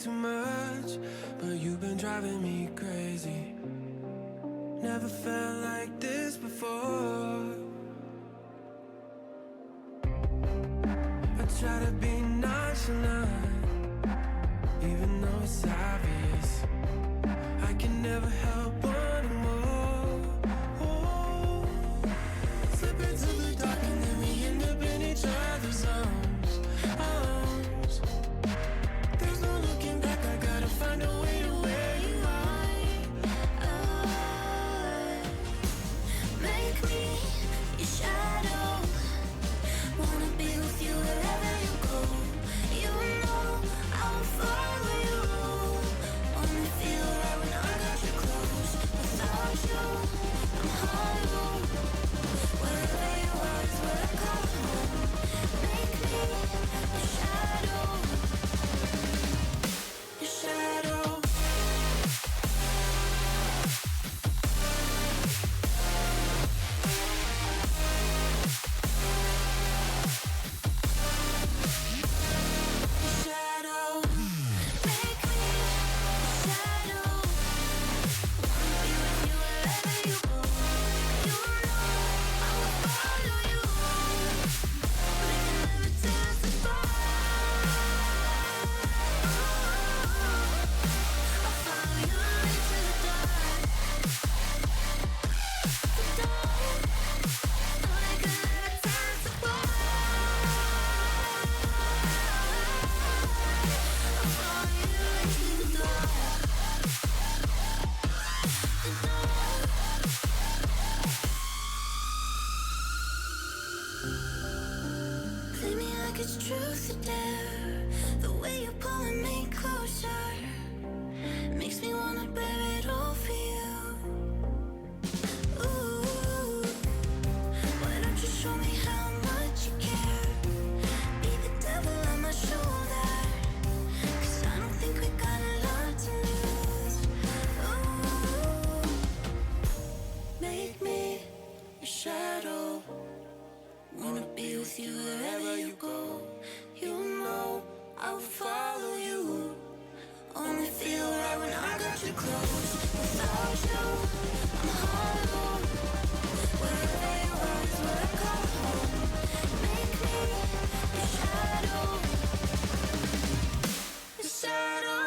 too much, but you've been driving me crazy. Never felt like this before. I try to be nonchalant, even though it's obvious. I can never help wanting more. Oh, slip into the dark and then we end up in each other's arms. There's no looking back, I gotta find a way to where you are. Make me your shadow. Wanna be with you wherever you go. You know I'll follow you. Only feel right when I got you close. Without you, I'm hollow. Wherever you are is where I call home. Make me your shadow. Your shadow. It's truth or dare. The way you're pulling me closer makes me wanna bear it all for you. Ooh, why don't you show me how much you care? Be the devil on my shoulder, 'cause I don't think we got a lot to lose. Ooh, make me your shadow. Wanna be with you wherever you go. You know I'll follow you. Only feel right when I got you close. Without you, I'm hollow. Wherever you are is where I call home. Make me your shadow. Your shadow.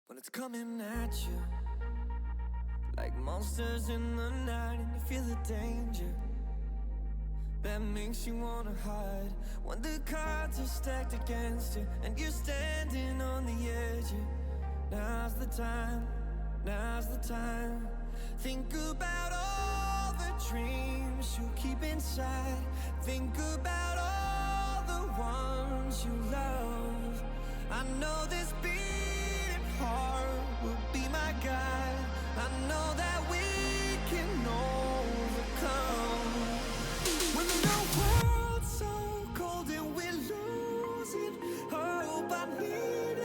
When it's coming at you like monsters in the night, and you feel the danger that makes you wanna hide. When the cards are stacked against you and you're standing on the edge, now's the time, now's the time. Think about all the dreams you keep inside. Think about all the ones you love. I know this beating heart will be my guide. I know that we can overcome. When the world's so cold and we're losing hope, I need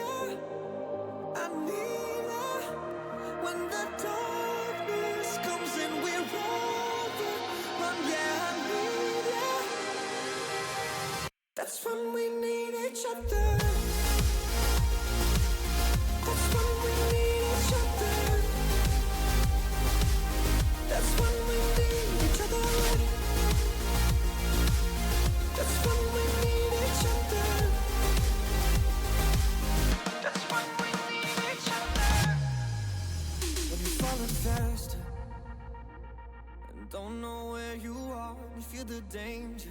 you feel the danger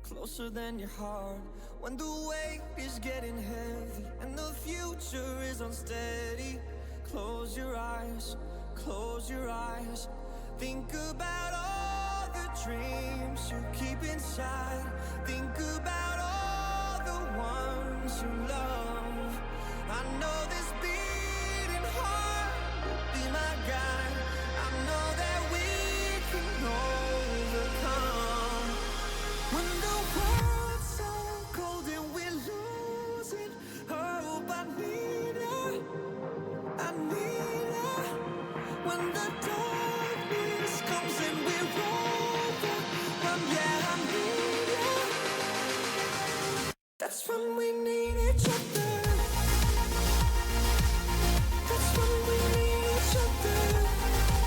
closer than your heart. When the weight is getting heavy and the future is unsteady, close your eyes, close your eyes. Think about all the dreams you keep inside. Think about all the ones you love. I know this beating heart will be my guide. I know that we can overcome. When the world's so cold and we're losing hope, I need her, I need her. When the darkness comes and we're overrun, yeah, I need her. That's when we need each other. That's when we need each other.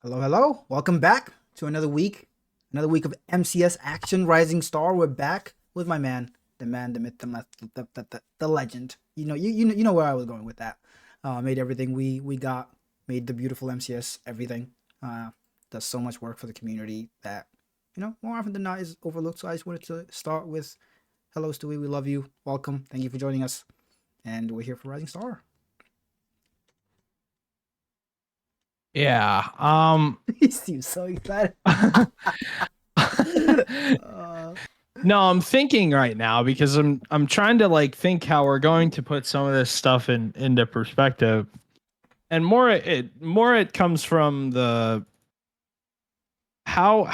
Hello, hello. Welcome back to another week. Another week of MCS action. Rising Star. We're back with my man, the myth, the legend. You know where I was going with that. Made everything we got. Made the beautiful MCS everything. Does so much work for the community that more often than not is overlooked. So I just wanted to start with hello, Stewie. We love you. Welcome. Thank you for joining us. And we're here for Rising Star. Yeah. He seems so excited. No, I'm thinking right now because I'm trying to like think how we're going to put some of this stuff into perspective. And more it comes from the how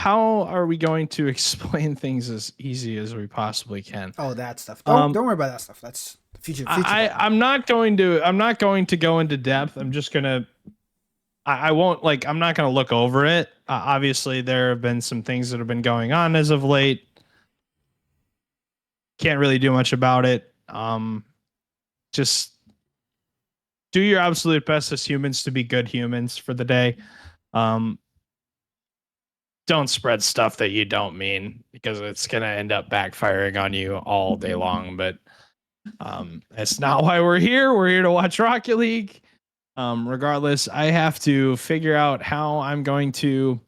are we going to explain things as easy as we possibly can. Oh, that stuff. Don't worry about that stuff. That's the future. I'm not going to go into depth. I'm just gonna I won't like I'm not gonna look over it. Obviously, there have been some things that have been going on as of late. Can't really do much about it. Just do your absolute best as humans to be good humans for the day. Don't spread stuff that you don't mean because it's gonna end up backfiring on you all day long. But that's not why we're here. We're here to watch Rocket League. Regardless, I have to figure out how I'm going to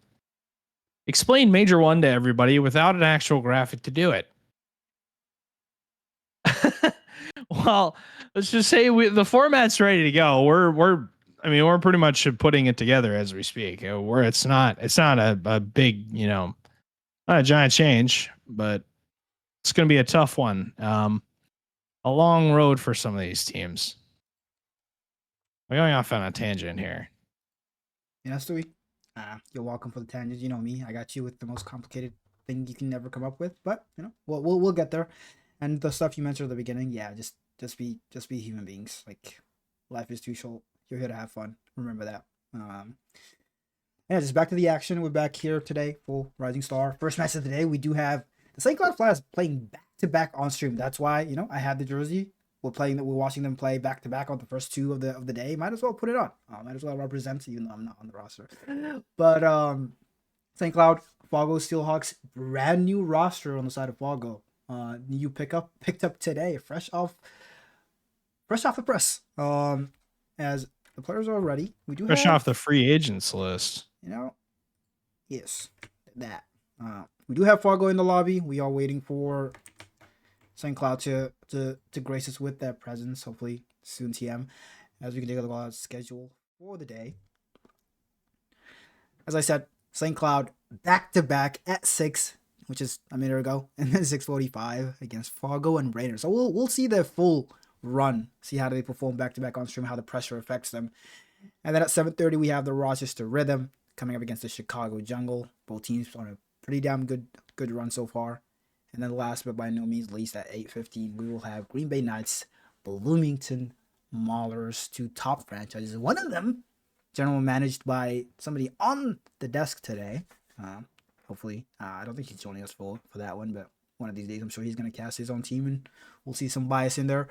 explain Major One to everybody without an actual graphic to do it. Well, let's just say the format's ready to go. We're pretty much putting it together as we speak. It's not a big, not a giant change, but it's going to be a tough one. A long road for some of these teams. We're going off on a tangent here. Stewie. You're welcome for the tangents. You know me. I got you with the most complicated thing you can never come up with. But we'll get there. And the stuff you mentioned at the beginning, yeah, just be human beings. Like, life is too short. You're here to have fun. Remember that. Yeah, just back to the action. We're back here today for Rising Star. First match of the day, we do have the St. Cloud Flash playing back to back on stream. That's why I had the jersey. We're watching them play back to back on the first two of the day. Might as well put it on. Might as well represent, even though I'm not on the roster. But St. Cloud, Fargo Steelhawks, brand new roster on the side of Fargo. New picked up today, fresh off the press. As the players are ready, we do fresh off the free agents list. Yes, that. We do have Fargo in the lobby. We are waiting for St. Cloud to grace us with their presence. Hopefully soon, TM, as we can take a look at the schedule for the day. As I said, St. Cloud back to back at 6, which is a minute ago, and then 6:45 against Fargo and Raiders. So we'll see their full run, see how they perform back to back on stream, how the pressure affects them. And then at 7:30 we have the Rochester Rhythm coming up against the Chicago Jungle. Both teams on a pretty damn good run so far. And then last but by no means least at 8:15 we will have Green Bay Knights, Bloomington Maulers, two top franchises. One of them general managed by somebody on the desk today. Hopefully, I don't think he's joining us for that one, but one of these days I'm sure he's going to cast his own team and we'll see some bias in there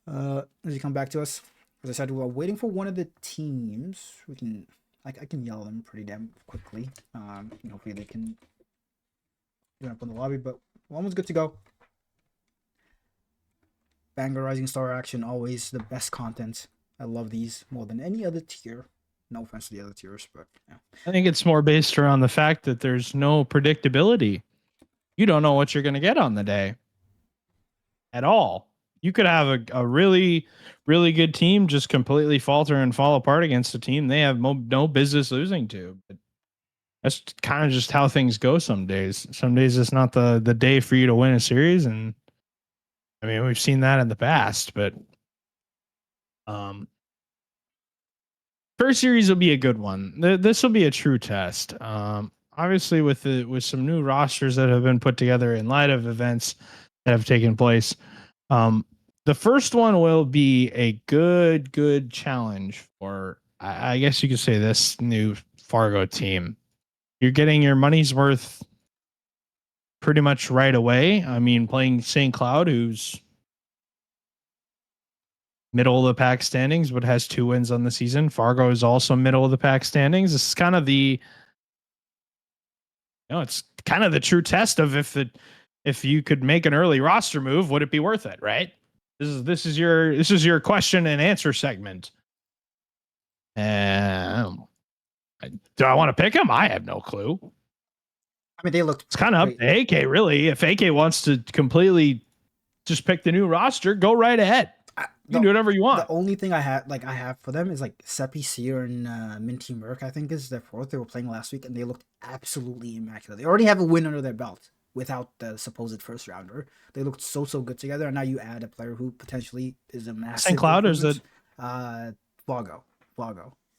as he come back to us. As I said, we're waiting for one of the teams. I can yell them pretty damn quickly. Hopefully they can join up on the lobby, but one was good to go. Banger Rising Star action, always the best content. I love these more than any other tier. No offense to the other tiers, but yeah. I think it's more based around the fact that there's no predictability. You don't know what you're going to get on the day at all. You could have a really, really good team just completely falter and fall apart against a team they have no business losing to. But that's kind of just how things go some days. Some days it's not the day for you to win a series. And I mean, we've seen that in the past, but first series will be a good one. This will be a true test. Obviously, with some new rosters that have been put together in light of events that have taken place, the first one will be a good challenge for, I guess you could say, this new Fargo team. You're getting your money's worth pretty much right away. I mean, playing St. Cloud, who's middle of the pack standings, but has 2 wins on the season. Fargo is also middle of the pack standings. This is kind of it's kind of the true test of if you could make an early roster move, would it be worth it, right? This is your question and answer segment. Do I want to pick him? I have no clue. I mean, they looked. It's kind of up to AK, really. If AK wants to completely just pick the new roster, go right ahead. You can do whatever you want. The only thing I have for them is like Seppi, Seer, and Minty Merc, I think is their fourth. They were playing last week, and they looked absolutely immaculate. They already have a win under their belt without the supposed first rounder. They looked so good together, and now you add a player who potentially is a massive. St. Cloud, or is it Vago?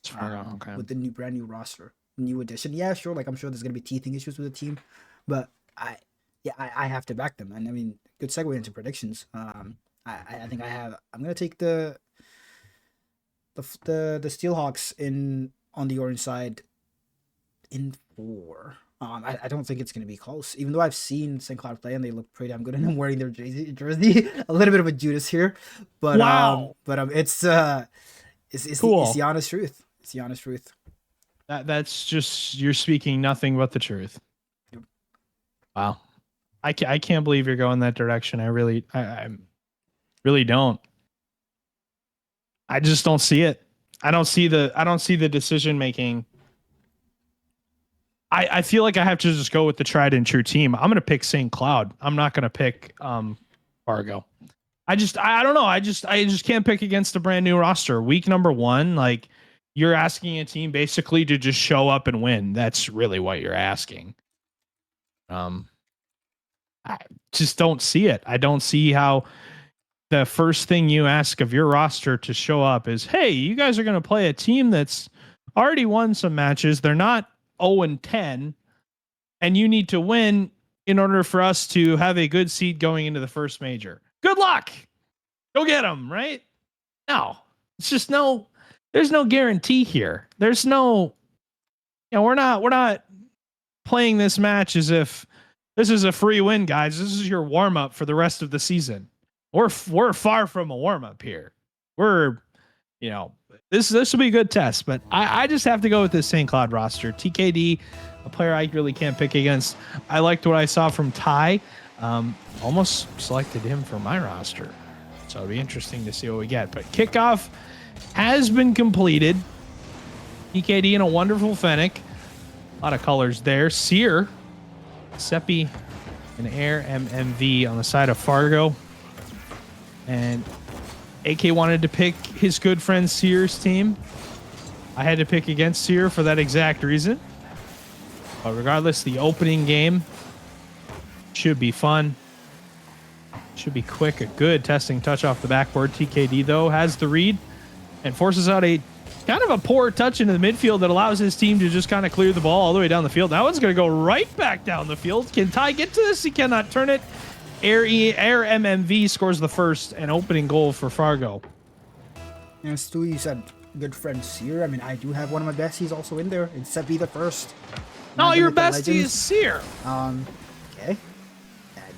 It's Fargo, okay. With the brand new roster, new addition. Yeah, sure. Like I'm sure there's gonna be teething issues with the team, but I have to back them. And I mean, good segue into predictions. I think I'm gonna take the Steelhawks on the orange side in 4. I don't think it's gonna be close. Even though I've seen St. Cloud play and they look pretty damn good, and I'm wearing their jersey. A little bit of a Judas here, but wow. It's cool. It's the honest truth. It's the honest truth. That's just, you're speaking nothing but the truth. Yep. Wow. I can't believe you're going that direction. I really don't. I just don't see it. I don't see the decision making. I feel like I have to just go with the tried and true team. I'm going to pick St. Cloud. I'm not going to pick Fargo. I don't know. I just can't pick against a brand new roster. Week number 1, like, you're asking a team basically to just show up and win. That's really what you're asking. I just don't see it. I don't see how the first thing you ask of your roster to show up is, hey, you guys are going to play a team that's already won some matches. They're not 0-10, and you need to win in order for us to have a good seed going into the first major. Good luck. Go get them, right? No, it's just there's no guarantee here. There's no, we're not playing this match as if this is a free win, guys. This is your warm up for the rest of the season. We're far from a warm up here. We're, this will be a good test, but I just have to go with this St. Cloud roster. TKD, a player I really can't pick against. I liked what I saw from Ty. Almost selected him for my roster. So it'll be interesting to see what we get. But kickoff has been completed. TKD in a wonderful Fennec. A lot of colors there. Seer, Seppi, and Air MMV on the side of Fargo. And AK wanted to pick his good friend Seer's team. I had to pick against Seer for that exact reason. But regardless, the opening game should be fun. Should be quick. A good testing touch off the backboard. TKD, though, has the read and forces out a kind of a poor touch into the midfield that allows his team to just kind of clear the ball all the way down the field. That one's going to go right back down the field. Can Ty get to this? He cannot turn it. Air MMV scores the first and opening goal for Fargo. And Stu, you said good friend Seer. I mean, I do have one of my besties also in there. It's Seppi the first. No, your bestie is Seer. Okay.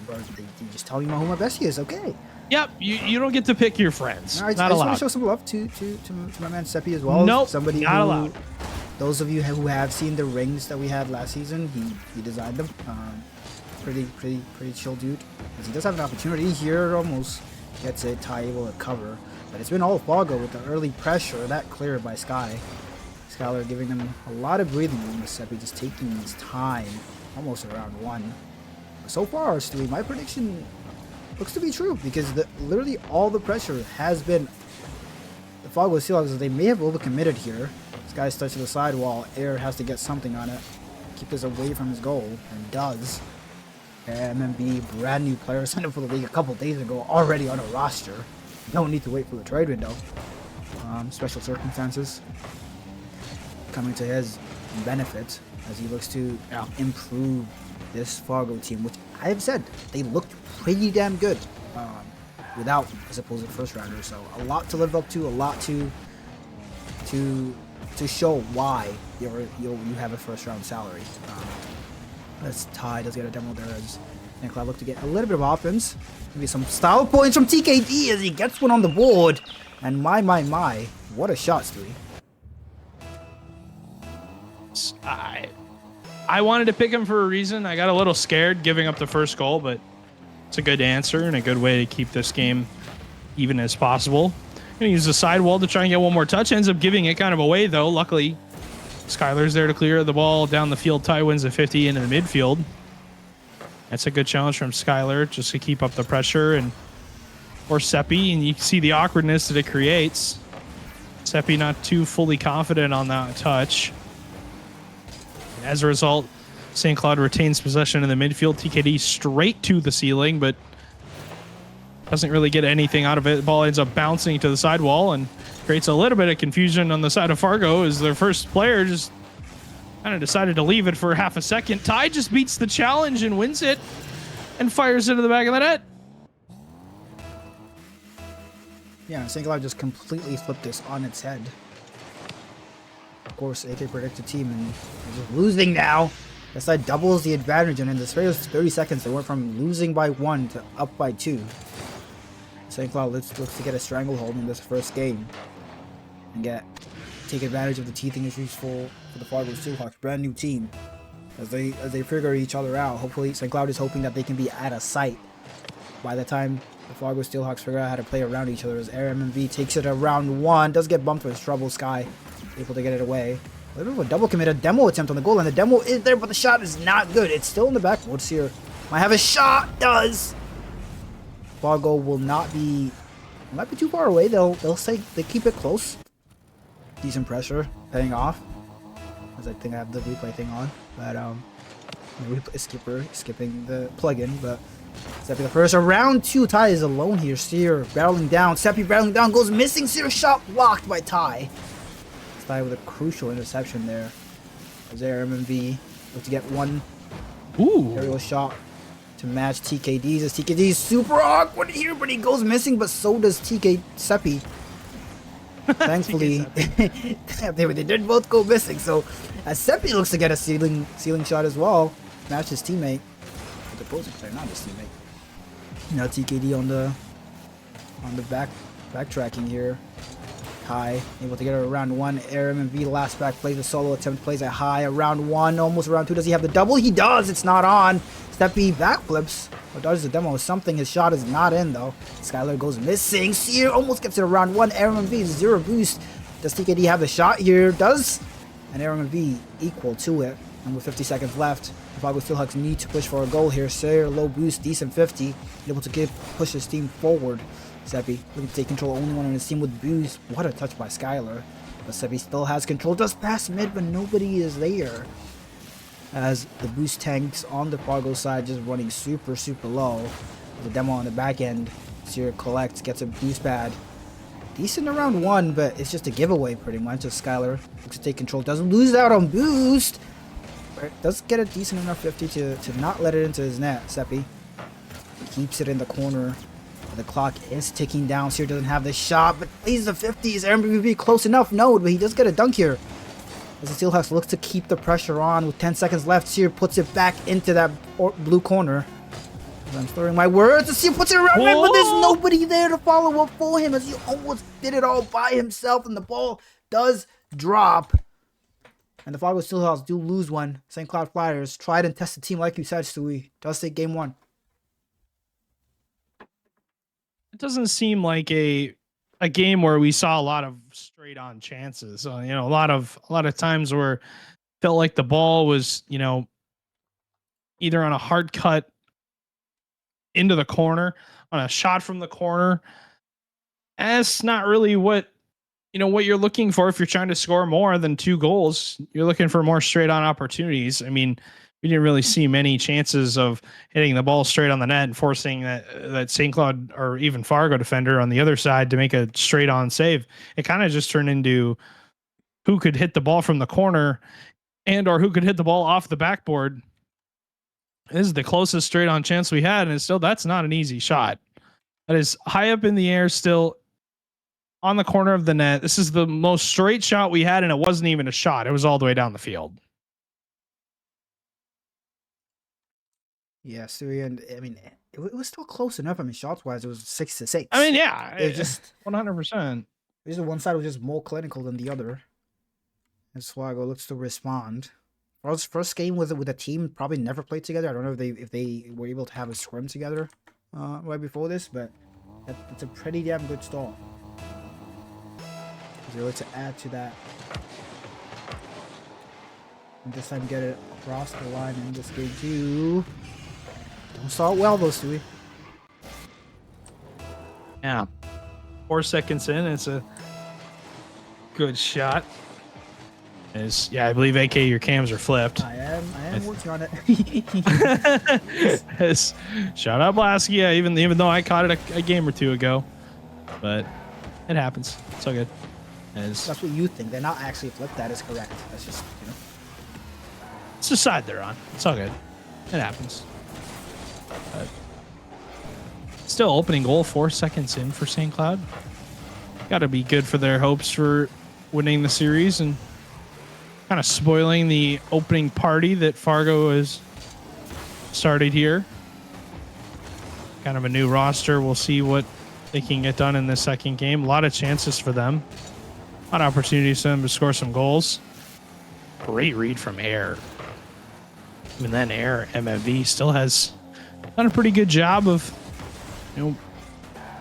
You just tell me who my bestie is, okay. Yep, you don't get to pick your friends. No, I just want to show some love to my man Seppi as well. Nope, somebody not allowed. Those of you who have seen the rings that we had last season, he designed them. Pretty chill dude. Because he does have an opportunity here, almost gets it, Ty able to cover. But it's been all Fargo with the early pressure, that cleared by Sky. Skylar giving them a lot of breathing room with Seppi, just taking his time, almost around 1. So far, Stewie, my prediction looks to be true because literally all the pressure has been the Fargo Seahawks. They may have overcommitted here. This guy's touched to the side wall. Air has to get something on it, keep this away from his goal, and does. MMB, brand new player, signed up for the league a couple days ago, already on a roster. No need to wait for the trade window. Special circumstances coming to his benefit as he looks to improve this Fargo team, which I have said they looked pretty damn good without a supposed first rounder. So a lot to live up to, a lot to show why you have a first round salary. As Ty does get a demo there, as Nikolai look to get a little bit of offense, maybe some style points from TKD as he gets one on the board. And my, what a shot, Stewie. I wanted to pick him for a reason. I got a little scared giving up the first goal, but it's a good answer and a good way to keep this game even as possible. Gonna use the sidewall to try and get one more touch. Ends up giving it kind of away though. Luckily, Skylar's there to clear the ball down the field. Ty wins the 50 into the midfield. That's a good challenge from Skylar just to keep up the pressure and or Seppi, and you can see the awkwardness that it creates. Seppi not too fully confident on that touch. As a result, St. Cloud retains possession in the midfield. TKD straight to the ceiling, but doesn't really get anything out of it. The ball ends up bouncing to the sidewall and creates a little bit of confusion on the side of Fargo as their first player just kind of decided to leave it for half a second. Ty just beats the challenge and wins it and fires into the back of the net. Yeah, St. Cloud just completely flipped this on its head. Of course, AK predicted team and they're just losing now. That side doubles the advantage, and in the first 30 seconds, they went from losing by 1 to up by 2. St. Cloud looks to get a stranglehold in this first game and take advantage of the teething issues for the Fargo Steelhawks, brand new team. As they figure each other out, hopefully St. Cloud is hoping that they can be out of sight by the time the Fargo Steelhawks figure out how to play around each other. As RMV takes it around 1, does get bumped with trouble. Sky able to get it away. A little bit of a double commit, a demo attempt on the goal, and the demo is there, but the shot is not good. It's still in the backboards here. Might have a shot, does. Fargo will not be too far away. They'll say they keep it close. Decent pressure, paying off. As I think I have the replay thing on, but skipping the plugin, but Seppi the first. Around 2, Ty is alone here. Sear battling down. Seppi battling down, goes missing. Sear shot blocked by Ty. Ty with a crucial interception there. As RMV look to get one aerial shot to match TKD's. As TKD's super awkward here, but he goes missing, but so does Seppi. Thankfully, they did both go missing. So as Seppi looks to get a ceiling shot as well, match his teammate. The opposing player, not his teammate. Now TKD on the backtracking here. High, able to get it around 1. RMV last back plays a solo attempt, plays it high around 1, almost around 2. Does he have the double? He does. It's not on. Steppy backflips. Or dodges the demo or something. His shot is not in though. Skylar goes missing. Sear almost gets it around 1. RMV 0 boost. Does TKD have the shot here? Does. And RMV equal to it. And with 50 seconds left, the Fargo Steelhawks need to push for a goal here. Sear low boost, decent 50. Able to push his team forward. Seppi looking to take control, only one on his team with boost. What a touch by Skylar. But Seppi still has control, does pass mid, but nobody is there. As the boost tanks on the Fargo side just running super low. The demo on the back end. Sear collects, gets a boost pad. Decent around 1, but it's just a giveaway pretty much. As Skylar looks to take control, doesn't lose out on boost. But does get a decent enough 50 to not let it into his net. Seppi keeps it in the corner. The clock is ticking down. Sear doesn't have the shot, but plays the 50s. MVP close enough, no, but he does get a dunk here. As the Steelhawks looks to keep the pressure on with 10 seconds left, Sear puts it back into that blue corner. I'm throwing my words. Sear puts it around mid, but there's nobody there to follow up for him as he almost did it all by himself, and the ball does drop. And the Fargo Steelhawks do lose one. St. Cloud Flyers tried and tested team like you said, Stewie. Does take game 1. It doesn't seem like a game where we saw a lot of straight on chances. A lot of times where it felt like the ball was, either on a hard cut into the corner, on a shot from the corner. And that's not really what you're looking for if you're trying to score more than 2 goals. You're looking for more straight on opportunities. I mean, we didn't really see many chances of hitting the ball straight on the net and forcing that St. Cloud or even Fargo defender on the other side to make a straight on save. It kind of just turned into who could hit the ball from the corner and or who could hit the ball off the backboard. This is the closest straight on chance we had, and that's not an easy shot. That is high up in the air, still on the corner of the net. This is the most straight shot we had, and it wasn't even a shot. It was all the way down the field. Yeah, Stewie, and I mean, it was still close enough. I mean, shots wise, it was 6-6. I mean, yeah, it just 100%. This is one side was just more clinical than the other. And Swago looks to respond. First game with a team probably never played together. I don't know if they were able to have a scrim together right before this, but it's a pretty damn good start. Zero to add to that. And this time get it across the line in this game too. Don't start well though, Stewie. Yeah. 4 seconds in, it's a good shot. Yeah, I believe AK your cams are flipped. I am working on it. Yes. Shout out Blasky. Yeah, even though I caught it a game or two ago, but it happens. It's all good. That's what you think. They're not actually flipped. That is correct. That's just, It's the side they're on. It's all good. It happens. But still, opening goal 4 seconds in for St. Cloud. Got to be good for their hopes for winning the series and kind of spoiling the opening party that Fargo has started here. Kind of a new roster. We'll see what they can get done in the second game. A lot of chances for them. A lot of opportunities for them to score some goals. Great read from Air. Even then, Air MMV still has done a pretty good job of,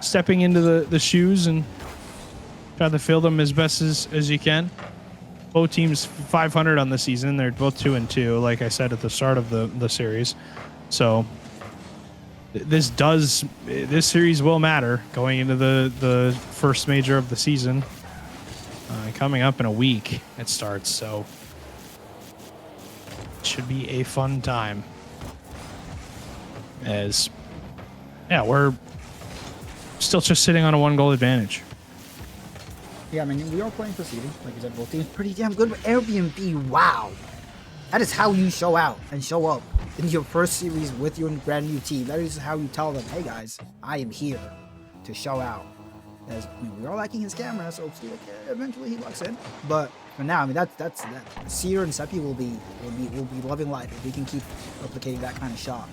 stepping into the shoes and try to fill them as best as you can. Both teams 500 on the season. They're both 2-2, like I said at the start of the series. So this series will matter going into the first major of the season. Coming up in a week, it starts. So it should be a fun time. We're still just sitting on a 1-goal advantage. Yeah, I mean, we are playing for seeding. Like you said, both teams pretty damn good. But Airbnb, wow. That is how you show out and show up in your first series with your brand new team. That is how you tell them, hey guys, I am here to show out. As we are liking his camera, so hopefully eventually he locks in. But for now, I mean, that's Seer and Seppi will be loving life if we can keep replicating that kind of shot.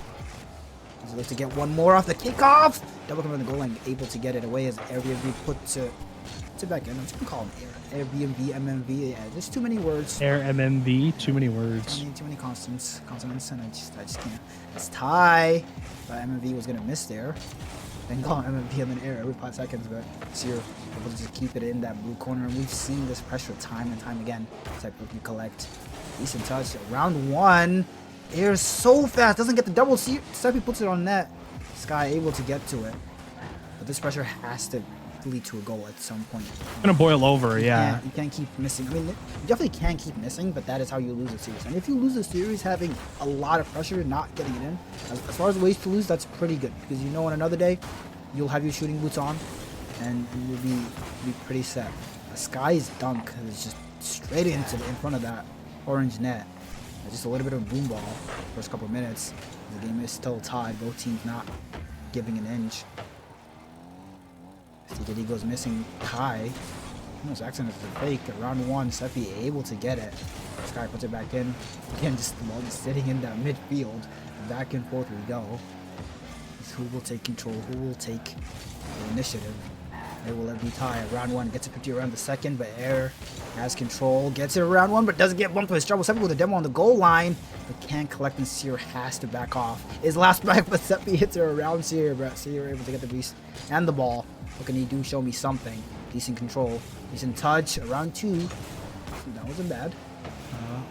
He's looking to get one more off the kickoff. Double come on the goal line, able to get it away as Airbnb puts it back in. I'm just gonna call him Air. Airbnb, MMV. Yeah, there's too many words. Air MMV, too many words. Too many consonants, and I just can't. It's tie. But MMV was gonna miss there. Then call him MMV and then Air every 5 seconds, but Seer able to just keep it in that blue corner, and we've seen this pressure time and time again. Type of you collect. Decent touch. Round 1. Air is so fast, doesn't get the double. Seppi puts it on net. Sky able to get to it, but this pressure has to lead to a goal at some point. It's gonna boil over, yeah. You can't keep missing. I mean, you definitely can keep missing, but that is how you lose a series. And if you lose a series having a lot of pressure, not getting it in, as far as ways to lose, that's pretty good, because you know on another day, you'll have your shooting boots on, and you'll be pretty set. Sky's dunk is just straight in front of that orange net. Just a little bit of a boom ball first couple of minutes. The game is still tied. Both teams not giving an inch. TKD goes missing. Tie. Almost accident is a fake. Round 1, Seppi able to get it. Sky puts it back in. Again, just the ball just sitting in that midfield. Back and forth we go. Who will take control? Who will take the initiative? They will let me tie. Round 1 gets a 50 around the second, but Air has control. Gets it around 1, but doesn't get bumped with his trouble. Seppi with a demo on the goal line, but can't collect, and Seer has to back off. His last back, but Seppi hits her around Seer, but Seer able to get the beast and the ball. What can he do? Show me something. Decent control. Decent touch. Around 2. That wasn't bad.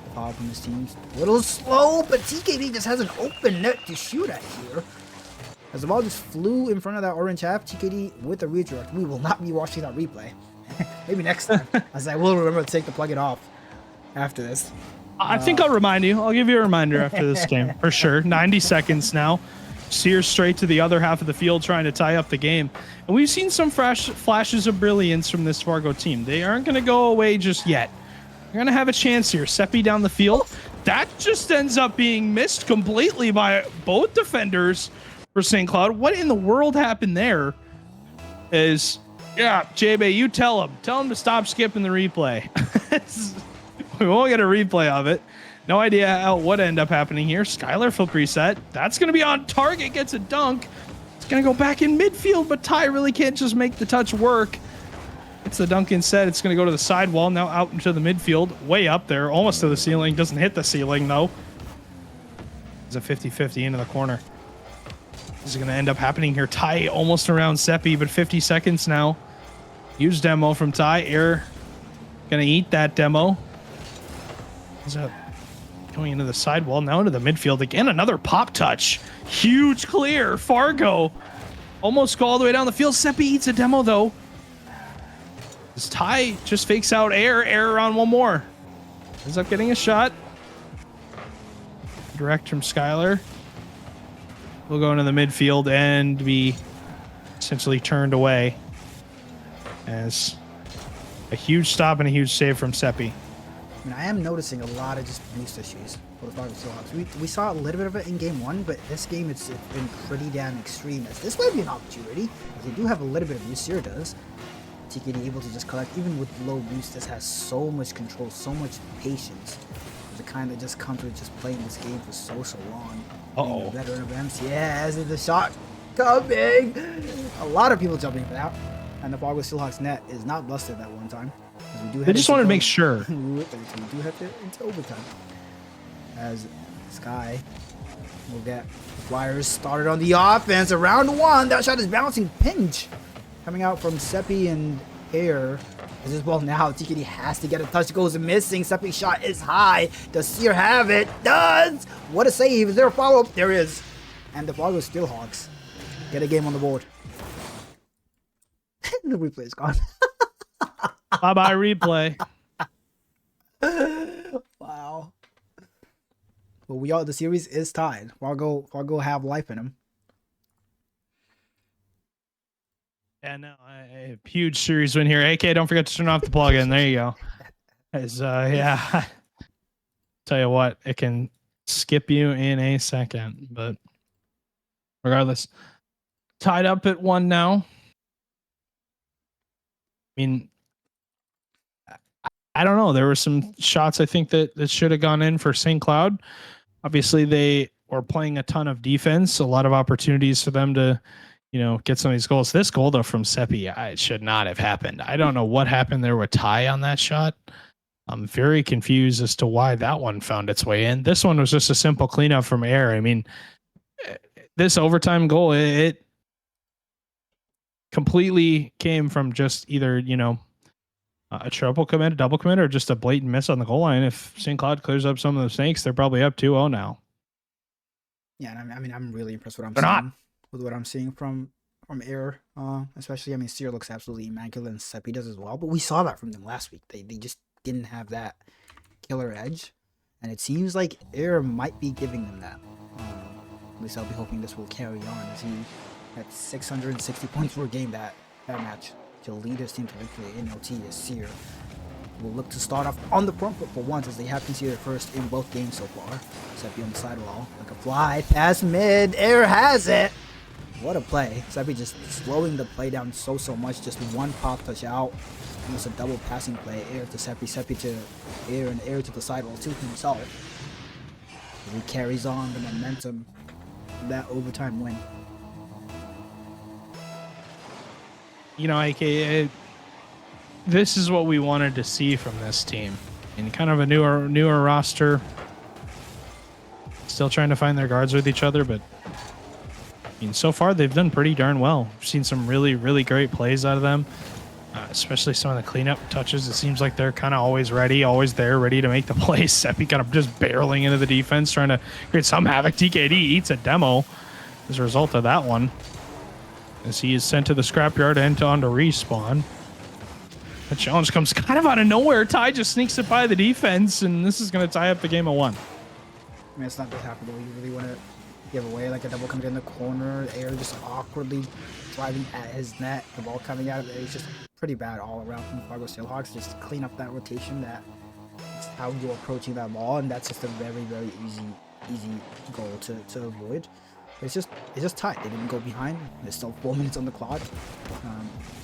The power from his team's a little slow, but TKD just has an open net to shoot at here. As the ball just flew in front of that orange half, TKD with a redirect. We will not be watching that replay. Maybe next time, as I will remember to plug it off after this. I think I'll remind you. I'll give you a reminder after this game, for sure. 90 seconds now. Sears straight to the other half of the field trying to tie up the game. And we've seen some flashes of brilliance from this Fargo team. They aren't going to go away just yet. They're going to have a chance here. Seppi down the field. That just ends up being missed completely by both defenders for St. Cloud. What in the world happened there? JB, you tell him to stop skipping the replay. We won't get a replay of it. No idea what ended up happening here. Skylar flip reset. That's going to be on target. Gets a dunk. It's going to go back in midfield, but Ty really can't just make the touch work. It's the dunk instead. It's going to go to the sidewall. Now out into the midfield. Way up there. Almost to the ceiling. Doesn't hit the ceiling, though. It's a 50-50 into the corner. This is going to end up happening here. Ty almost around Seppi, but 50 seconds now. Huge demo from Ty. Air going to eat that demo. He's up going into the sidewall. Now into the midfield. Again, another pop touch. Huge clear. Fargo almost go all the way down the field. Seppi eats a demo, though. This Ty just fakes out Air. Air on one more. Ends up getting a shot. Direct from Skylar. We'll go into the midfield and be essentially turned away as a huge stop and a huge save from Seppi. I mean, I am noticing a lot of just boost issues for the Fargo Steelhawks. We saw a little bit of it in game 1, but this game it's been pretty damn extreme. As this might be an opportunity. They do have a little bit of use here, does. TKD able to just collect, even with low boost, this has so much control, so much patience. The kind that just comes with just playing this game for so long. Uh-oh. Veteran of MCS is the shot coming. A lot of people jumping for that. And the Fargo Steelhawks net is not busted that one time. They just wanted to make sure. We do have to into overtime. As Sky will get Flyers started on the offense. Round 1. That shot is bouncing. Pinch coming out from Seppi and Air. As this ball now, TKD has to get a touch. Goes missing. Seppi's shot is high. Does Sear have it? Does! What a save. Is there a follow-up? There is. And the Fargo Steelhawks get a game on the board. The replay is gone. Bye-bye replay. Wow. Well, the series is tied. Fargo have life in them. And now a huge series win here. AK, don't forget to turn off the plugin. There you go. As yeah. Tell you what, it can skip you in a second, but regardless, tied up at 1 now. I mean, I don't know. There were some shots I think that should have gone in for St. Cloud. Obviously, they were playing a ton of defense, a lot of opportunities for them to, get some of these goals. This goal, though, from Seppi, it should not have happened. I don't know what happened there with Ty on that shot. I'm very confused as to why that one found its way in. This one was just a simple cleanup from Air. I mean, this overtime goal, it completely came from just either, a triple commit, a double commit, or just a blatant miss on the goal line. If St. Cloud clears up some of the snakes, they're probably up 2-0 now. Yeah, and I mean, I'm really impressed with what I'm seeing from Air. Especially, Sear looks absolutely immaculate, and Seppi does as well. But we saw that from them last week. They just didn't have that killer edge, and it seems like Air might be giving them that. At least I'll be hoping this will carry on, as he had 660 points per game that match to lead his team to victory in LT. As Sear will look to start off on the front foot for once, as they have conceded first in both games so far. Seppi on the sidewall, like a fly past mid. Air has it. What a play. Seppi just slowing the play down so much. Just one pop touch out. Almost a double passing play. Air to Seppi, Seppi to Air, and Air to the sidewall to himself. As he carries on the momentum of that overtime win. AK, this is what we wanted to see from this team. And kind of a newer roster. Still trying to find their guards with each other, but so far they've done pretty darn well. We've seen some really, really great plays out of them, especially some of the cleanup touches. It seems like they're kind of always ready, always there, ready to make the play. Seppi kind of just barreling into the defense, trying to create some havoc. TKD eats a demo as a result of that one, as he is sent to the scrapyard and on to respawn. The challenge comes kind of out of nowhere. Ty just sneaks it by the defense, and this is going to tie up the game of 1. It's not that happy, but you really want to give away like a double coming in the corner. Air just awkwardly driving at his net. The ball coming out of it. It's just pretty bad all around from the Fargo Steelhawks. Just clean up that rotation. That's how you're approaching that ball, and that's just a very, very easy goal to avoid. It's just tight. They didn't go behind. There's still 4 minutes on the clock.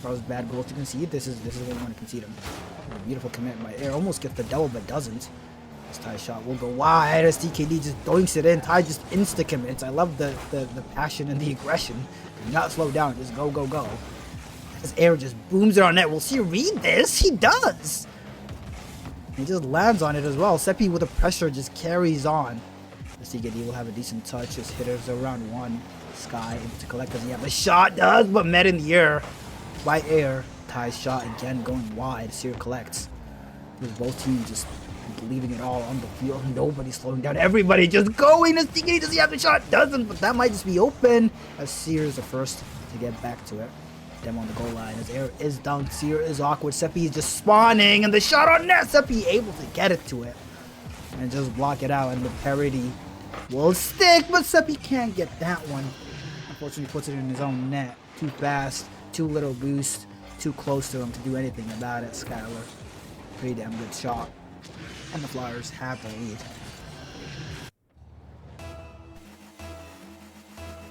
That was bad goals to concede. This is what we want to concede them. A beautiful commit by Air. Almost gets the double, but doesn't. This Ty shot will go wide as TKD just doinks it in. Ty just insta commits. I love the passion and the aggression. Do not slow down. Just go. His air just booms it on net. Will Seer read this? He does. He just lands on it as well. Seppi with the pressure just carries on. The CKD will have a decent touch. His hitters around 1. Sky able to collect. Does he have a shot? Does, but met in the air by air. Ty's shot again going wide. Seer collects. With both teams just leaving it all on the field. Nobody's slowing down. Everybody just going. The CKD, does he have the shot? Doesn't, but that might just be open. As Seer is the first to get back to it. Them on the goal line. His air is down. Seer is awkward. Seppi is just spawning, and the shot on net. Seppi able to get it to it and just block it out, and the parity will stick, but Seppi can't get that one. Unfortunately, puts it in his own net. Too fast, too little boost, too close to him to do anything about it. Skylar, pretty damn good shot, and the Flyers have the lead.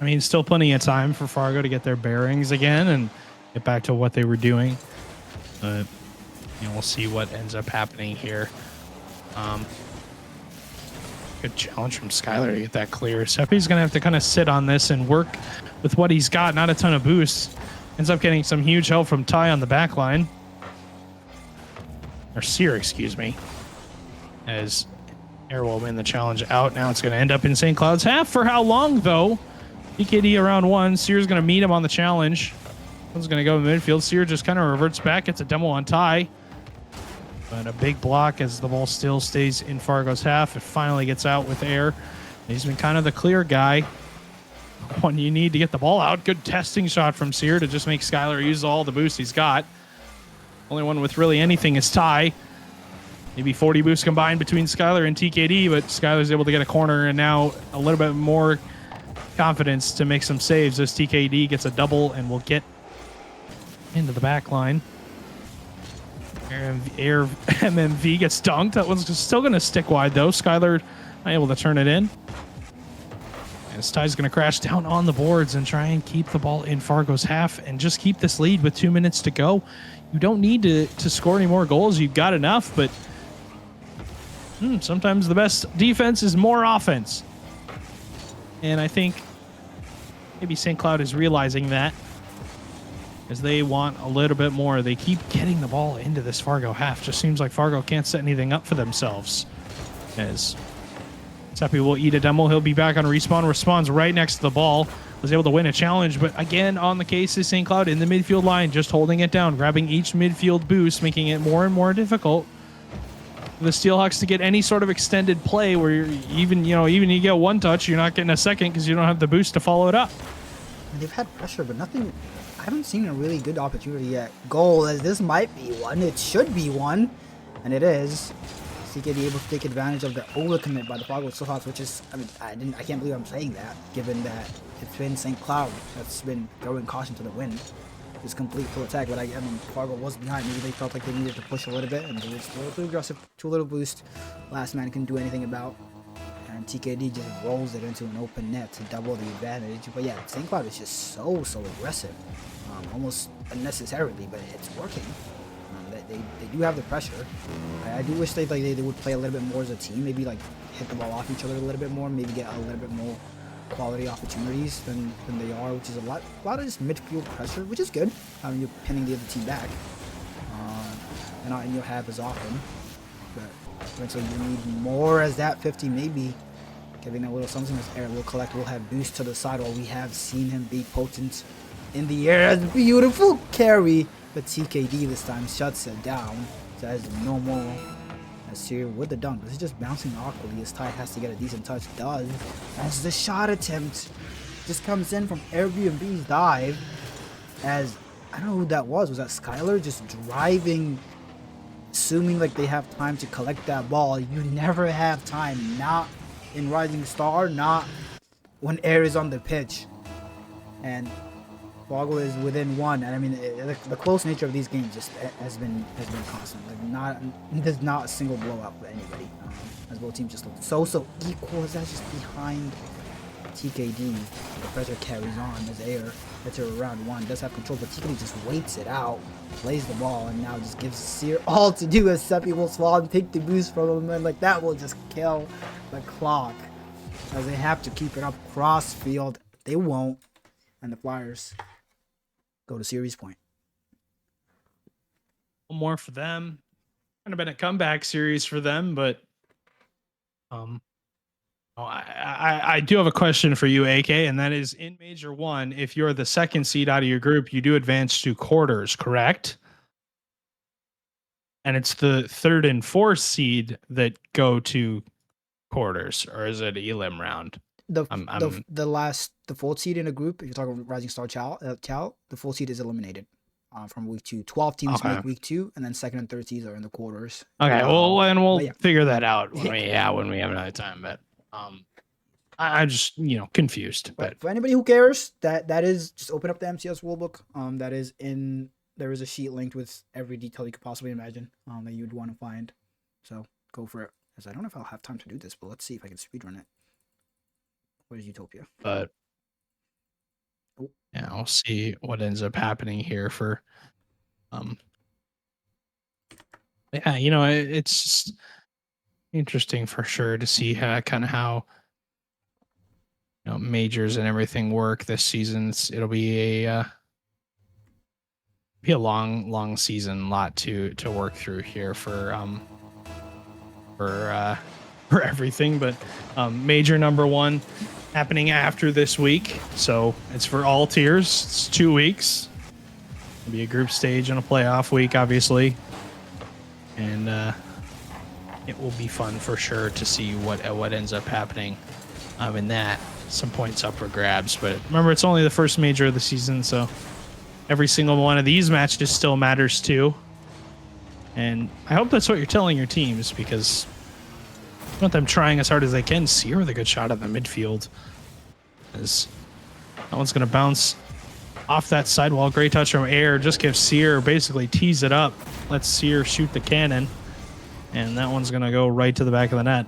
I mean, still plenty of time for Fargo to get their bearings again and get back to what they were doing. But, you know, we'll see what ends up happening here. Good challenge from Skylar to get that clear. Seppi's going to have to kind of sit on this and work with what he's got. Not a ton of boosts. Ends up getting some huge help from Ty on the back line. Or Seer, excuse me. As Air will win the challenge out. Now it's going to end up in St. Cloud's half. For how long, though? PKD around 1. Seer's going to meet him on the challenge. One's going to go in midfield. Seer just kind of reverts back. Gets a demo on Ty. But a big block as the ball still stays in Fargo's half. It finally gets out with Air. He's been kind of the clear guy. One you need to get the ball out. Good testing shot from Seer to just make Skylar use all the boost he's got. Only one with really anything is Ty. Maybe 40 boosts combined between Skylar and TKD, but Skylar's able to get a corner and now a little bit more confidence to make some saves as TKD gets a double and will get into the back line. Air MMV gets dunked. That one's still going to stick wide, though. Skylar not able to turn it in. As Ty's going to crash down on the boards and try and keep the ball in Fargo's half and just keep this lead with 2 minutes to go. You don't need to score any more goals. You've got enough, but sometimes the best defense is more offense. And I think maybe St. Cloud is realizing that as they want a little bit more. They keep getting the ball into this Fargo half. Just seems like Fargo can't set anything up for themselves. As Seppi will eat a demo. He'll be back on respawn. Responds right next to the ball. Was able to win a challenge, but again, on the case is St. Cloud in the midfield line, just holding it down, grabbing each midfield boost, making it more and more difficult for the Steelhawks to get any sort of extended play where you're even you get one touch, you're not getting a second because you don't have the boost to follow it up. And they've had pressure, but nothing. I haven't seen a really good opportunity yet. Goal, as this might be one. It should be one, and it is. CKD able to take advantage of the overcommit by the Fargo Steelhawks, which is, I can't believe I'm saying that, given that it's been St. Cloud that's been throwing caution to the wind. Just complete full attack, but Fargo was behind. Maybe they felt like they needed to push a little bit, and they were still too aggressive, too little boost. Last man couldn't do anything about, and TKD just rolls it into an open net to double the advantage. But yeah, St. Cloud is just so aggressive, almost unnecessarily, but it's working. They do have the pressure. I do wish they would play a little bit more as a team. Maybe like hit the ball off each other a little bit more. Maybe get a little bit more quality opportunities than they are, which is a lot of just midfield pressure, which is good. You're pinning the other team back, and not in your half as often. But eventually you need more as that 50 maybe. Giving a little something as Air will collect. We'll have boost to the side while we have seen him be potent in the air. That's beautiful carry. But TKD this time shuts it down. So that's no more. As here with the dunk. This is just bouncing awkwardly as Ty has to get a decent touch. Does. As the shot attempt just comes in from Airbnb's dive. As I don't know who that was. Was that Skylar just driving, assuming like they have time to collect that ball? You never have time. Not in Rising Star. Not when Air is on the pitch. And Fargo is within one, and the close nature of these games just has been constant. Like there's not a single blowout for anybody. As both teams just look so equal. As that's just behind TKD. The pressure carries on as Air gets her around one. Does have control, but TKD just waits it out, plays the ball, and now just gives Seer all to do as Seppi will swallow and take the boost from him, and like that will just kill the clock. As they have to keep it up cross field. They won't, and the Flyers go to series point. more for them. Kind of been a comeback series for them, but I do have a question for you, AK, and that is in Major 1, if you're the second seed out of your group, you do advance to quarters, correct? And it's the third and fourth seed that go to quarters, or is it elim round? The fourth seed in a group, if you're talking Rising Star Chow, the fourth seed is eliminated from week 2. 12 teams make week 2, and then second and third seeds are in the quarters. Okay, and we'll figure that out when we have another time. But I'm just confused. But for anybody who cares, that is just open up the MCS rulebook. There is a sheet linked with every detail you could possibly imagine that you'd want to find. So go for it. Because I don't know if I'll have time to do this, but let's see if I can speedrun it. What is Utopia? But yeah, I'll see what ends up happening here for yeah, it's just interesting for sure to see how majors and everything work this season. It'll be a long season, lot to work through here for everything. But major number 1 happening after this week, so it's for all tiers. It's 2 weeks. It'll be a group stage and a playoff week, obviously, and it will be fun for sure to see what ends up happening in that. Some points up for grabs, but remember, it's only the first major of the season, so every single one of these matches still matters too. And I hope that's what you're telling your teams, because you want them trying as hard as they can. Sear with a good shot at the midfield, as that one's going to bounce off that sidewall. Great touch from Air, just gives Sear, basically tees it up, lets Sear shoot the cannon, and that one's going to go right to the back of the net.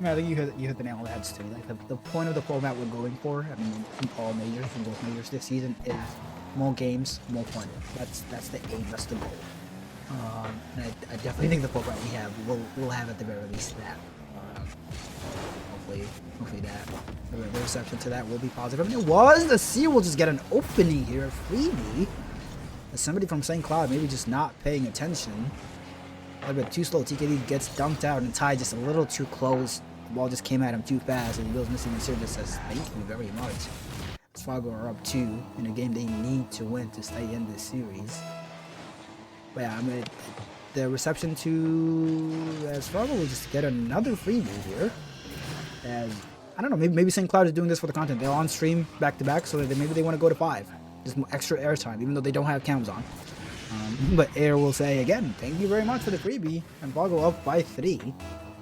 I think you hit the nail on the head, too. Like the point of the format we're going for, I mean, in all majors, in both majors this season, is more games, more fun. That's the aim. That's the goal. And I definitely think the format we have will have at the very least that. Hopefully that the reception to that will be positive. I mean, the Seer will just get an opening here, a freebie. As somebody from St. Cloud maybe just not paying attention. A little bit too slow. TKD gets dunked out, and Ty just a little too close. The ball just came at him too fast, and he goes missing. And Seer just says, "Thank you very much." As Fargo are up 2 in a game they need to win to stay in this series. But yeah, I mean, the reception to as Fargo will just get another freebie here. And I don't know, maybe St. Cloud is doing this for the content. They're on stream back to back, so that maybe they want to go to 5. Just more extra airtime, even though they don't have cams on. But Air will say again, thank you very much for the freebie, and Fargo up by 3.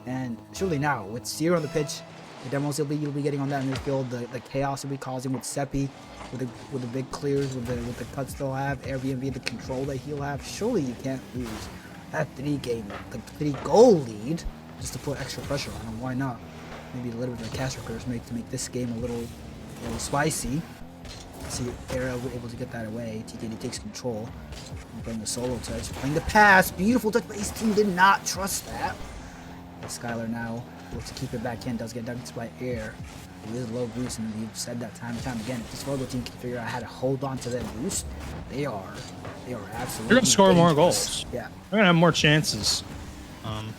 And surely now, with Seer on the pitch, the demos you'll be getting on that midfield, the chaos will be causing with Seppi, with the big clears, with the cuts they'll have, Airbnb, the control that he'll have. Surely you can't lose that 3-goal lead just to put extra pressure on him. Why not? Maybe a little bit of the cash workers to make this game a little spicy. See Air able to get that away. TKD takes control. Playing the solo touch, playing the pass, beautiful touch, but his team did not trust that. And Skylar now looks to keep it back in, does get dunked by Air. It is low boost, and we've said that time and time again. If this Fargo team can figure out how to hold on to that boost, they are absolutely. They're gonna score dangerous. more goals. Yeah, they're gonna have more chances. And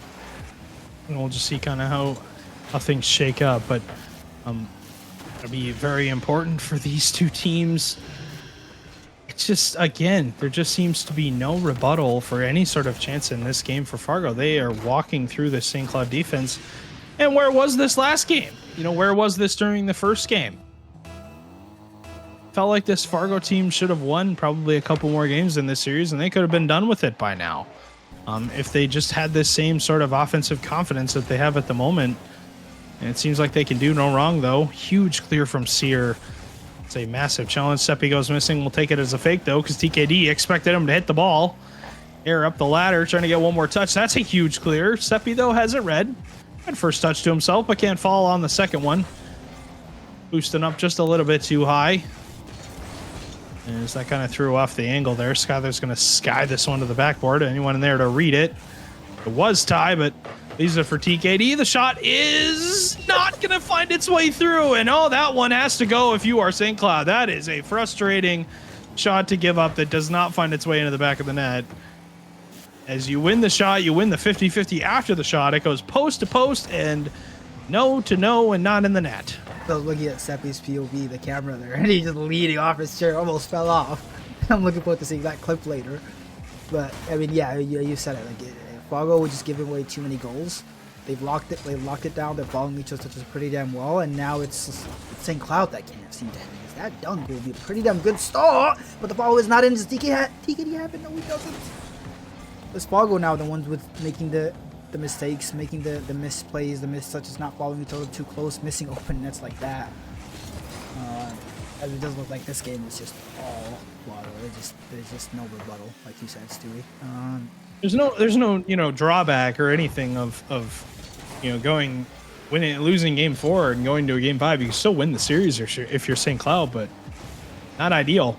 we'll just see kind of how things shake up, but it'll be very important for these two teams. It's just, again, there just seems to be no rebuttal for any sort of chance in this game for Fargo. They are walking through the St. Cloud defense. And where was this last game? Where was this during the first game? Felt like this Fargo team should have won probably a couple more games in this series, and they could have been done with it by now. If they just had this same sort of offensive confidence that they have at the moment. And it seems like they can do no wrong, though. Huge clear from Seer. It's a massive challenge. Seppi goes missing. We'll take it as a fake, though, because TKD expected him to hit the ball. Air up the ladder, trying to get one more touch. That's a huge clear. Seppi, though, has it read. Had first touch to himself, but can't fall on the second one. Boosting up just a little bit too high. And that kind of threw off the angle there. Skylar's going to sky this one to the backboard. Anyone in there to read it? It was Ty, but these are for TKD. The shot is not going to find its way through. And that one has to go if you are St. Cloud. That is a frustrating shot to give up that does not find its way into the back of the net. as you win the shot, you win the 50-50 after the shot. It goes post to post and no to no and not in the net. I was looking at Seppi's POV, the camera there, and he's just leaning off his chair, almost fell off. I'm looking forward to seeing that clip later. But I mean, yeah, you said it. Like, Fargo was just giving away too many goals. They've locked it down. They're following each other pretty damn well, and now it's St. Cloud that can't seem to. That dunk will be a pretty damn good start, but the ball is not in. Does TKD have it? No, he doesn't. It's Fargo now, the ones with making the mistakes, making the misplays, the touches, not following each other too close, missing open nets like that. As it does look like this game is just all Fargo. There's just no rebuttal, like you said, Stewie. There's no drawback or anything of losing game 4 and going to a game 5. You can still win the series if you're St. Cloud, but not ideal.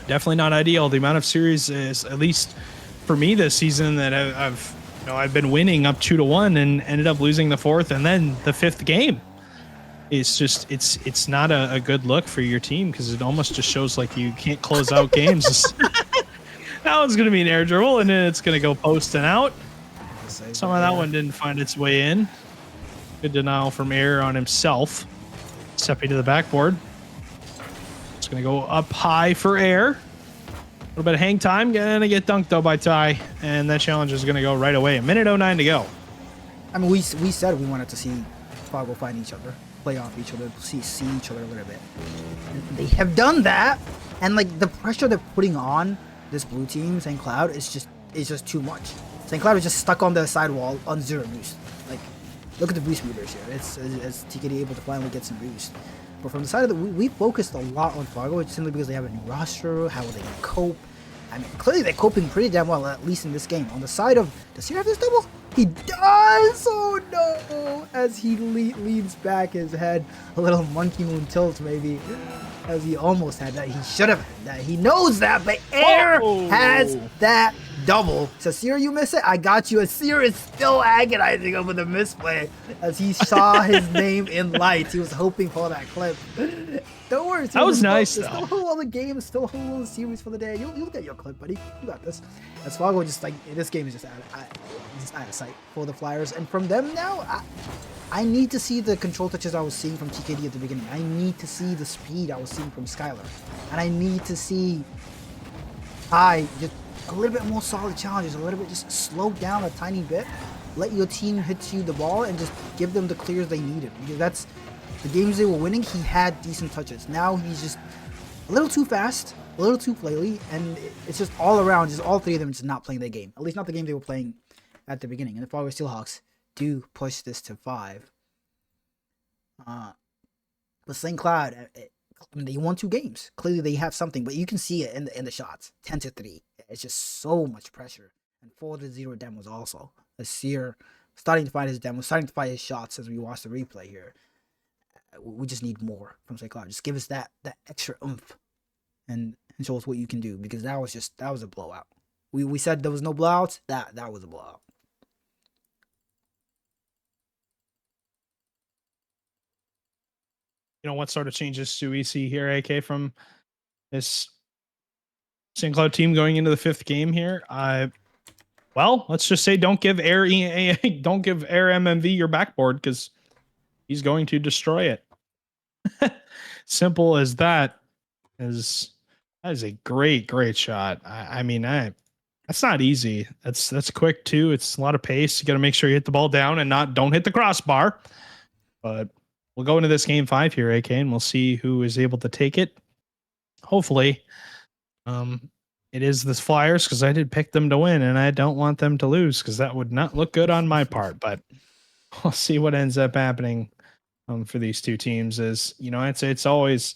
Definitely not ideal. The amount of series is, at least for me this season, that I've been winning up 2-1 and ended up losing the 4th and then the 5th game. It's just it's not a good look for your team, because it almost just shows like you can't close out games. That one's going to be an air dribble, and then it's going to go post and out. Some of that one didn't find its way in. Good denial from Air on himself. Seppi to the backboard. It's going to go up high for Air. A little bit of hang time. Going to get dunked, though, by Ty. And that challenge is going to go right away. 1:09 to go. I mean, we said we wanted to see Fargo find each other, play off each other, see each other a little bit. And they have done that. And, like, the pressure they're putting on this blue team, St. Cloud, is just too much. St. Cloud is just stuck on the sidewall on 0 boost. Like, look at the boost meters here. It's TKD able to finally get some boost. But from the side of we focused a lot on Fargo, simply because they have a new roster. How will they cope? I mean, clearly they're coping pretty damn well, at least in this game. On the side of, does he have this double? He does! Oh no! As he leans back his head, a little monkey moon tilt maybe. As he almost had that. He should have had that. He knows that, but Air has that double. So, Seer, you miss it? I got you. And Seer is still agonizing over the misplay as he saw his name in lights. He was hoping for that clip. Don't worry. That was nice, though. Still a whole other game. Still a whole other series for the day. You'll get your clip, buddy. You got this. As Fargo just like, this game is just out of sight for the Flyers. And from them now, I need to see the control touches I was seeing from TKD at the beginning. I need to see the speed I was seeing from Skylar. And I need to see just a little bit more solid challenges, a little bit, just slow down a tiny bit. Let your team hit you the ball and just give them the clears they needed. Because that's the games they were winning, he had decent touches. Now he's just a little too fast, a little too flaily, and it's just all around, just all three of them just not playing their game. At least not the game they were playing at the beginning. And the Fargo Steelhawks do push this to 5. But St. Cloud, they won 2 games. Clearly they have something, but you can see it in the shots. 10-3. It's just so much pressure. And 4-0 demos also. As Seer starting to find his demos, starting to find his shots as we watch the replay here. We just need more from St. Cloud. Just give us that extra oomph and show us what you can do, because that was a blowout. We said there was no blowouts. That was a blowout. What sort of changes do we see here, AK, from this St. Cloud team going into the 5th game here? Well, let's just say don't give Air MMV your backboard, because he's going to destroy it. Simple as that. That is a great shot. I mean, that's not easy. That's quick too. It's a lot of pace. You got to make sure you hit the ball down and don't hit the crossbar. But we'll go into this game 5 here, AK, and we'll see who is able to take it. Hopefully, it is the Flyers, because I did pick them to win, and I don't want them to lose, because that would not look good on my part. But we'll see what ends up happening for these two teams. I'd say it's always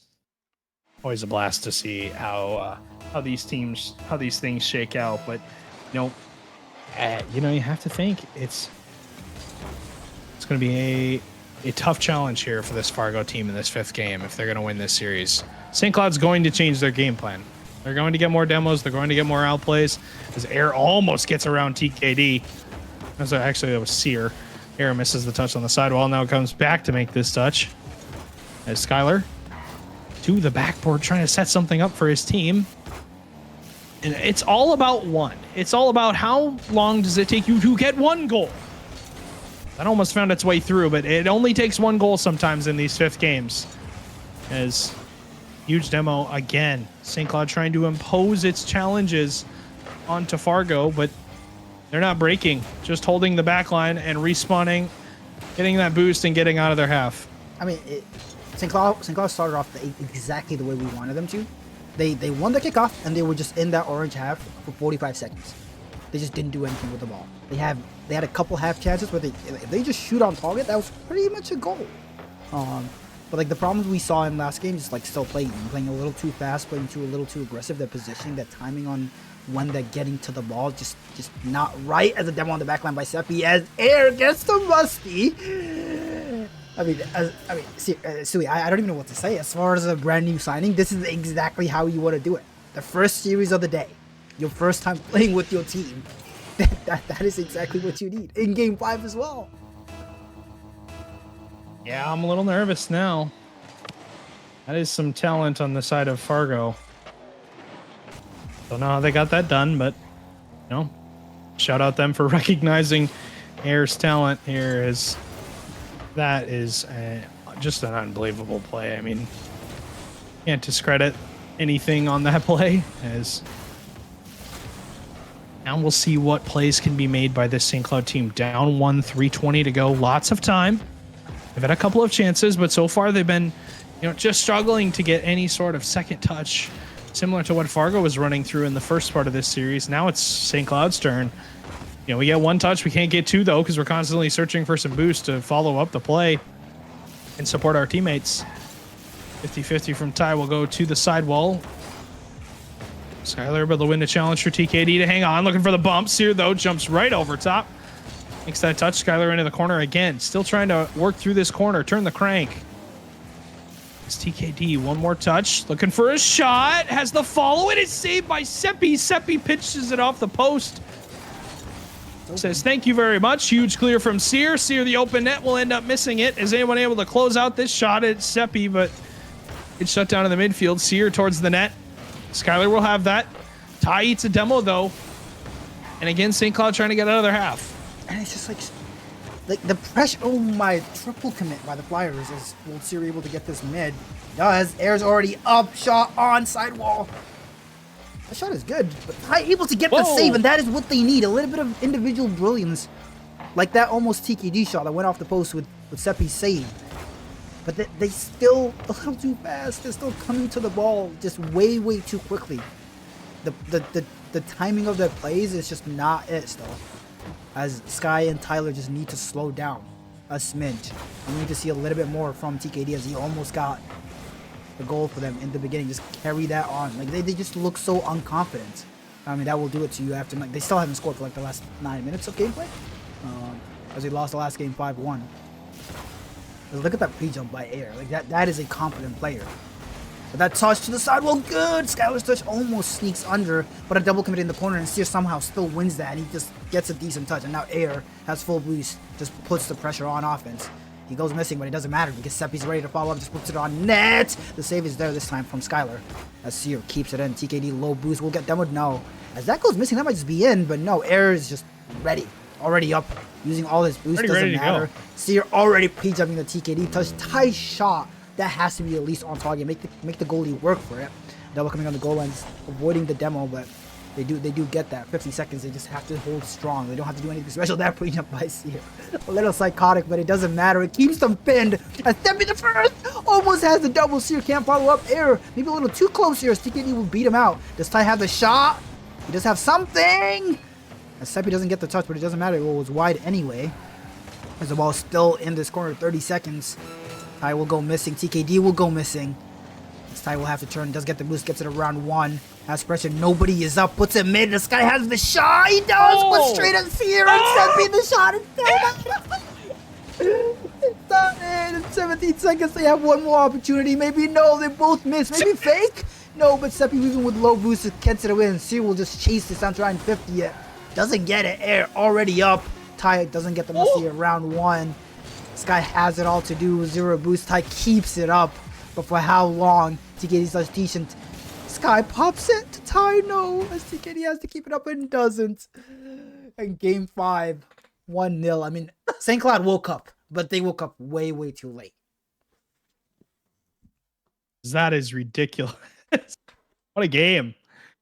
a blast to see how these things shake out. But you have to think it's going to be a tough challenge here for this Fargo team in this 5th game if they're going to win this series. St. Cloud's going to change their game plan. They're going to get more demos. They're going to get more outplays. As Air almost gets around TKD. That was Seer. Air misses the touch on the sidewall. Now comes back to make this touch. As Skylar to the backboard, trying to set something up for his team. And it's all about one. It's all about how long does it take you to get one goal. That almost found its way through, but it only takes one goal sometimes in these fifth games. As huge demo again. St. Cloud trying to impose its challenges onto Fargo, but they're not breaking. Just holding the back line and respawning, getting that boost and getting out of their half. I mean, St. Cloud started off exactly the way we wanted them to. They won the kickoff and they were just in that orange half for 45 seconds. They just didn't do anything with the ball. They had a couple half chances where if they just shoot on target, that was pretty much a goal. But like the problems we saw in last game, just like still playing a little too fast, playing a little too aggressive. Their positioning, their timing on when they're getting to the ball, just not right. As a demo on the back line by Seppi, as Air gets the musty. Sui, I don't even know what to say. As far as a brand new signing, this is exactly how you want to do it. The first series of the day, your first time playing with your team. That is exactly what you need in Game 5 as well. Yeah, I'm a little nervous now. That is some talent on the side of Fargo. Don't know how they got that done, but you know, shout out them for recognizing Air's talent here. That is just an unbelievable play. I mean, can't discredit anything on that play. As now we'll see what plays can be made by this St. Cloud team. Down 1, 3:20 to go. Lots of time. They've had a couple of chances, but so far they've been, just struggling to get any sort of second touch, similar to what Fargo was running through in the first part of this series. Now it's St. Cloud's turn. We get one touch. We can't get two, though, because we're constantly searching for some boost to follow up the play and support our teammates. 50-50 from Ty will go to the sidewall. Skylar able to win the challenge for TKD to hang on. Looking for the bumps here, though. Jumps right over top. Makes that touch. Skylar into the corner again. Still trying to work through this corner. Turn the crank. It's TKD. One more touch. Looking for a shot. Has the follow. It is saved by Seppi. Seppi pitches it off the post. Says thank you very much. Huge clear from Sear. Sear, the open net, will end up missing it. Is anyone able to close out this shot? It's Seppi, but it's shut down in the midfield. Sear towards the net. Skylar will have that. Ty eats a demo, though. And again, St. Cloud trying to get out of their half. And it's just like the pressure. Oh my, triple commit by the Flyers. Is will Sear able to get this mid? Does. Air's already up. Shot on sidewall. The shot is good, but Ty able to get the save, and that is what they need. A little bit of individual brilliance. Like that almost TKD shot that went off the post with Seppi's save. But they still a little too fast. They're still coming to the ball just way too quickly. The timing of their plays is just not it still. As Sky and Tyler just need to slow down a smidge. We need to see a little bit more from TKD as he almost got the goal for them in the beginning. Just carry that on. Like they just look so unconfident. I mean, that will do it to you after they still haven't scored for like the last 9 minutes of gameplay. As they lost the last game 5-1. Look at that pre-jump by Air. Like that is a confident player. But that touch to the side, well, good. Skylar's touch almost sneaks under, but a double commit in the corner, and Sear somehow still wins that, and he just gets a decent touch. And now Air has full boost, just puts the pressure on offense. He goes missing, but it doesn't matter because Seppi's ready to follow up, just puts it on net. The save is there this time from Skylar, as Sear keeps it in. TKD low boost will get demoed. No, as that goes missing, that might just be in, but no, Air is just ready, already up, using all his boost. Doesn't matter. Sear already pre-jumping the TKD touch. Tight shot. That has to be at least on target. Make the goalie work for it. Double coming on the goal line, avoiding the demo, but they do get that. 50 seconds, they just have to hold strong. They don't have to do anything special. That pre-jump by Sear. A little psychotic, but it doesn't matter. It keeps them pinned. A step in the first. Almost has the double. Sear can't follow up. Air, maybe a little too close here. TKD will beat him out. Does Ty have the shot? He does have something. As Seppi doesn't get the touch, but it doesn't matter. It was wide anyway. As the ball's still in this corner, 30 seconds. Ty will go missing. TKD will go missing. This Ty will have to turn. Does get the boost. Gets it around 1. Has pressure. Nobody is up. Puts it mid. This guy has the shot. He does. But straight at Sear. And Seppi the shot. It's not in. In 17 seconds, they have one more opportunity. Maybe no. They both miss. Maybe fake. No, but Seppi even with low boost gets it away. And Sear will just chase this down trying 50 it. Doesn't get it. Air already up. Ty doesn't get the musty around 1. This guy has it all to do with 0 boost. Ty keeps it up, but for how long? TKD's such decent. Sky pops it to tie. No, STKD has to keep it up and doesn't. And game 5, 1-0. I mean, St. Cloud woke up, but they woke up way, way too late. That is ridiculous. What a game.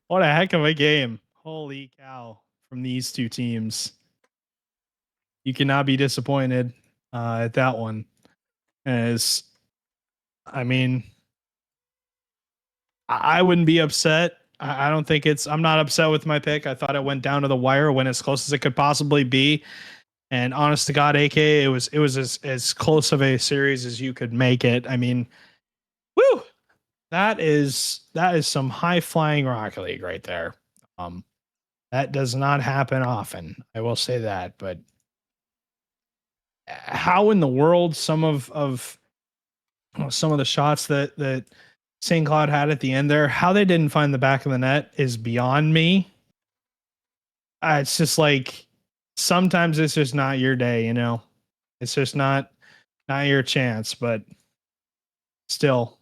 What a heck of a game. Holy cow from these two teams. You cannot be disappointed at that one. As I mean, I wouldn't be upset. I don't think I'm not upset with my pick. I thought it went down to the wire, went as close as it could possibly be. And honest to God, AK, it was as close of a series as you could make it. I mean, woo! That is some high flying Rocket League right there. That does not happen often. I will say that, but how in the world some of the shots that St. Cloud had at the end there, how they didn't find the back of the net is beyond me. It's just like sometimes it's just not your day, you know. It's just not your chance, but still.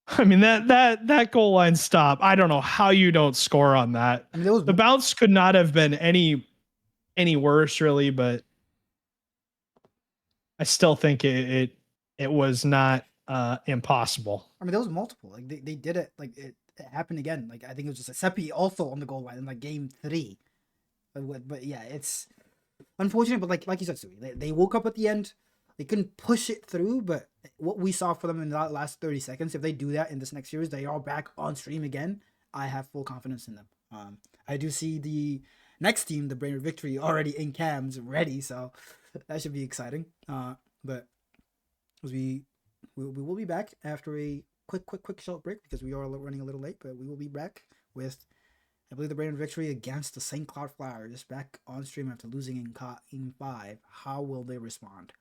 I mean that goal line stop. I don't know how you don't score on that. I mean, the bounce could not have been any worse, really, but I still think it was not impossible. I mean, there was multiple. Like they did it. Like it happened again. Like I think it was just a Seppi also on the goal line in like game 3. But yeah, it's unfortunate. But like you said, Suey, they woke up at the end. They couldn't push it through, but what we saw for them in the last 30 seconds, if they do that in this next series, they are back on stream again. I have full confidence in them. I do see the next team, the Brainerd Victory, already in cams ready, so that should be exciting. But we will be back after a quick short break because we are running a little late, but we will be back with, I believe, the Brainerd Victory against the St. Cloud Flyers back on stream after losing in 5. How will they respond?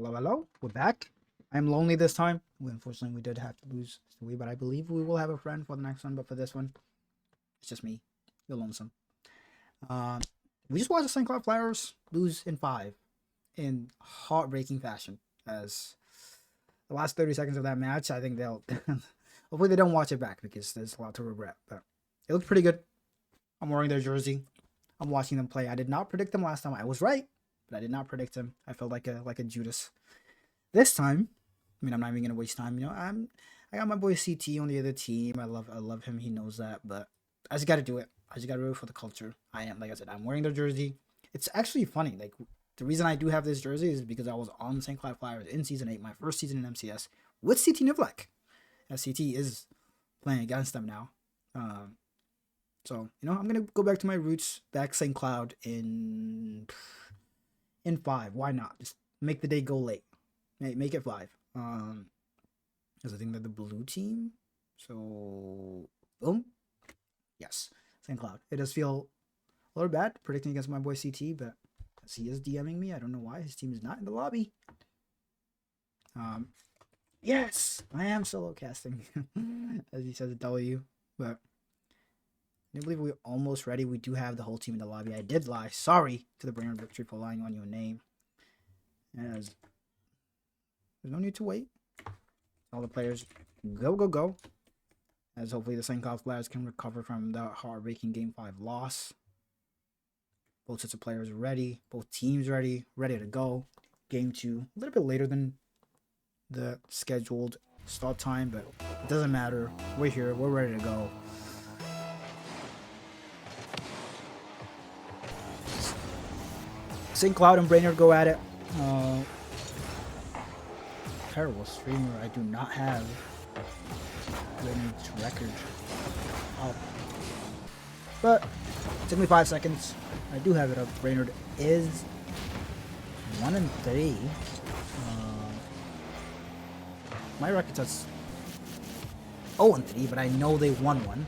Hello, hello. We're back. I'm lonely this time. Unfortunately, we did have to lose Stewie, but I believe we will have a friend for the next one. But for this one, it's just me. You're lonesome. Um, we just watched the St. Cloud Flyers lose in 5 in heartbreaking fashion. As the last 30 seconds of that match, I think they'll hopefully they don't watch it back because there's a lot to regret. But it looked pretty good. I'm wearing their jersey. I'm watching them play. I did not predict them last time. I was right, but I did not predict them. I felt like a Judas. This time, I mean, I'm not even gonna waste time. You know, I got my boy CT on the other team. I love him. He knows that, but I just got to do it. I just got to do it for the culture. I am, like I said, I'm wearing their jersey. It's actually funny. Like the reason I do have this jersey is because I was on St. Cloud Flyers in season 8, my first season in MCS with CT Nivlek. As CT is playing against them now. So you know, I'm gonna go back to my roots, back St. Cloud in 5. Why not? Just make the day go late. Make it 5. Because I think they're the blue team. So boom. Yes, St. Cloud. It does feel a little bad predicting against my boy CT, but as he is DMing me, I don't know why his team is not in the lobby. Yes, I am solo casting, as he says W. But I believe we're almost ready. We do have the whole team in the lobby. I did lie. Sorry to the Brainerd Victory for lying on your name. As there's no need to wait. All the players go. As hopefully the St. Cloud Flyers can recover from the heartbreaking Game 5 loss. Both sets of players are ready. Both teams ready to go. Game 2, a little bit later than the scheduled start time, but it doesn't matter. We're here. We're ready to go. St. Cloud and Brainerd go at it. Terrible streamer. I do not have Brainerd's record up. But it took me 5 seconds. I do have it up. Brainerd is 1-3. My record says 0-3, but I know they won one.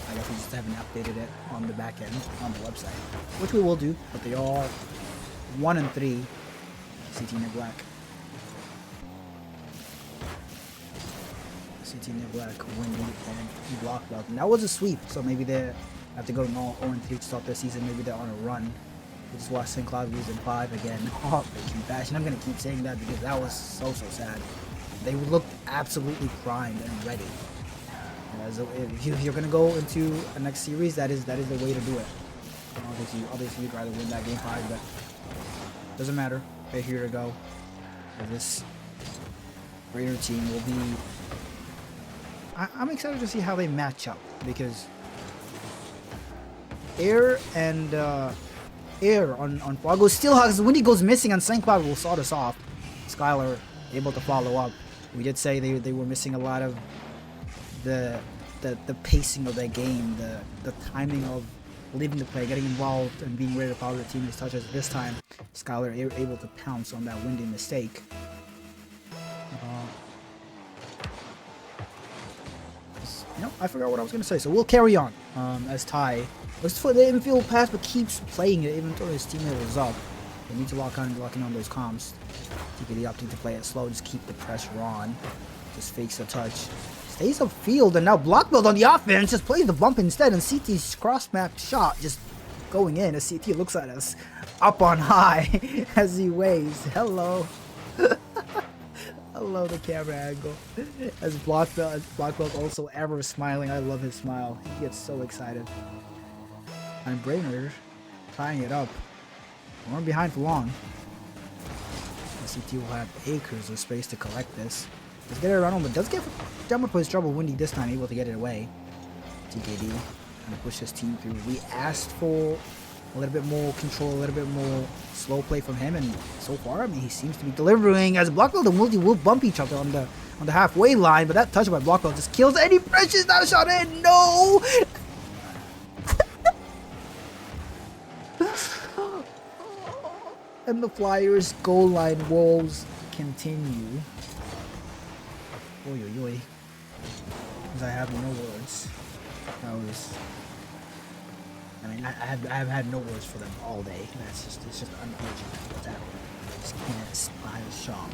I guess we just haven't updated it on the back end on the website, which we will do. But they are 1-3. CT Nivlek. CT Nivlek, Windy, and Blockbelt. And that was a sweep, so maybe they have to go to 0-3 to start their season. Maybe they're on a run. We just watched St. Cloud lose in 5 again. Heartbreaking fashion. I'm going to keep saying that because that was so sad. They looked absolutely primed and ready. As if you're going to go into a next series, that is the way to do it. Obviously, you'd rather win that Game 5, but doesn't matter. They're here to go. This Raider team will be... I'm excited to see how they match up, because Air and Air on Fargo still has... When he goes missing on St. Cloud will start us off. Skylar able to follow up. We did say they were missing a lot of the pacing of their game, the timing of leaving the play, getting involved, and being ready to follow the teammates' touches. This time, Skylar able to pounce on that Windy mistake. I forgot what I was going to say, so we'll carry on as Ty looks for the infield pass but keeps playing it even though his teammate was up. They need to lock in on those comms. TKD opting to play it slow, just keep the pressure on. Just fakes the touch. Stays upfield, and now Blockbuild on the offense just plays the bump instead, and CT's cross-map shot just going in as CT looks at us up on high as he waves. Hello. I love the camera angle. As Blockbuild also ever smiling. I love his smile. He gets so excited. And Brainerd tying it up. We weren't behind for long. CT will have acres of space to collect this. Let's get it around him, but does get down for his trouble. Windy this time, able to get it away. TKD trying to push his team through. We asked for a little bit more control, a little bit more slow play from him, and so far, I mean, he seems to be delivering. As Blockbuild and Wildy will bump each other on the halfway line, but that touch by Blockbuild just kills any pressure. That shot in, no. And the Flyers' goal line woes continue. Oy, oy, oy. Because I have no words. That was... I mean, I have had no words for them all day. It's just unfortunate what's happening. I just can't smile shot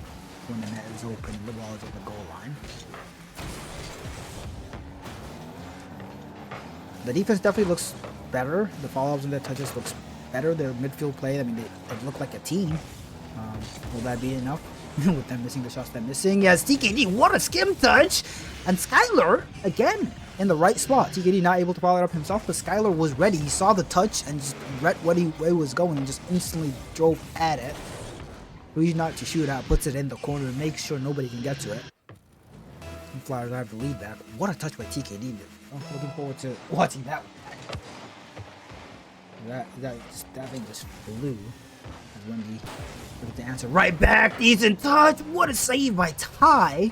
when the net is open, the ball is at the goal line. The defense definitely looks better. The follow-ups and the touches looks better. Their midfield play, I mean, they look like a team. Will that be enough? With them missing the shots they're missing. Yes, TKD, what a skim touch! And Skylar, again, in the right spot. TKD not able to follow it up himself, but Skylar was ready. He saw the touch and just read where he was going and just instantly drove at it. Who's not to shoot at, puts it in the corner and makes sure nobody can get to it. And Flyers have the lead back. What a touch by TKD. I'm looking forward to watching that one. That thing just flew. As Wendy looked to answer right back. Decent touch. What a save by Ty.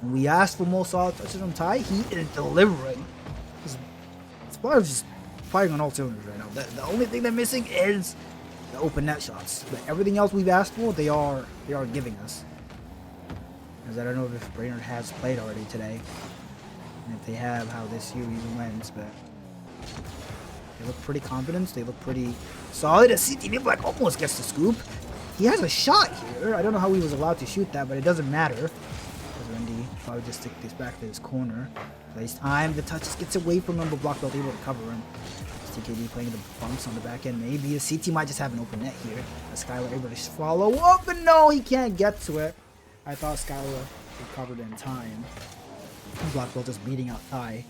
And we asked for more solid touches from Ty. He is delivering. This Flyers just firing on all cylinders right now. The only thing they're missing is the open net shots. But everything else we've asked for, they are giving us. As I don't know if Brainerd has played already today. And if they have, how this series wins, but they look pretty confident. They look pretty solid. As CT Black almost gets the scoop. He has a shot here. I don't know how he was allowed to shoot that, but it doesn't matter. As Wendy probably just stick this back to his corner. Plays time. The touch just gets away from him, but Blackwell able to cover him. TKD playing the bumps on the back end. Maybe a CT might just have an open net here. As Skylar able to follow up, but no, he can't get to it. I thought Skylar recovered in time. Blackwell just beating out Ty.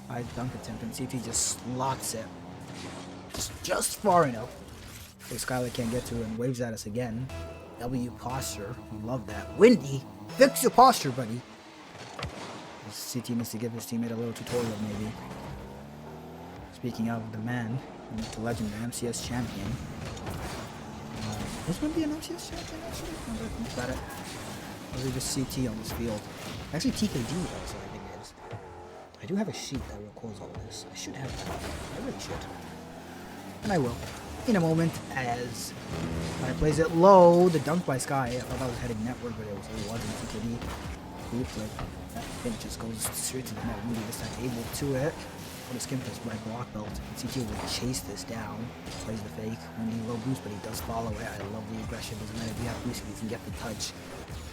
I dunk attempt and CT just slots it. Just far enough. So Skylar can't get to it and waves at us again. W posture. We love that. Windy, fix your posture, buddy. CT needs to give his teammate a little tutorial, maybe. Speaking of the man, the legend, the MCS champion. Was Windy an MCS champion, actually? Now that I think about it. Or is it just CT on this field? Actually, TKD also, I think it is. I do have a sheet that records all this. I should have that. I really should. And I will. In a moment, as when I plays it low, the dunk by Sky. I thought I was heading netward, but it wasn't. TKD. That thing just goes straight to the net. Windy this time able to it. What a skim touch by block belt. CT will chase this down. Plays the fake. Windy low boost, but he does follow it. I love the aggression. Doesn't matter if you have boost, you can get the touch.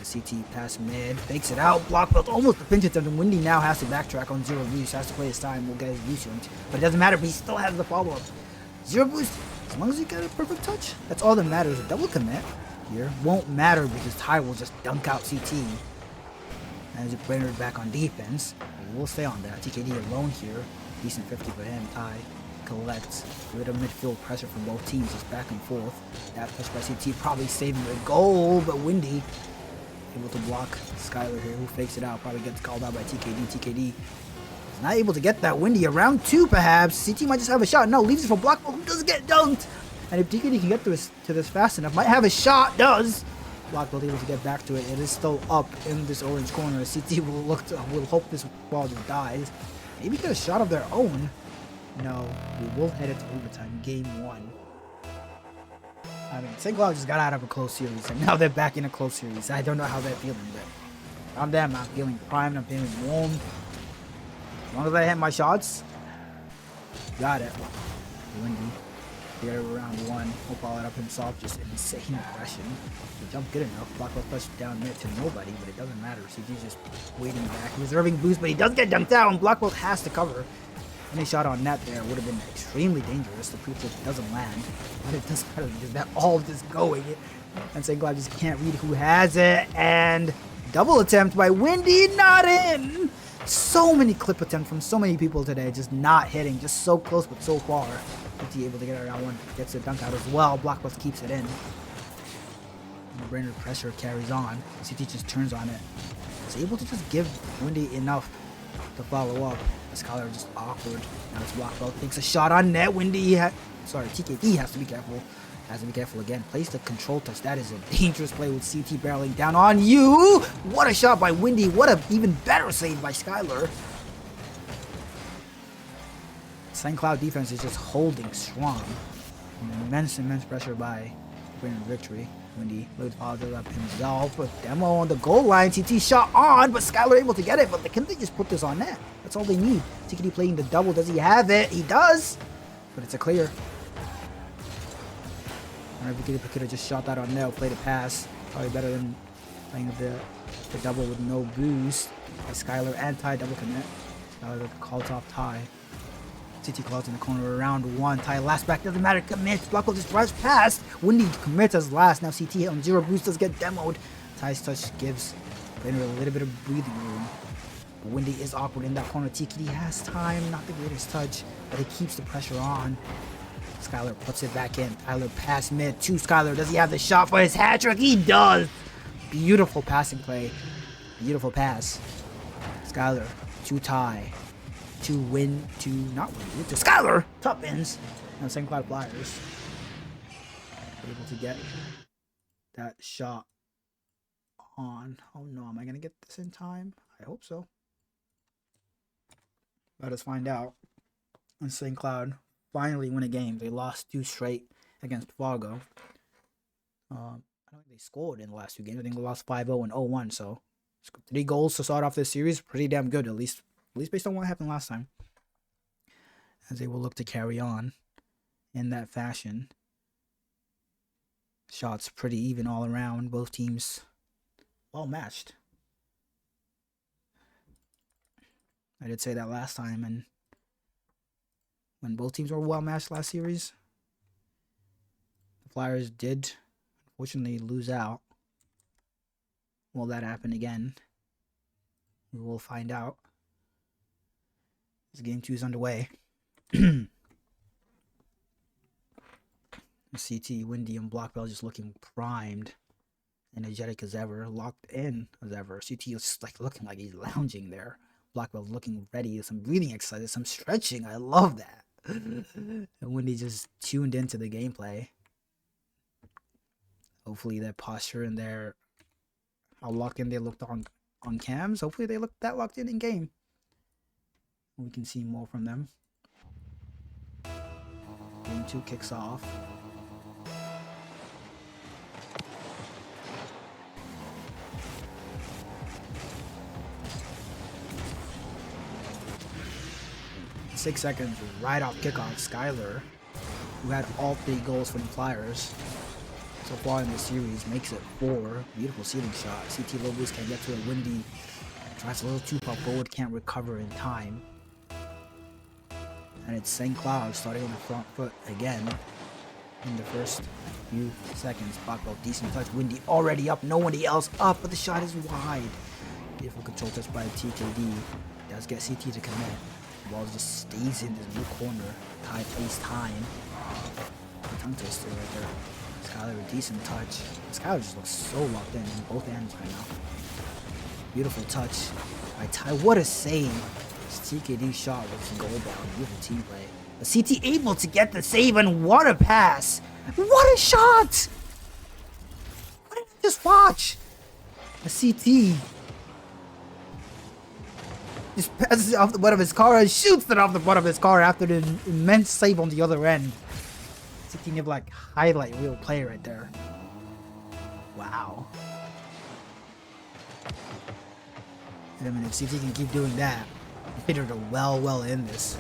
The CT pass mid, fakes it out. Block belt almost the pinch attempt, and Windy now has to backtrack on zero boost. Has to play his time. We'll get his boost linked. But it doesn't matter, but he still has the follow up. Zero boost. As long as you get a perfect touch, that's all that matters. A double commit here won't matter because Ty will just dunk out CT. And as Brainerd back on defense, we'll stay on that. TKD alone here. Decent 50 for him. Ty collects. Rid of midfield pressure from both teams. Just back and forth. That touch by CT probably saving the goal, but Windy able to block Skylar here, who fakes it out. Probably gets called out by TKD. TKD is not able to get that. Windy around two, perhaps. CT might just have a shot. No, leaves it for Blackwell, who doesn't get dunked. And if TKD can get to this fast enough, might have a shot. Does. Blackwell able to get back to it. It is still up in this orange corner. CT will hope this ball just dies. Maybe get a shot of their own. No, we will head it to overtime. Game 1. I mean, St. Cloud just got out of a close series, and now they're back in a close series. I don't know how they're feeling, but I'm them. I'm feeling primed. I'm feeling warm. As long as I hit my shots, got it. Windy. There round 1. He'll follow it up himself. Just insane aggression. The jump good enough. Blackwell pushed down mid to nobody, but it doesn't matter. CG's just waiting back. Reserving boost, but he does get dunked out, and Blackwell has to cover. Any shot on net there would have been extremely dangerous. The proof it doesn't land. But it doesn't matter because they're all just going. And St. Cloud just can't read who has it. And double attempt by Windy, not in. So many clip attempts from so many people today, just not hitting. Just so close, but so far. CT able to get it around one. Gets the dunk out as well. Blackwell keeps it in. And the Brainerd pressure carries on. CT just turns on it. Is able to just give Windy enough to follow up. Skylar just awkward. Now it's Blackwell takes a shot on net. Windy, TKD has to be careful. Has to be careful again. Plays the control touch. That is a dangerous play with CT barreling down on you. What a shot by Windy. What a even better save by Skylar. St. Cloud defense is just holding strong. Immense pressure by Brainerd victory. Windy follows it up himself. Put demo on the goal line. TT shot on, but Skylar able to get it. But can they just put this on net? That's all they need. TKD playing the double. Does he have it? He does. But it's a clear. I don't know if he could have just shot that on net. Played a pass. Probably better than playing the double with no boost by Skylar and Ty double commit. Skylar calls off Ty. CT Clouds in the corner around 1. Ty last back, doesn't matter, commits. Blocko just drives past. Windy commits as last. Now CT on 0 boost does get demoed. Ty's touch gives Rainer a little bit of breathing room. But Windy is awkward in that corner. TKD has time, not the greatest touch, but it keeps the pressure on. Skylar puts it back in. Tyler pass mid to Skylar. Does he have the shot for his hat trick? He does! Beautiful passing play. Beautiful pass. Skylar to Ty. To Skylar! Top ends. Now St. Cloud Flyers able to get that shot on. Oh no, am I gonna get this in time? I hope so. Let us find out. And St. Cloud finally win a game. They lost 2 straight against Fargo. I don't think they scored in the last 2 games. I think they lost 5-0 and 0-1. So 3 goals to start off this series. Pretty damn good, at least based on what happened last time. As they will look to carry on in that fashion. Shots pretty even all around. Both teams well matched. I did say that last time, and when both teams were well matched last series, the Flyers did unfortunately lose out. Will that happen again? We will find out. As game 2 is underway. CT, Windy, and Blockbell just looking primed, energetic as ever, locked in as ever. CT is just like looking like he's lounging there. Blackwell looking ready, some breathing exercises, some stretching. I love that. And Windy just tuned into the gameplay. Hopefully their posture and their how locked in they looked on cams. Hopefully they looked that locked in game. We can see more from them. Game 2 kicks off. Six seconds right off kickoff. Skylar, who had all 3 goals for the Flyers so far in the series, makes it 4. Beautiful ceiling shot. CT Lobos can get to it. Windy tries a little too far forward, can't recover in time. And it's St. Cloud starting on the front foot again in the first few seconds. Blackwell, decent touch. Windy already up, nobody else up, but the shot is wide. Beautiful control touch by TKD. Does get CT to commit. The ball just stays in this blue corner. Ty plays time. Tongue twister right there. Skylar, a decent touch. Skylar just looks so locked in both ends right now. Beautiful touch by Ty. What a save. TKD shot was goal bound. Beautiful team play. But CT able to get the save, and what a pass! What a shot! What did I just watch? A CT just passes it off the butt of his car and shoots it off the butt of his car after the immense save on the other end. CT give like highlight reel play right there. Wow. I mean, if CT can keep doing that, Hitter to well in this.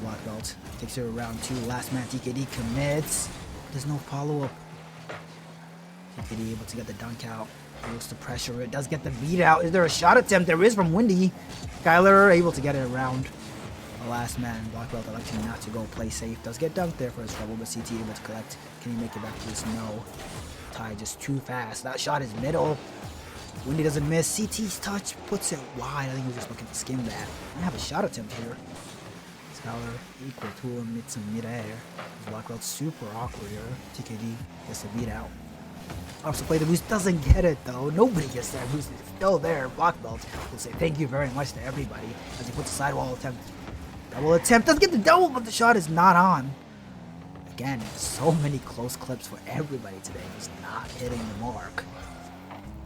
Black belt takes it around 2. Last man TKD commits. There's no follow-up. TKD able to get the dunk out. Goes to pressure. It does get the beat out. Is there a shot attempt? There is from Windy. Skylar able to get it around the last man. Black belt electing not to go play safe. Does get dunked there for his trouble, but CT able to collect. Can he make it back to this? No. Ty just too fast. That shot is middle. Windy doesn't miss. CT's touch puts it wide. I think he was just looking to skim that. I have a shot attempt here. Skylar equal to him. It's in mid-air. Blackwell super awkward here. TKD gets the beat out. Opts to play the boost. Doesn't get it though. Nobody gets that boost. It's still there. Black belt will say thank you very much to everybody as he puts a sidewall attempt. Double attempt. Doesn't get the double, but the shot is not on. Again, so many close clips for everybody today. Just not hitting the mark.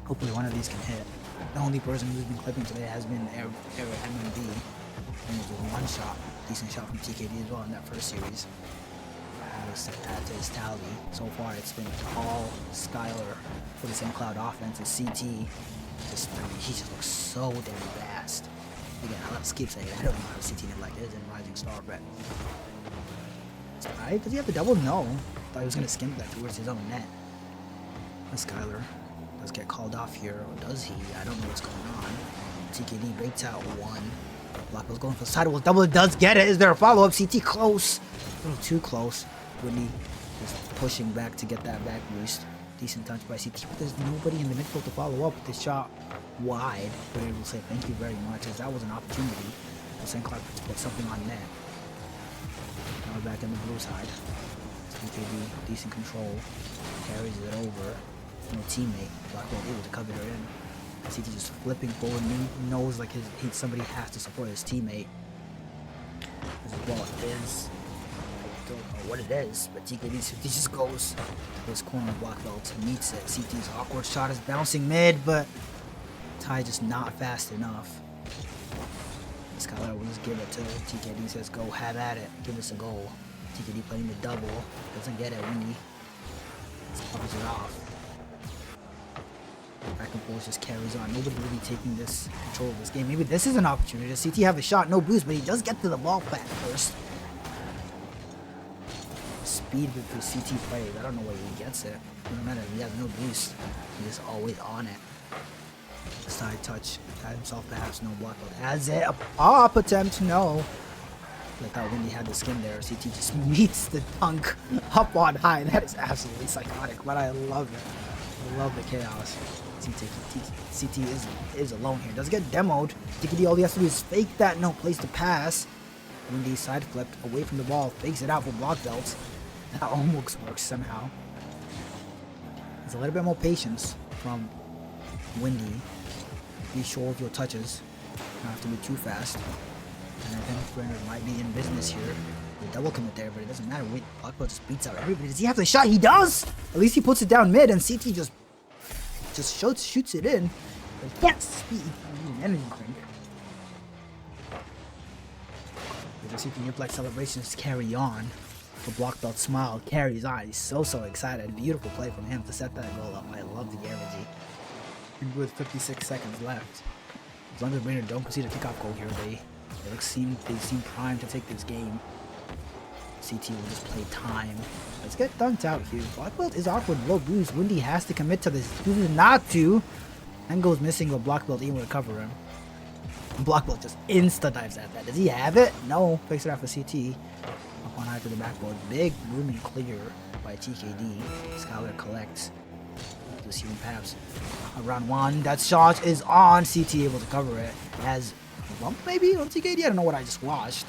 Hopefully one of these can hit. The only person who's been clipping today has been MMB. And it was 1 shot. Decent shot from TKD as well in that first series. Add to his tally. So far it's been all Skylar for the St. Cloud offense. And CT, just, I mean, he just looks so damn fast. Again, I'll just keep saying it. I don't know how CT did like this in Rising Star, but... Does he have the double? No. Thought he was going to skim that towards his own net. Skylar does get called off here, or does he? I don't know what's going on. TKD baits out one. Blackwell's going for the sidewall. Double it does get it. Is there a follow-up? CT close. A little too close. Whitney just pushing back to get that back boost. Decent touch by CT, but there's nobody in the midfield to follow up with this shot wide. We're able to say thank you very much, as that was an opportunity for St. Cloud to put something on net. Now we're back in the blue side. TKD, decent control. Carries it over. No teammate. Blackwell able to cover it in. CT just flipping forward. Knows like somebody has to support his teammate. As well it is. I don't know what it is, but TKD just goes to this corner of black belt, meets it. CT's awkward shot is bouncing mid, but Ty just not fast enough. Skylar will just give it to TKD, says go have at it, give us a goal. TKD playing the double, doesn't get it. Windy just covers it off. Back and forth just carries on. Nobody really taking this control of this game. Maybe this is an opportunity. Does CT have a shot? No boost, but he does get to the ball back first. Speed with the CT plays. I don't know where he gets it. Doesn't matter. He has no boost. He's always on it. Side touch. Had himself perhaps no block. But has it. A pop attempt? No. I thought Windy had the skin there. CT just meets the dunk up on high. That is absolutely psychotic, but I love it. I love the chaos. CT is alone here. Does get demoed. TKD, all he has to do is fake that. No place to pass. Windy side flipped away from the ball. Fakes it out for block belts. That almost works somehow. There's a little bit more patience from Windy. Be sure of your touches. Don't have to be too fast. And I think Brenner might be in business here. The double commit there, but it doesn't matter. Block belt just beats out everybody. Does he have the shot? He does! At least he puts it down mid, and CT just shoots it in. But yes, speed. I need an energy drink. You just see the Newplex celebrations carry on. The block belt smile carries on. He's so excited. Beautiful play from him to set that goal up. I love the energy. And with 56 seconds left, as long as Brainerd don't concede a kickoff goal here, they seem primed to take this game. CT will just play time. Let's get dunked out here. Block belt is awkward. Low boost. Windy has to commit to this. Chooses not to. And goes missing with block belt able to cover him. Block belt just insta dives at that. Does he have it? No. Fakes it out for CT. Up on high to the backboard. Big booming clear by TKD. Skylar collects. To see him perhaps around one. That shot is on. CT able to cover it. Has a bump maybe on TKD. I don't know what I just watched.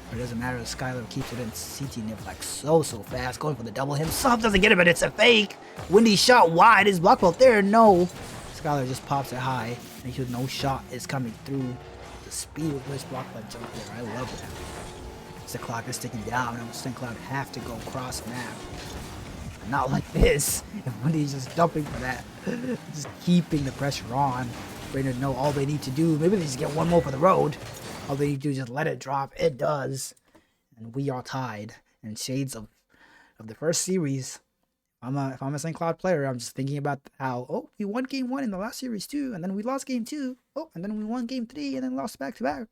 But it doesn't matter. Skylar keeps it in. CT nip like so fast. Going for the double himself. Doesn't get it, but it's a fake. Windy shot wide. Is block belt there? No. Skylar just pops it high. Make sure no shot is coming through. The speed with which block belt jump there. I love that. As the clock is ticking down, and St. Cloud have to go cross map. Not like this. And Windy's just jumping for that. Just keeping the pressure on. Brainerd know all they need to do. Maybe they just get one more for the road. All they need to do is just let it drop. It does. And we are tied. And shades of the first series. If I'm a St. Cloud player, I'm just thinking about how, we won game 1 in the last series too. And then we lost game 2. And then we won game 3 and then lost back to back.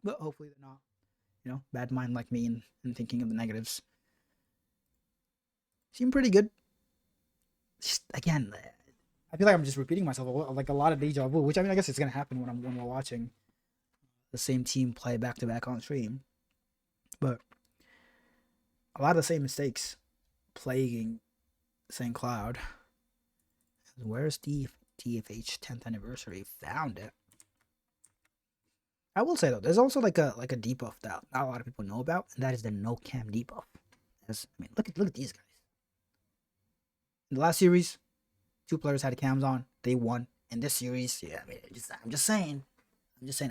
But hopefully they're not, bad mind like me and thinking of the negatives. Seem pretty good. Just, again, I feel like I'm just repeating myself, like a lot of deja vu, which I guess it's gonna happen when we're watching the same team play back to back on stream. But a lot of the same mistakes plaguing St. Cloud. Where's the TFH 10th anniversary? Found it. I will say though, there's also like a debuff that not a lot of people know about, and that is the no cam debuff. Look at these guys. In the last series, 2 players had cams on. They won. In this series, I'm just saying.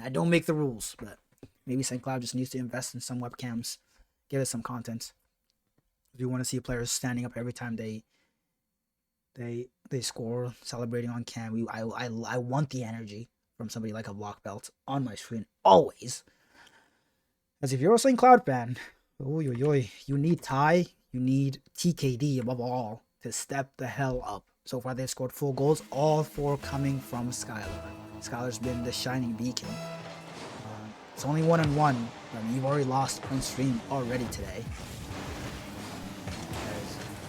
I don't make the rules, but maybe St. Cloud just needs to invest in some webcams, give us some content. If you want to see players standing up every time they score, celebrating on cam, I want the energy from somebody like a block belt on my screen always. As if you're a St. Cloud fan, you need Ty, you need TKD above all to step the hell up. So far they've scored 4 goals, all 4 coming from Skylar. Skylar's been the shining beacon. It's only 1-1. You've already lost on stream already today.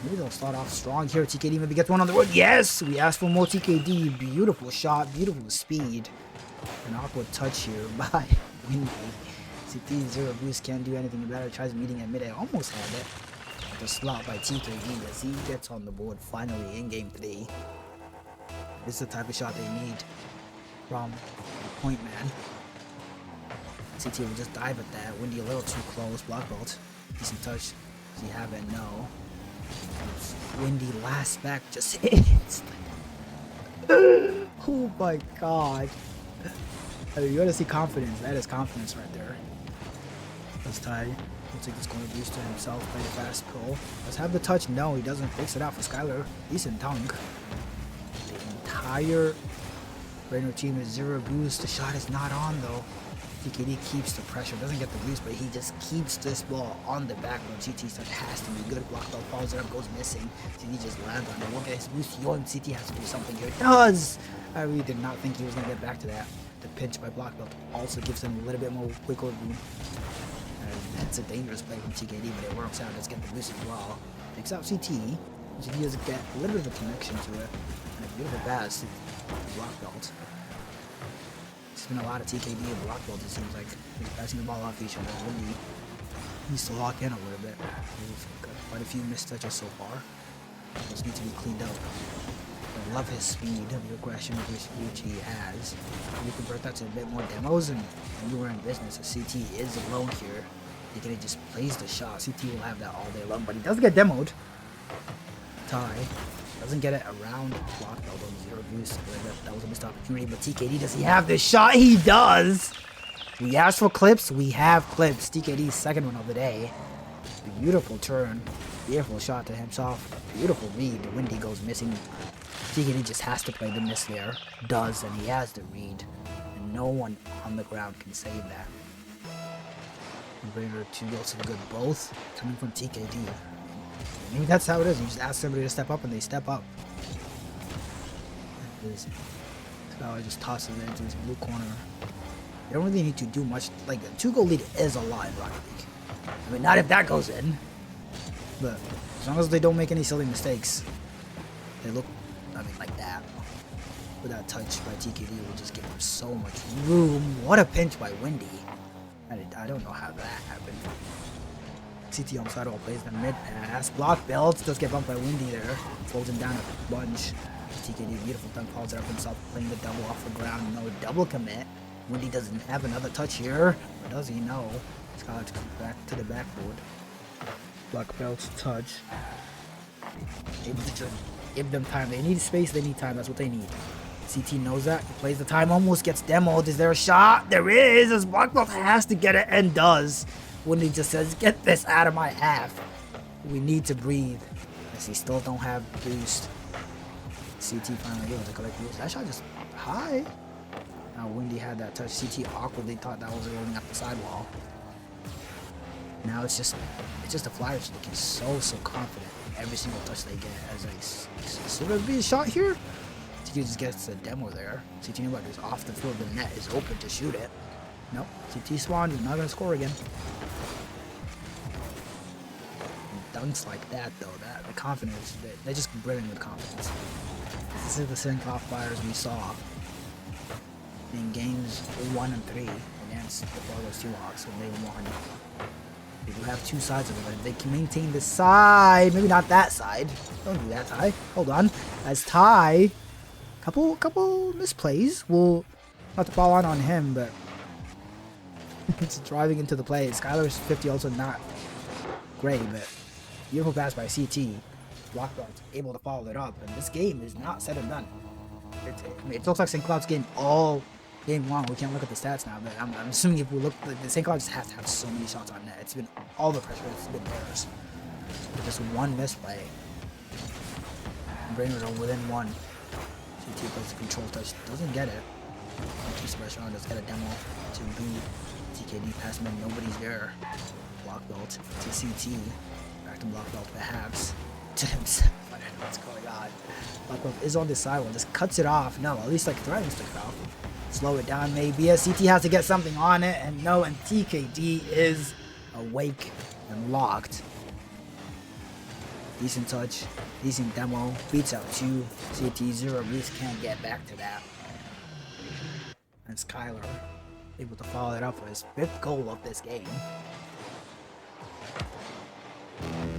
Maybe they'll start off strong here. TKD maybe gets one on the road. Yes! We asked for more TKD. Beautiful shot. Beautiful speed. An awkward touch here by Windy. CT 0 boost can't do anything about it. Tries meeting at mid-air. Almost had it. But the slot by TKD as he gets on the board finally in game 3. This is the type of shot they need from the point man. CT will just dive at that. Windy a little too close. Block bolt. Decent touch. Does he have it? No. Windy last back just hits. Oh my god. I mean, you gotta see confidence. That is confidence right there. Let's tie. Looks like he's going to boost to himself. Play a fast pull. Let's have the touch. No, he doesn't. Fix it out for Skylar. Decent dunk. The entire Rainer team is 0 boost. The shot is not on though. TKD keeps the pressure. Doesn't get the boost, but he just keeps this ball on the backboard. CT stuff has to be good. Block ball falls it up, goes missing. CT just lands on it. Won't get his boost. Yo, and CT has to do something here. It does! I really did not think he was going to get back to that. The pinch by block belt also gives him a little bit more wiggle room. That's a dangerous play from TKD, but it works out. Let's get the boost as well. Takes out CT. CT does get a little bit of a connection to it. And a beautiful pass to block belt. It's been a lot of TKD and block belt, it seems like. He's passing the ball off each other. Windy needs to lock in a little bit. We've got quite a few missed touches so far. Those need to be cleaned up. I love his speed, the aggression which he has. You convert that to a bit more demos, and when you were in business, a CT is alone here. TKD just plays the shot. CT will have that all day long, but he does get demoed. Tie. Doesn't get it around block belt on 0 boost. That was a missed opportunity, but TKD, does he have this shot? He does! We asked for clips, we have clips. TKD's second one of the day. Beautiful turn. Beautiful shot to himself. Beautiful read. Windy goes missing. TKD just has to play the miss there. Does, and he has the read. And no one on the ground can save that. Raider 2 goals to the good, both coming from TKD. Maybe that's how it is. You just ask somebody to step up and they step up. This guy just tosses it into this blue corner. They don't really need to do much. Like, a 2-goal lead is a lot in Rocket League. I mean, not if that goes in. But as long as they don't make any silly mistakes, they look, I mean, like that. With that touch by TKD will just give them so much room. What a pinch by Windy. I don't know how that happened. CT on sidewall plays the mid pass. Block belts. Does get bumped by Windy there. Folds him down a bunch. TKD, beautiful dunk, calls it up himself, playing the double off the ground. No double commit. Windy doesn't have another touch here. Or does he? No. He's got to come back to the backboard. Block belts touch. Able to just give them time. They need space, they need time. That's what they need. CT knows that. He plays the time, almost gets demoed. Is there a shot? There is. As block belt has to get it and does. Windy just says, get this out of my half. We need to breathe. As he still don't have boost. CT finally able to collect boost. That shot just high. Now Windy had that touch. CT awkwardly thought that was rolling up the sidewall. Now it's just the Flyers looking so confident in every single touch they get. As should there be a shot here? CT just gets a demo there. CT knew is off the field. The net is open to shoot it. Nope. CT spawned. He's not gonna score again. Dunks like that though, the confidence, they're just brimming with confidence. This is the St. Cloud Flyers we saw in games 1 and 3 against the Fargo Seahawks when they won. They do have two sides of it, but if they can maintain this side, maybe not that side. Don't do that, Ty. Hold on. As Ty, couple misplays. We'll have to fall on him, but it's driving into the play. Skylar's 50 also not great, but beautiful pass by CT. Blockbelt's able to follow it up, and this game is not said and done. It looks like St. Cloud's getting all game long. We can't look at the stats now, but I'm assuming if we look, the St. Cloud just has to have so many shots on net. It's been all the pressure. It's been theirs. Just one misplay. Brainers are within one. CT plays the control touch, doesn't get it. Keeps the pressure on, does get a demo to boot. TKD pass man, nobody's there. Block belt to CT. Back to block belt perhaps. To himself. I don't know what's going on. Block belt is on this sidewall, just cuts it off. No, at least like threatens to cut off. Slow it down maybe. As CT has to get something on it, and no, and TKD is awake and locked. Decent touch, decent demo, beats out 2. CT 0 boost, can't get back to that. And Skylar able to follow it up for his 5th goal of this game.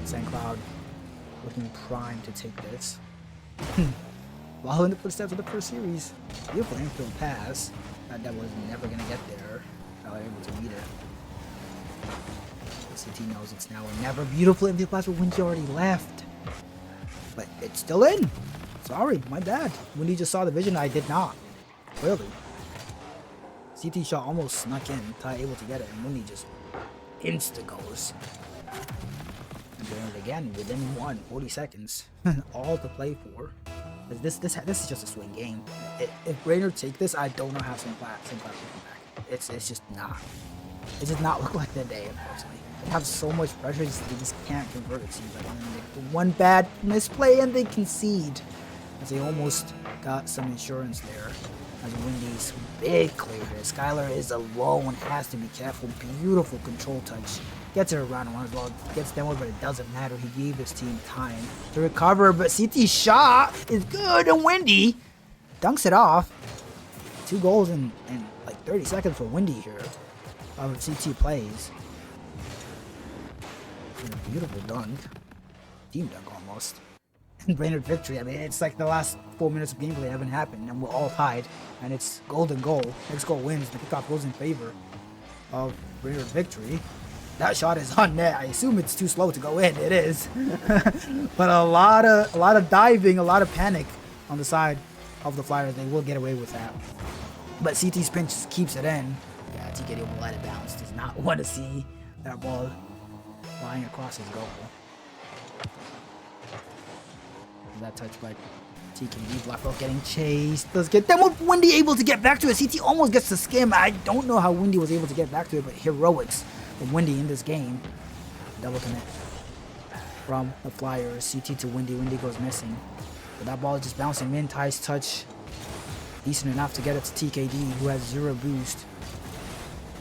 St. Cloud looking prime to take this. While in the footsteps of the first series. Beautiful infield pass. That was never going to get there. Skylar able to meet it. CT knows it's now or never. Beautiful infield pass, but Windy already left. But it's still in. Sorry, my bad. Windy just saw the vision. I did not. Clearly. CT shot almost snuck in. Ty able to get it, and Windy just insta-goes. And doing it again within 40 seconds. All to play for. This is just a swing game. If Rainer take this, I don't know how St. Cloud will come back. It's just not. It does not look like that day, unfortunately. They have so much pressure, they just can't convert it. Seems like one bad misplay and they concede. As they almost got some insurance there. As Windy's big clear here. Skylar is alone, has to be careful. Beautiful control touch. Gets it around one as well. Gets downward, but it doesn't matter. He gave his team time to recover, but CT's shot is good, and Windy dunks it off. 2 goals in like 30 seconds for Windy here. CT plays. And a beautiful dunk. Team dunk almost. And Brainerd victory. I mean, it's like the last 4 minutes of gameplay haven't happened, and we're all tied. And it's golden goal. Next goal wins. The kickoff goes in favor of Brainerd victory. That shot is on net. I assume it's too slow to go in. It is. But a lot of diving, a lot of panic on the side of the Flyers. They will get away with that. But CT's pinch keeps it in. Yeah, TKD will let it bounce. Does not want to see that ball flying across his goal. That touch by TKD. Blackwell getting chased. Does get then Windy able to get back to it. CT almost gets the skim. I don't know how Windy was able to get back to it, but heroics from Windy in this game. Double connect from the Flyers. CT to Windy. Windy goes missing. But that ball is just bouncing in. Ty's touch decent enough to get it to TKD, who has 0 boost.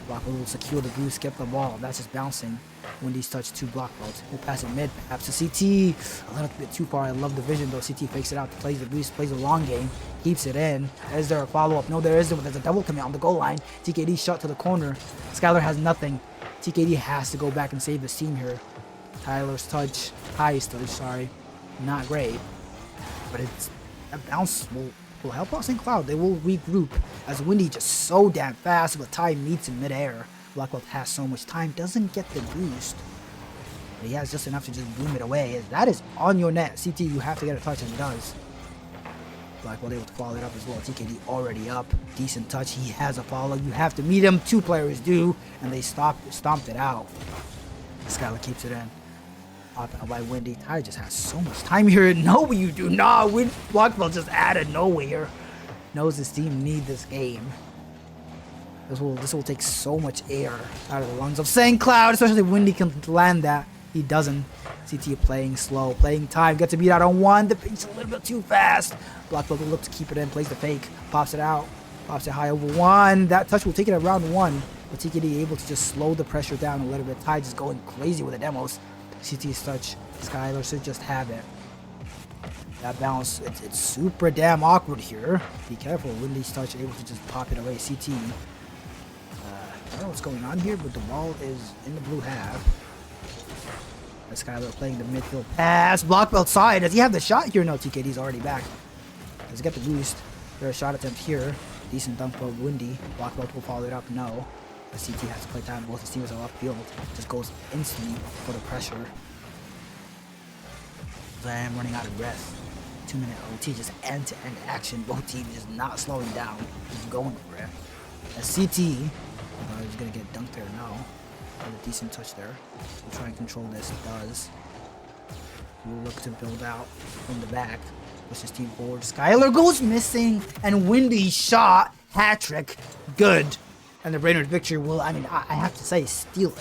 Blackwell will secure the boost, get the ball. That's just bouncing. Windy's touch to Blackwell. He'll pass it mid, perhaps to CT. A little bit too far. I love the vision though. CT fakes it out, plays the boost, plays a long game, keeps it in. Is there a follow-up? No, there isn't. There's a double commit on the goal line. TKD shot to the corner. Skylar has nothing. TKD has to go back and save his team here. Tyler's touch, Ty's touch, sorry. Not great. But it's a bounce will help out St. Cloud. They will regroup as Windy just so damn fast, but Ty meets in midair. Blackwell has so much time, doesn't get the boost. But he has just enough to just boom it away. That is on your net. CT, you have to get a touch, and he does. Blackwell able to follow it up as well. TKD already up. Decent touch. He has a follow. You have to meet him. 2 players do, and they stomped it out. Skylar keeps it in. Up by Windy. Ty just has so much time here. No, you do not. Blackwell just out of nowhere. Knows his team need this game. This will take so much air out of the lungs of St. Cloud, especially if Windy can land that. He doesn't. CT playing slow, playing time, gets a beat out on 1. The pace a little bit too fast. Blackwell will look to keep it in, plays the fake, pops it out, pops it high over 1. That touch will take it at round 1. But TKD able to just slow the pressure down a little bit. Ty just going crazy with the demos. CT's touch. Skylar should just have it. That bounce, it's super damn awkward here. Be careful. Windy's touch able to just pop it away. CT. I don't know what's going on here, but the ball is in the blue half. Skylar playing the midfield pass. Blackwell side. Does he have the shot here? No, TKD's already back. Does he get the boost? There's a shot attempt here. Decent dunk by Windy. Blackwell will follow it up. No. The CT has to play time. Both his teams are upfield. Just goes instantly for the pressure. I'm running out of breath. 2-minute OT, just end-to-end action. Both teams just not slowing down. Just going for it. As CT, he's going to get dunked there now. Got a decent touch there. We'll try and control this. It does. We'll look to build out from the back. Push his team forward. Skylar goes missing, and Windy shot. Hat-trick. Good. And the Brainerd victory will, I have to say, steal it.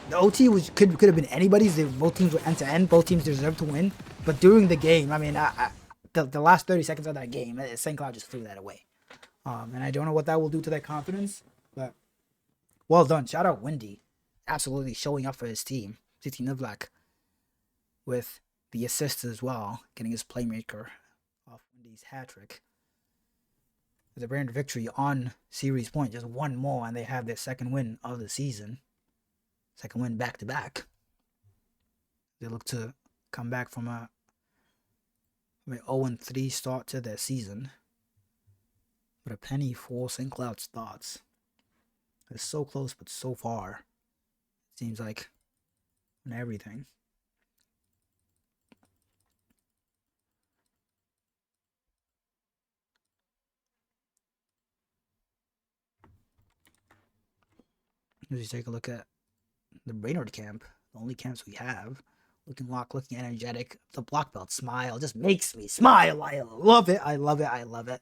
The OT could have been anybody's. Both teams were end-to-end. Both teams deserved to win. But during the game, the last 30 seconds of that game, St. Cloud just threw that away. And I don't know what that will do to their confidence, but well done. Shout out Windy. Absolutely showing up for his team. CT Nivlak with the assist as well, getting his playmaker off Wendy's hat trick. With a Brainerd victory on series point, just one more, and they have their second win of the season. Second win back to back. They look to come back from a 0-3 start to their season. But a penny for St. Cloud's thoughts. It's so close, but so far. It seems like on everything. As you take a look at the Brainerd camp, the only camps we have, looking locked, looking energetic. The block belt smile just makes me smile. I love it. I love it. I love it.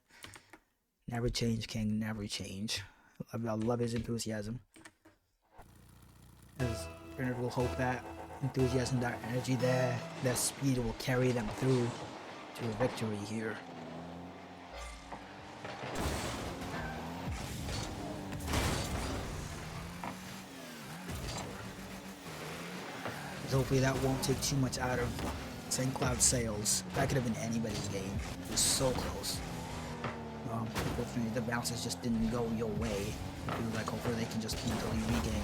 Never change, King. Never change. I love his enthusiasm. As Brainerd will hope that enthusiasm, that energy there, that speed will carry them through to a victory here. Hopefully that won't take too much out of St. Cloud's sails. That could have been anybody's game. It was so close. Unfortunately, the bounces just didn't go your way. It was like hopefully they can just easily regain.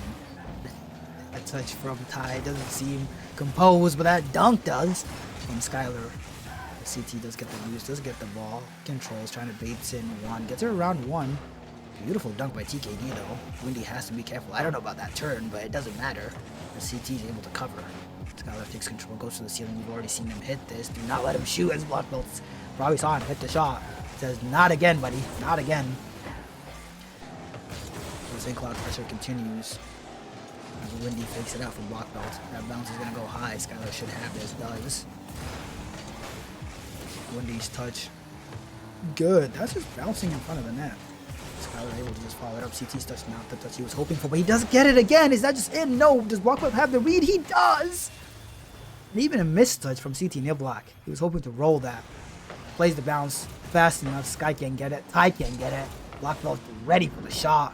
A touch from Ty doesn't seem composed, but that dunk does. From Skylar, the CT does get the use, does get the ball. Controls, trying to bait in one. Gets her around one. Beautiful dunk by TKD though. Windy has to be careful. I don't know about that turn, but it doesn't matter. The CT is able to cover. Skylar takes control, goes to the ceiling. You've already seen him hit this. Do not let him shoot, as block belts probably saw him hit the shot. Says, not again, buddy. Not again. The St. Cloud pressure continues. As Windy fakes it out from block belt. That bounce is going to go high. Skylar should have this. Does. Windy's touch. Good. That's just bouncing in front of the net. Skylar able to just follow it up. CT's touch, not the touch he was hoping for, but he doesn't get it again. Is that just in? No. Does block belt have the read? He does. And even a missed touch from CT near block. He was hoping to roll that. Plays the bounce fast enough. Sky can't get it. Ty can't get it. Block belt's ready for the shot.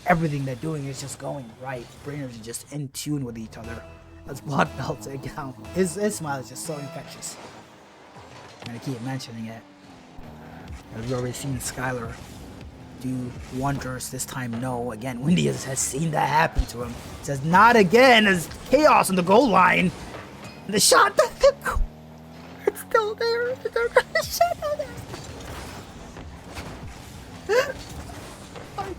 Everything they're doing is just going right. Brainerd's are just in tune with each other. That's block belt's account. His smile is just so infectious. I'm gonna keep mentioning it. As we've already seen Skylar do wonders. This time, no. Again, Windy has seen that happen to him. Says, not again, as chaos on the goal line. And the shot doesn't go. It's still there. The shot What?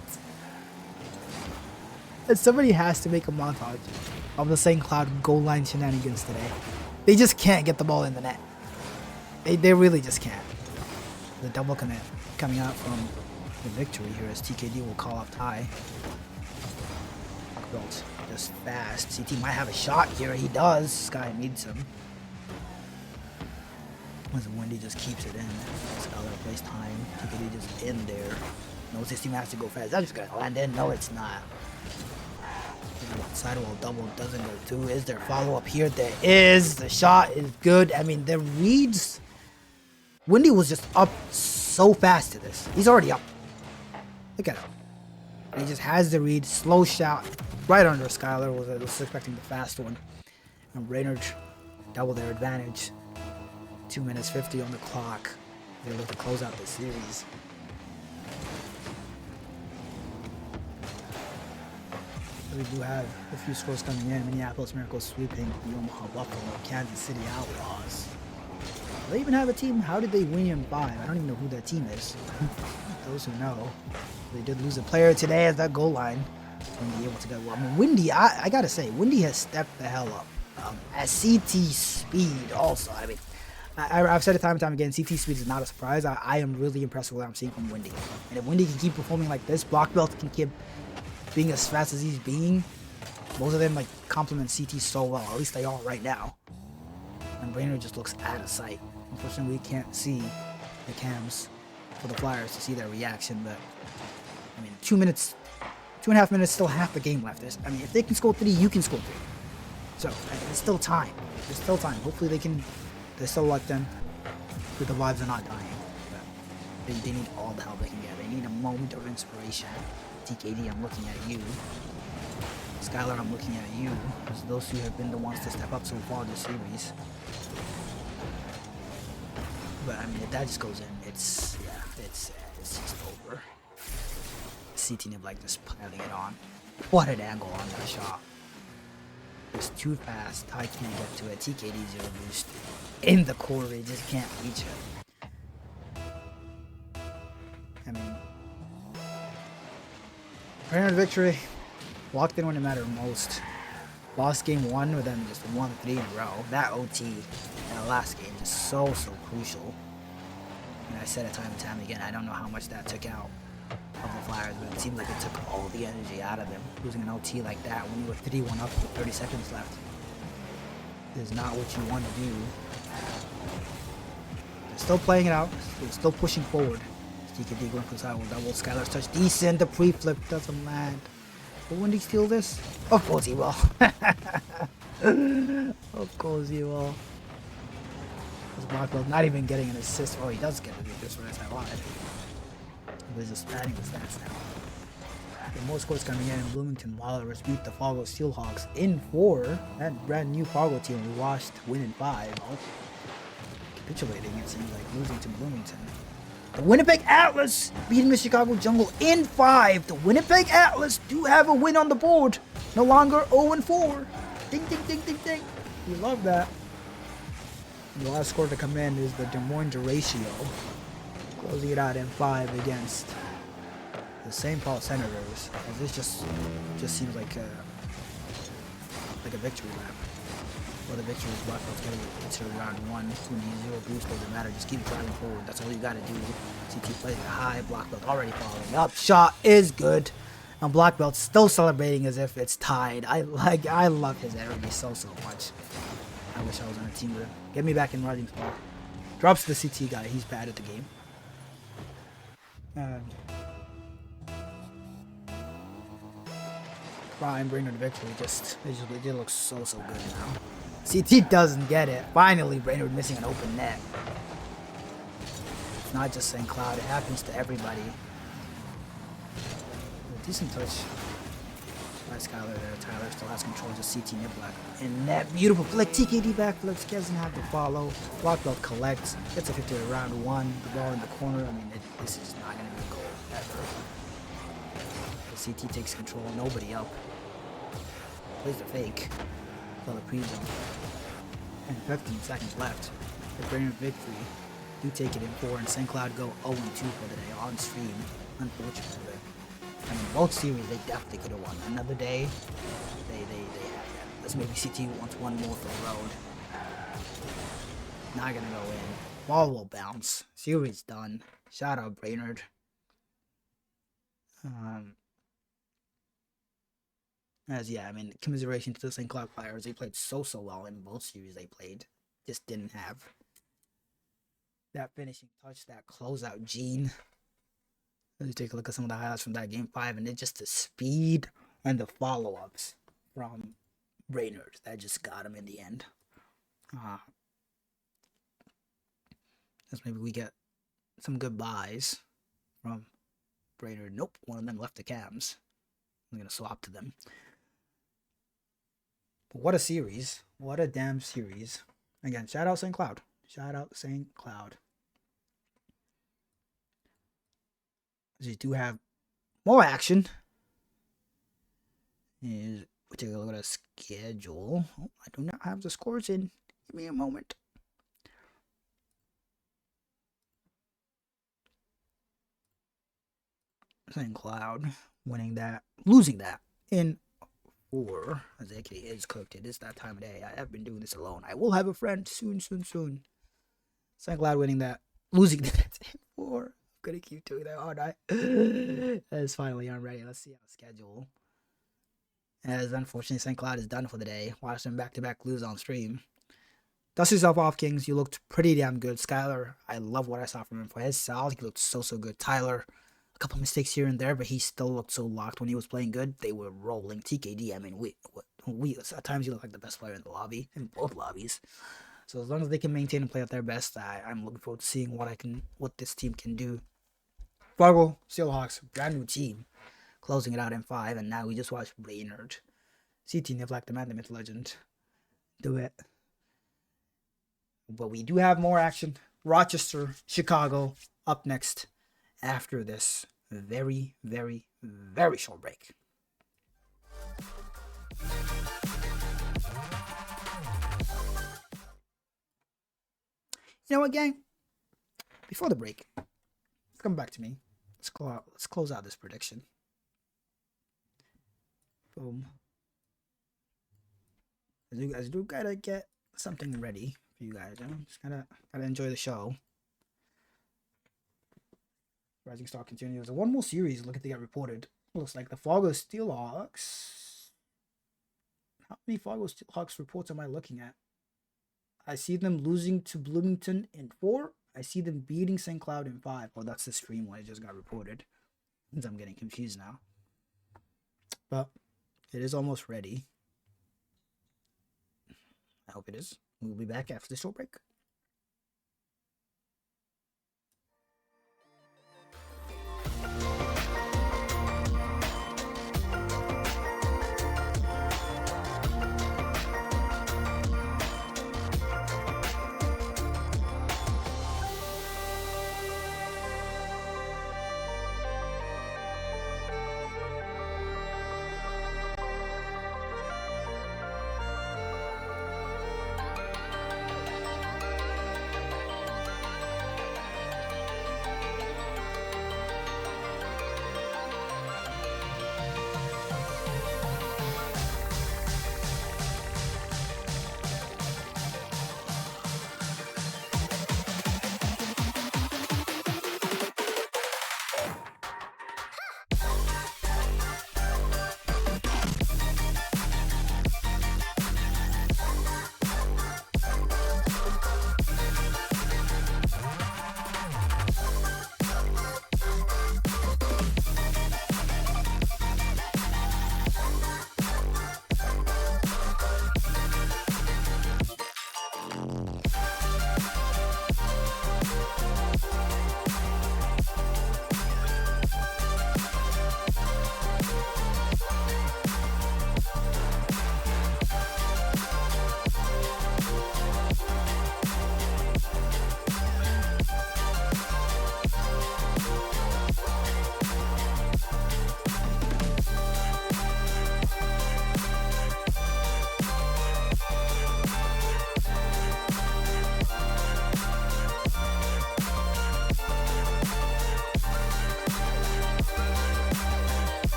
And somebody has to make a montage of the St. Cloud goal line shenanigans today. They just can't get the ball in the net. They really just can't. The double commit coming out from the victory here as TKD will call up Ty. Belt just fast. CT might have a shot here. He does. Sky needs him. As Wendy just keeps it in. Skylar plays time. TKD just in there. Knows his team has to go fast. That's just gonna land in. No, it's not. Sidewall double doesn't go through. Is there follow up here? There is. The shot is good. I mean, the reads. Windy was just up so fast to this. He's already up. Look at him. And he just has the read. Slow shot right under Skylar. Was expecting the fast one. And Brainerd double their advantage. 2 minutes 50 on the clock. They look to close out the series. We do have a few scores coming in. Minneapolis Miracles sweeping the Omaha Buffalo, Kansas City Outlaws. Do they even have a team? How did they win in 5? I don't even know who that team is. Those who know. They did lose a player today at that goal line. And be able to get well. I mean, Windy, I gotta say, Windy has stepped the hell up. At CT speed also. I mean, I've said it time and time again, CT speed is not a surprise. I am really impressed with what I'm seeing from Windy. And if Windy can keep performing like this, Block Belt can keep being as fast as he's being. Both of them like complement CT so well. At least they are right now. And Brainerd just looks out of sight. Unfortunately, we can't see the cams for the Flyers to see their reaction. But I mean, 2 minutes, 2.5 minutes, still half the game left. I mean, if they can score 3, you can score 3. So there's still time. There's still time. Hopefully they can. They're still locked in. But the vibes are not dying. But they need all the help they can get. They need a moment of inspiration. TKD, I'm looking at you. Skylar, I'm looking at you, because those two have been the ones to step up so far this series. But I mean, if that just goes in, it's just over. CT Niblack just piling it on. What an angle on that shot. It's too fast. I can't get to it. TKD 0 boost. In the corner, he just can't reach it. I mean, Brainerd victory. Locked in when it mattered most. Lost game 1, but then just won 3 in a row. That OT in the last game is so crucial. And I said it time and time again, I don't know how much that took out of the Flyers, but it seemed like it took all the energy out of them. Losing an OT like that when you were 3-1 up with 30 seconds left is not what you want to do. They're still playing it out. They're still pushing forward. TKD going for the sidewall double. Skylar's touch decent. The pre-flip doesn't land. But when did he steal this? Of course he will. Of course he will. Blackwell not even getting an assist. Oh, he does get an assist for SI Live. He's just padding the stats now. The more scores coming in Bloomington. Wilders beat the Fargo Steelhawks in 4. That brand new Fargo team we watched win in 5. Oh, capitulating, it seems like, losing to Bloomington. The Winnipeg Atlas beating the Chicago Jungle in 5. The Winnipeg Atlas do have a win on the board. No longer 0-4. Ding, ding, ding, ding, ding. We love that. And the last score to come in is the Des Moines Duratio. Closing it out in 5 against the St. Paul Senators. And this just seems like a victory lap. Well, the victory is Blackhawks getting into round 1. You need 0 boost, doesn't matter. Just keep driving forward. That's all you gotta do. CT plays it high. Black Belt already following up. Shot is good. And Black Belt's still celebrating as if it's tied. I love his energy so much. I wish I was on a team with him. Get me back in Rodney's ball. Drops the CT guy. He's bad at the game. Brian Brainerd victory it just looks so good now. CT doesn't get it. Finally, Brainerd missing an open net. It's not just St. Cloud. It happens to everybody. A decent touch by Skylar there. Tyler still has control. Just CT Niblack. And that beautiful flick. TKD backflips. Doesn't have to follow. Blockbelt collects. Gets a 50 to round 1. The ball in the corner. I mean, this is not going to be a goal ever. The CT takes control. Nobody up. Plays the fake. Fell the pre-zone. And 15 seconds left. The Brainerd victory. Do take it in 4, and St. Cloud go 0-2 for the day on stream. Unfortunately. I mean, both series they definitely could have won. Another day, they had that. Let's maybe CT wants one more for the road. Not gonna go in. Ball will bounce. Series done. Shout out Brainerd. I mean, commiseration to the St. Cloud Flyers. They played so well in both series they played. Just didn't have that finishing touch, that closeout gene. Let's take a look at some of the highlights from that game 5, and it's just the speed and the follow-ups from Brainerd that just got him in the end. As maybe we get some goodbyes from Brainerd. Nope, one of them left the cams. I'm gonna swap to them. But what a series. What a damn series. Again, shout out St. Cloud. Shout out St. Cloud. We do have more action. We take a look at a schedule. Oh, I do not have the scores in. Give me a moment. St. Cloud winning that, losing that in 4. As AK is cooked. It is that time of day. I have been doing this alone. I will have a friend soon. St. Cloud winning that, losing that in 4. I'm gonna keep doing that, aren't I? It's finally on ready. Let's see how the schedule. As unfortunately St. Cloud is done for the day. Watch them back-to-back lose on stream. Dust yourself off, Kings. You looked pretty damn good. Skylar, I love what I saw from him. For his style, he looked so good. Tyler, a couple mistakes here and there, but he still looked so locked when he was playing good. They were rolling. TKD, I mean, we at times he looked like the best player in the lobby, in both lobbies. So as long as they can maintain and play at their best, I'm looking forward to seeing what this team can do. Fargo Steelhawks, brand new team, closing it out in 5, and now we just watched Brainerd CT Nivlak, the man, the myth, legend. Do it. But we do have more action. Rochester, Chicago, up next after this very, very, very short break. You know what, gang? Before the break, let's come back to me. Let's close out this prediction. Boom. I do gotta get something ready for you guys. You know? Just gotta enjoy the show. Rising Star continues. One more series looking to get reported. Looks like the Fargo Steelhawks. How many Fargo Steelhawks reports am I looking at? I see them losing to Bloomington in 4. I see them beating St. Cloud in 5. Oh, that's the stream one. It just got reported. I'm getting confused now. But it is almost ready. I hope it is. We'll be back after the short break.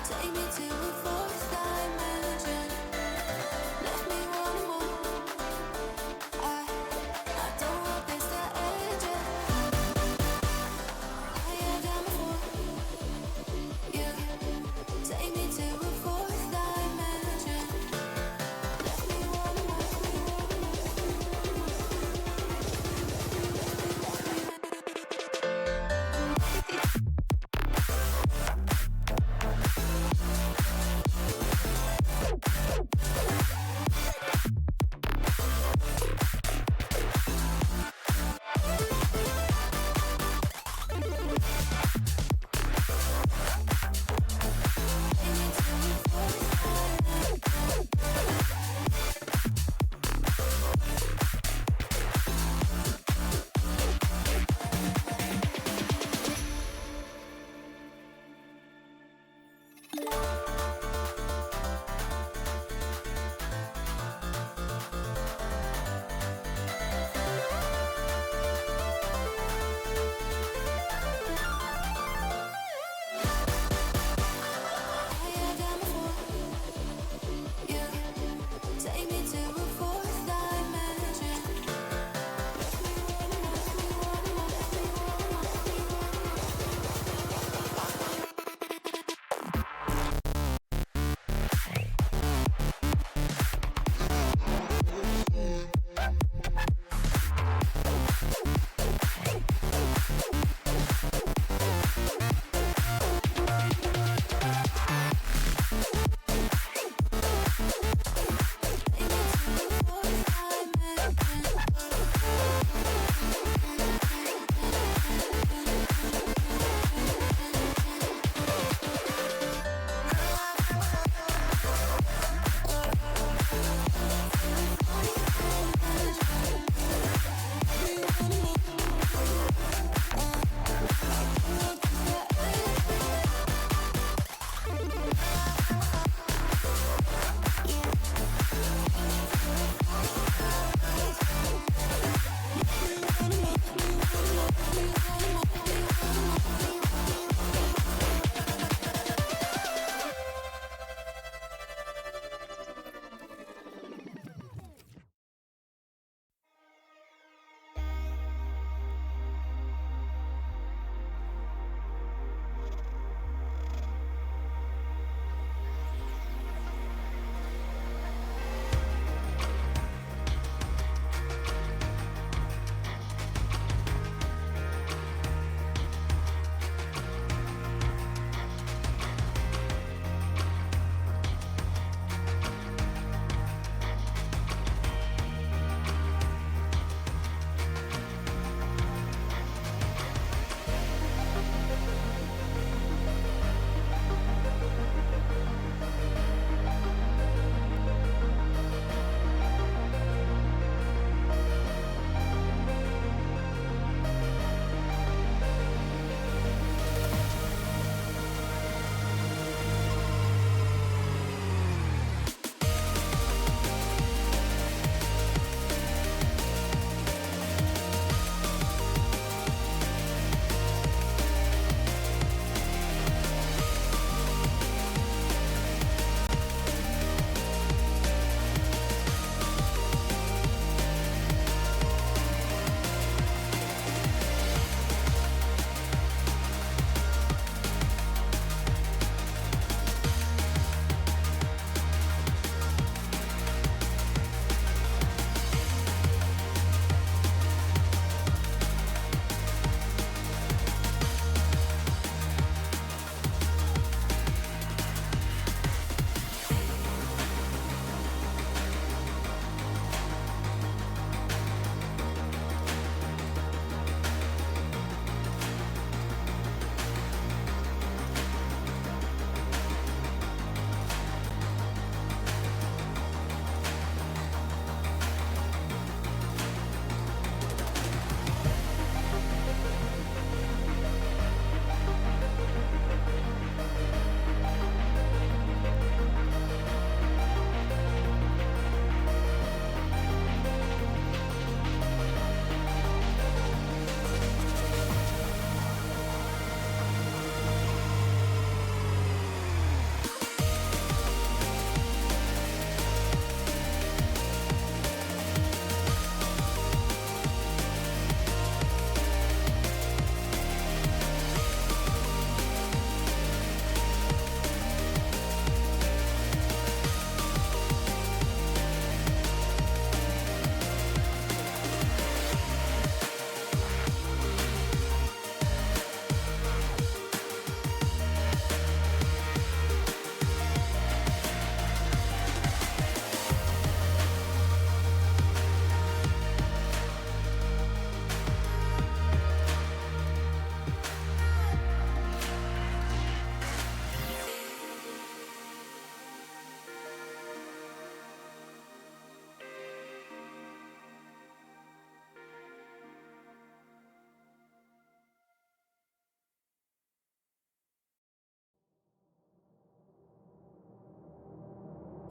Take me to a fourth dimension. Left me wanting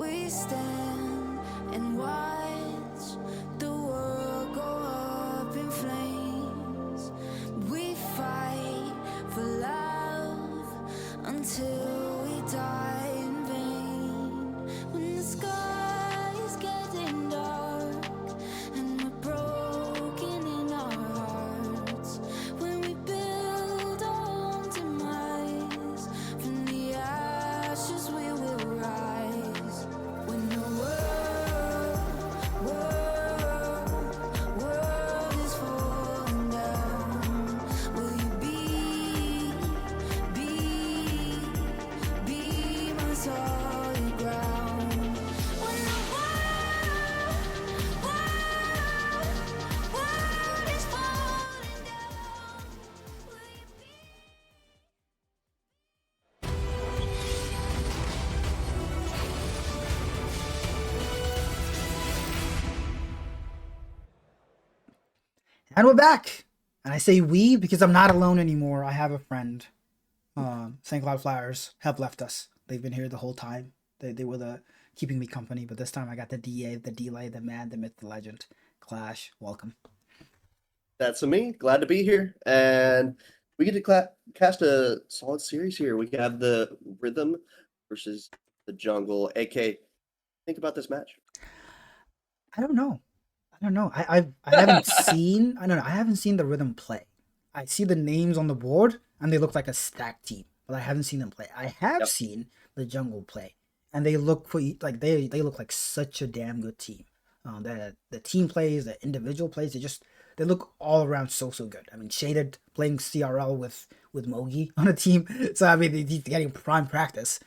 we stand and watch the world go up in flames. We fight for love until we die in vain. When the sky is getting dark and we're broken in our hearts, when we build our own demise, from the ashes we will rise. When the world is falling down, will you be my solid ground? When the world is falling down, will you be? And we're back. And I say we because I'm not alone anymore. I have a friend. St. Cloud Flowers have left us. They've been here the whole time. They were the keeping me company, but this time I got the DA, the delay, the man, the myth, the legend. Clash, welcome. That's me. Glad to be here. And we get to cast a solid series here. We have the Rhythm versus the Jungle. AK, think about this match. I don't know. I haven't seen. I don't know. I haven't seen the Rhythm play. I see the names on the board and they look like a stacked team, but I haven't seen them play. I have Yep. seen the Jungle play, and they look like they look like such a damn good team. The team plays, the individual plays, they look all around so good. I mean, Shaded playing CRL with Mogi on a team, so I mean he's getting prime practice.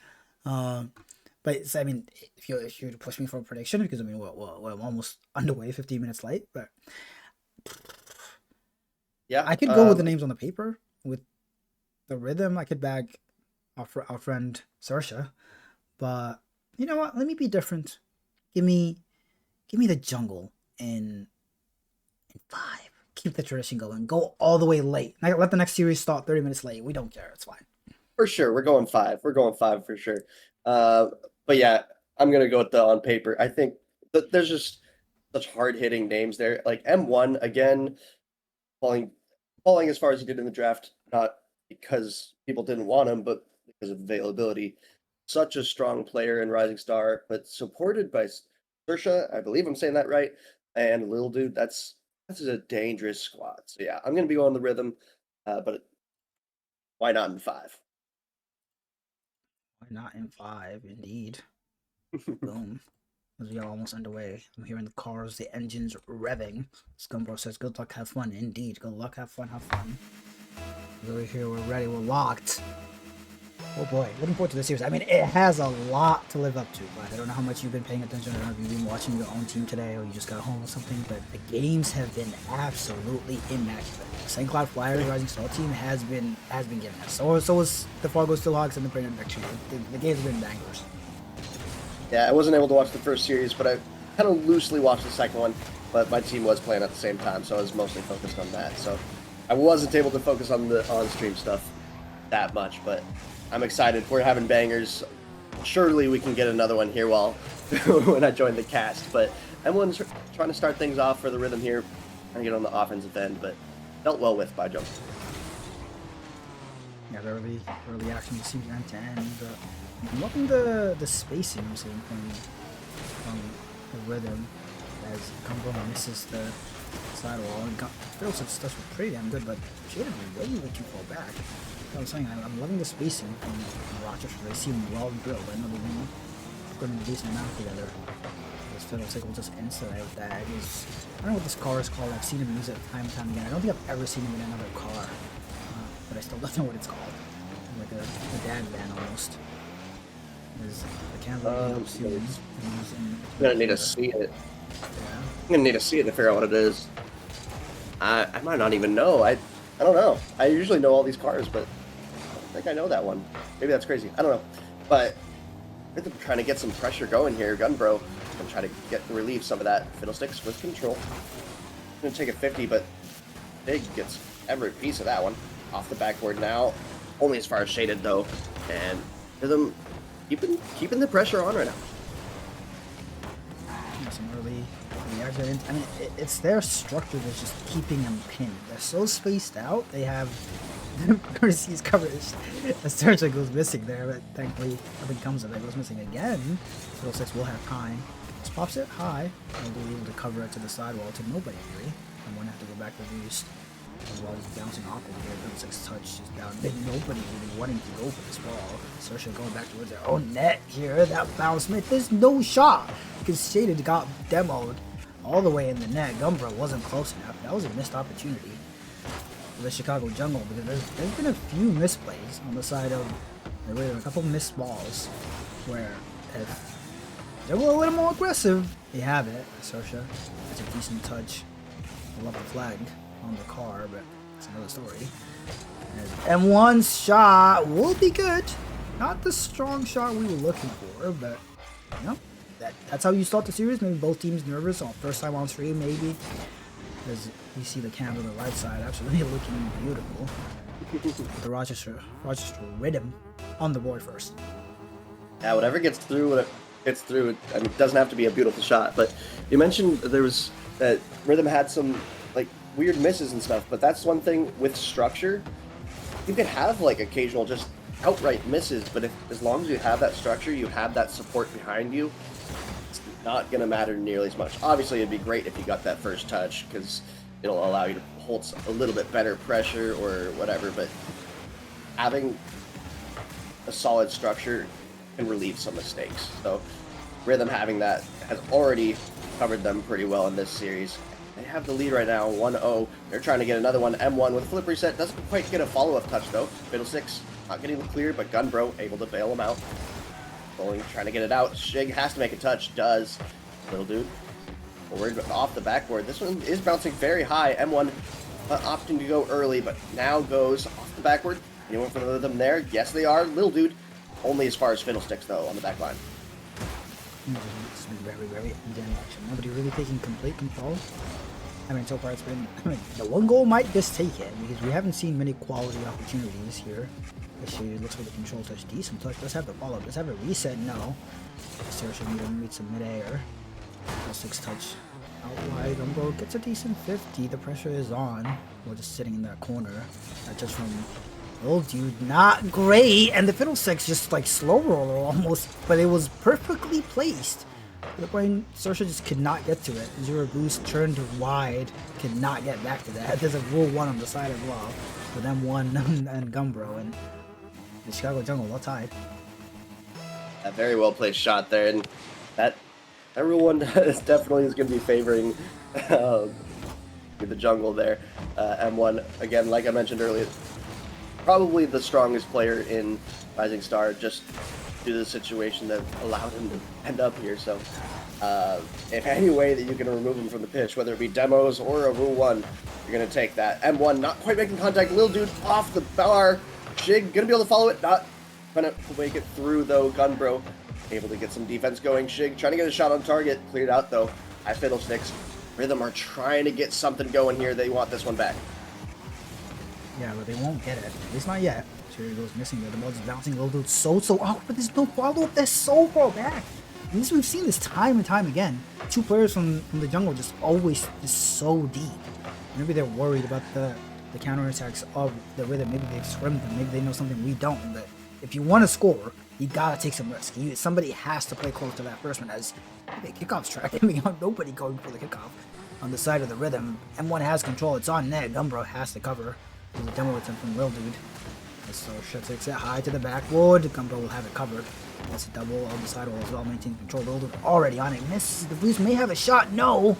But I mean, if you were to push me for a prediction, because I mean we're almost underway, 15 minutes late, but Yeah. I could go with the names on the paper. With the Rhythm, I could bag our friend Saoirse, but you know what? Let me be different. Give me the Jungle in 5. Keep the tradition going. Go all the way late. Let the next series start 30 minutes late. We don't care. It's fine. For sure. We're going 5. We're going 5 for sure. But yeah, I'm going to go with the on paper. I think that there's just such hard-hitting names there. Like M1, again, falling as far as he did in the draft, not because people didn't want him, but because of availability. Such a strong player and rising star, but supported by Saoirse, I believe I'm saying that right, and Lil Dude. That's a dangerous squad. So yeah, I'm going to be on the Rhythm, but why not in 5? Why not in 5? Indeed. Boom. As we are almost underway. I'm hearing the cars, the engines revving. Scumbro says, good luck, have fun. Indeed. Good luck, have fun, have fun. We're here, we're ready, we're locked. Oh boy, looking forward to this series. I mean, it has a lot to live up to, but I don't know how much you've been paying attention. I don't know if you've been watching your own team today or you just got home or something, but the games have been absolutely immaculate. St. Cloud Flyers Rising Star team has been giving us. So is the Fargo Steelhawks and the Brainerd Victory. The games have been bangers. Yeah, I wasn't able to watch the first series, but I kind of loosely watched the second one. But my team was playing at the same time, so I was mostly focused on that. So I wasn't able to focus on the on-stream stuff that much, but I'm excited. We're having bangers. Surely we can get another one here while when I join the cast. But everyone's trying to start things off for the Rhythm here, trying to get on the offensive end, but dealt well with by Jump. Yeah, the early action seems end to end. I'm loving the spacing I'm seeing from the Rhythm as Combo misses the sidewall. And Fiddle said stuff were pretty damn good, but Shaded way too far back. I'm saying I'm loving the spacing from Rochester. They seem well drilled. I know they've been putting a decent amount together. This Fiddlestick will just insert out that. I don't know what this car is called. I've seen him use it time and time again. I don't think I've ever seen him in another car, but I still don't know what it's called. Like a dad van almost. I can't really help see it. I'm gonna need to see it. Yeah. I'm gonna need to see it to figure out what it is. I might not even know. I don't know. I usually know all these cars, but I don't think I know that one. Maybe that's crazy. I don't know. But I think I'm trying to get some pressure going here, Gunbro, and try to relieve some of that Fiddlesticks with control. I'm gonna take a 50, but Big gets every piece of that one off the backboard now. Only as far as Shaded though, and Rhythm keeping the pressure on right now. Some early reaction. I mean, it's their structure that's just keeping them pinned. They're so spaced out. They have Mercy's coverage. A Searcher goes missing there, but thankfully nothing comes of it. Goes missing again. Fiddle 6 will have time. Just pops it high. And will be able to cover it to the sidewall to nobody really. And won't have to go back to boost. As well as bouncing awkwardly here. Fiddle 6 touch is down. Nobody even wanting to go for this ball. Searcher going back towards their own net here. That bounce, man. There's no shot. Because Shaded got demoed all the way in the net. Gumbra wasn't close enough. That was a missed opportunity for the Chicago Jungle, because there's been a few misplays on the side of the Raider, a couple missed balls where if they're a little more aggressive, they have it. Sersha, it's a decent touch. I love the flag on the car, but it's another story. And one shot will be good. Not the strong shot we were looking for, but you know, that's how you start the series. Maybe both teams nervous on first time on stream, maybe. Because you see the cam on the right side absolutely looking beautiful. With the Rochester rhythm on the board first. Yeah, whatever gets through, when it gets through, I mean, it doesn't have to be a beautiful shot, but you mentioned there was that Rhythm had some like weird misses and stuff, but that's one thing with structure. You could have like occasional just outright misses, but as long as you have that structure, you have that support behind you, it's not going to matter nearly as much. Obviously, it'd be great if you got that first touch, because it'll allow you to hold a little bit better pressure or whatever, but having a solid structure can relieve some mistakes. So Rhythm having that has already covered them pretty well in this series. They have the lead right now, 1-0. They're trying to get another one. M1 with flip reset. Doesn't quite get a follow-up touch, though. Fiddle 6 not getting the clear, but Gunbro able to bail him out. Bowling trying to get it out. Shig has to make a touch. Does. Little dude. Forward off the backboard. This one is bouncing very high. M1 opting to go early, but now goes off the backboard. Anyone from them there? Yes, they are. Little dude. Only as far as Fiddlesticks, though, on the back line. It's been very, very intense action. Nobody really taking complete control. I mean, so far it's been... I mean, the one goal might just take it, because we haven't seen many quality opportunities here. She looks for the control touch. Decent touch. Let's have the follow-up. Let's have a reset. No. Seriously, meet some mid-air. 6 touch out wide. Umbo gets a decent 50. The pressure is on. We're just sitting in that corner. That touch from... Oh, dude, not great. And the Fiddle 6 just like slow roller almost, but it was perfectly placed. The point, Sersha just could not get to it. Zero boost turned wide, could not get back to that. There's a rule 1 on the side as well for them 1 and Gumbro, and the Chicago Jungle all tied. A very well placed shot there, and that rule 1 is definitely going to be favoring the Jungle there. M1 again, like I mentioned earlier, probably the strongest player in Rising Star, just due to the situation that allowed him to end up here. So if any way that you can remove him from the pitch, whether it be demos or a rule 1, you're going to take that. M1 not quite making contact. Little dude off the bar. Shig going to be able to follow it. Not going to make it through, though. Gunbro able to get some defense going. Shig trying to get a shot on target. Cleared out, though. At Fiddlesticks. Rhythm are trying to get something going here. They want this one back. Yeah, but they won't get it. At least not yet. Sure, goes missing there. The ball's bouncing. Little dude so awkward, but there's no follow-up. They're so far back. And this, we've seen this time and time again. 2 players from the jungle just always just so deep. Maybe they're worried about the counterattacks of the Rhythm. Maybe they've scrimmed them. Maybe they know something we don't. But if you want to score, you gotta take some risk. Somebody has to play close to that first one, as the kickoff's track. I mean, nobody going for the kickoff on the side of the Rhythm. M1 has control. It's on net. Gumbro has to cover. There's a demo attempt from Will Dude. So Shet takes it high to the backboard. Gumbro will have it covered. That's a double on the sidewall as well. Maintaining control. Will Dude already on it. Misses. The Blues may have a shot. No!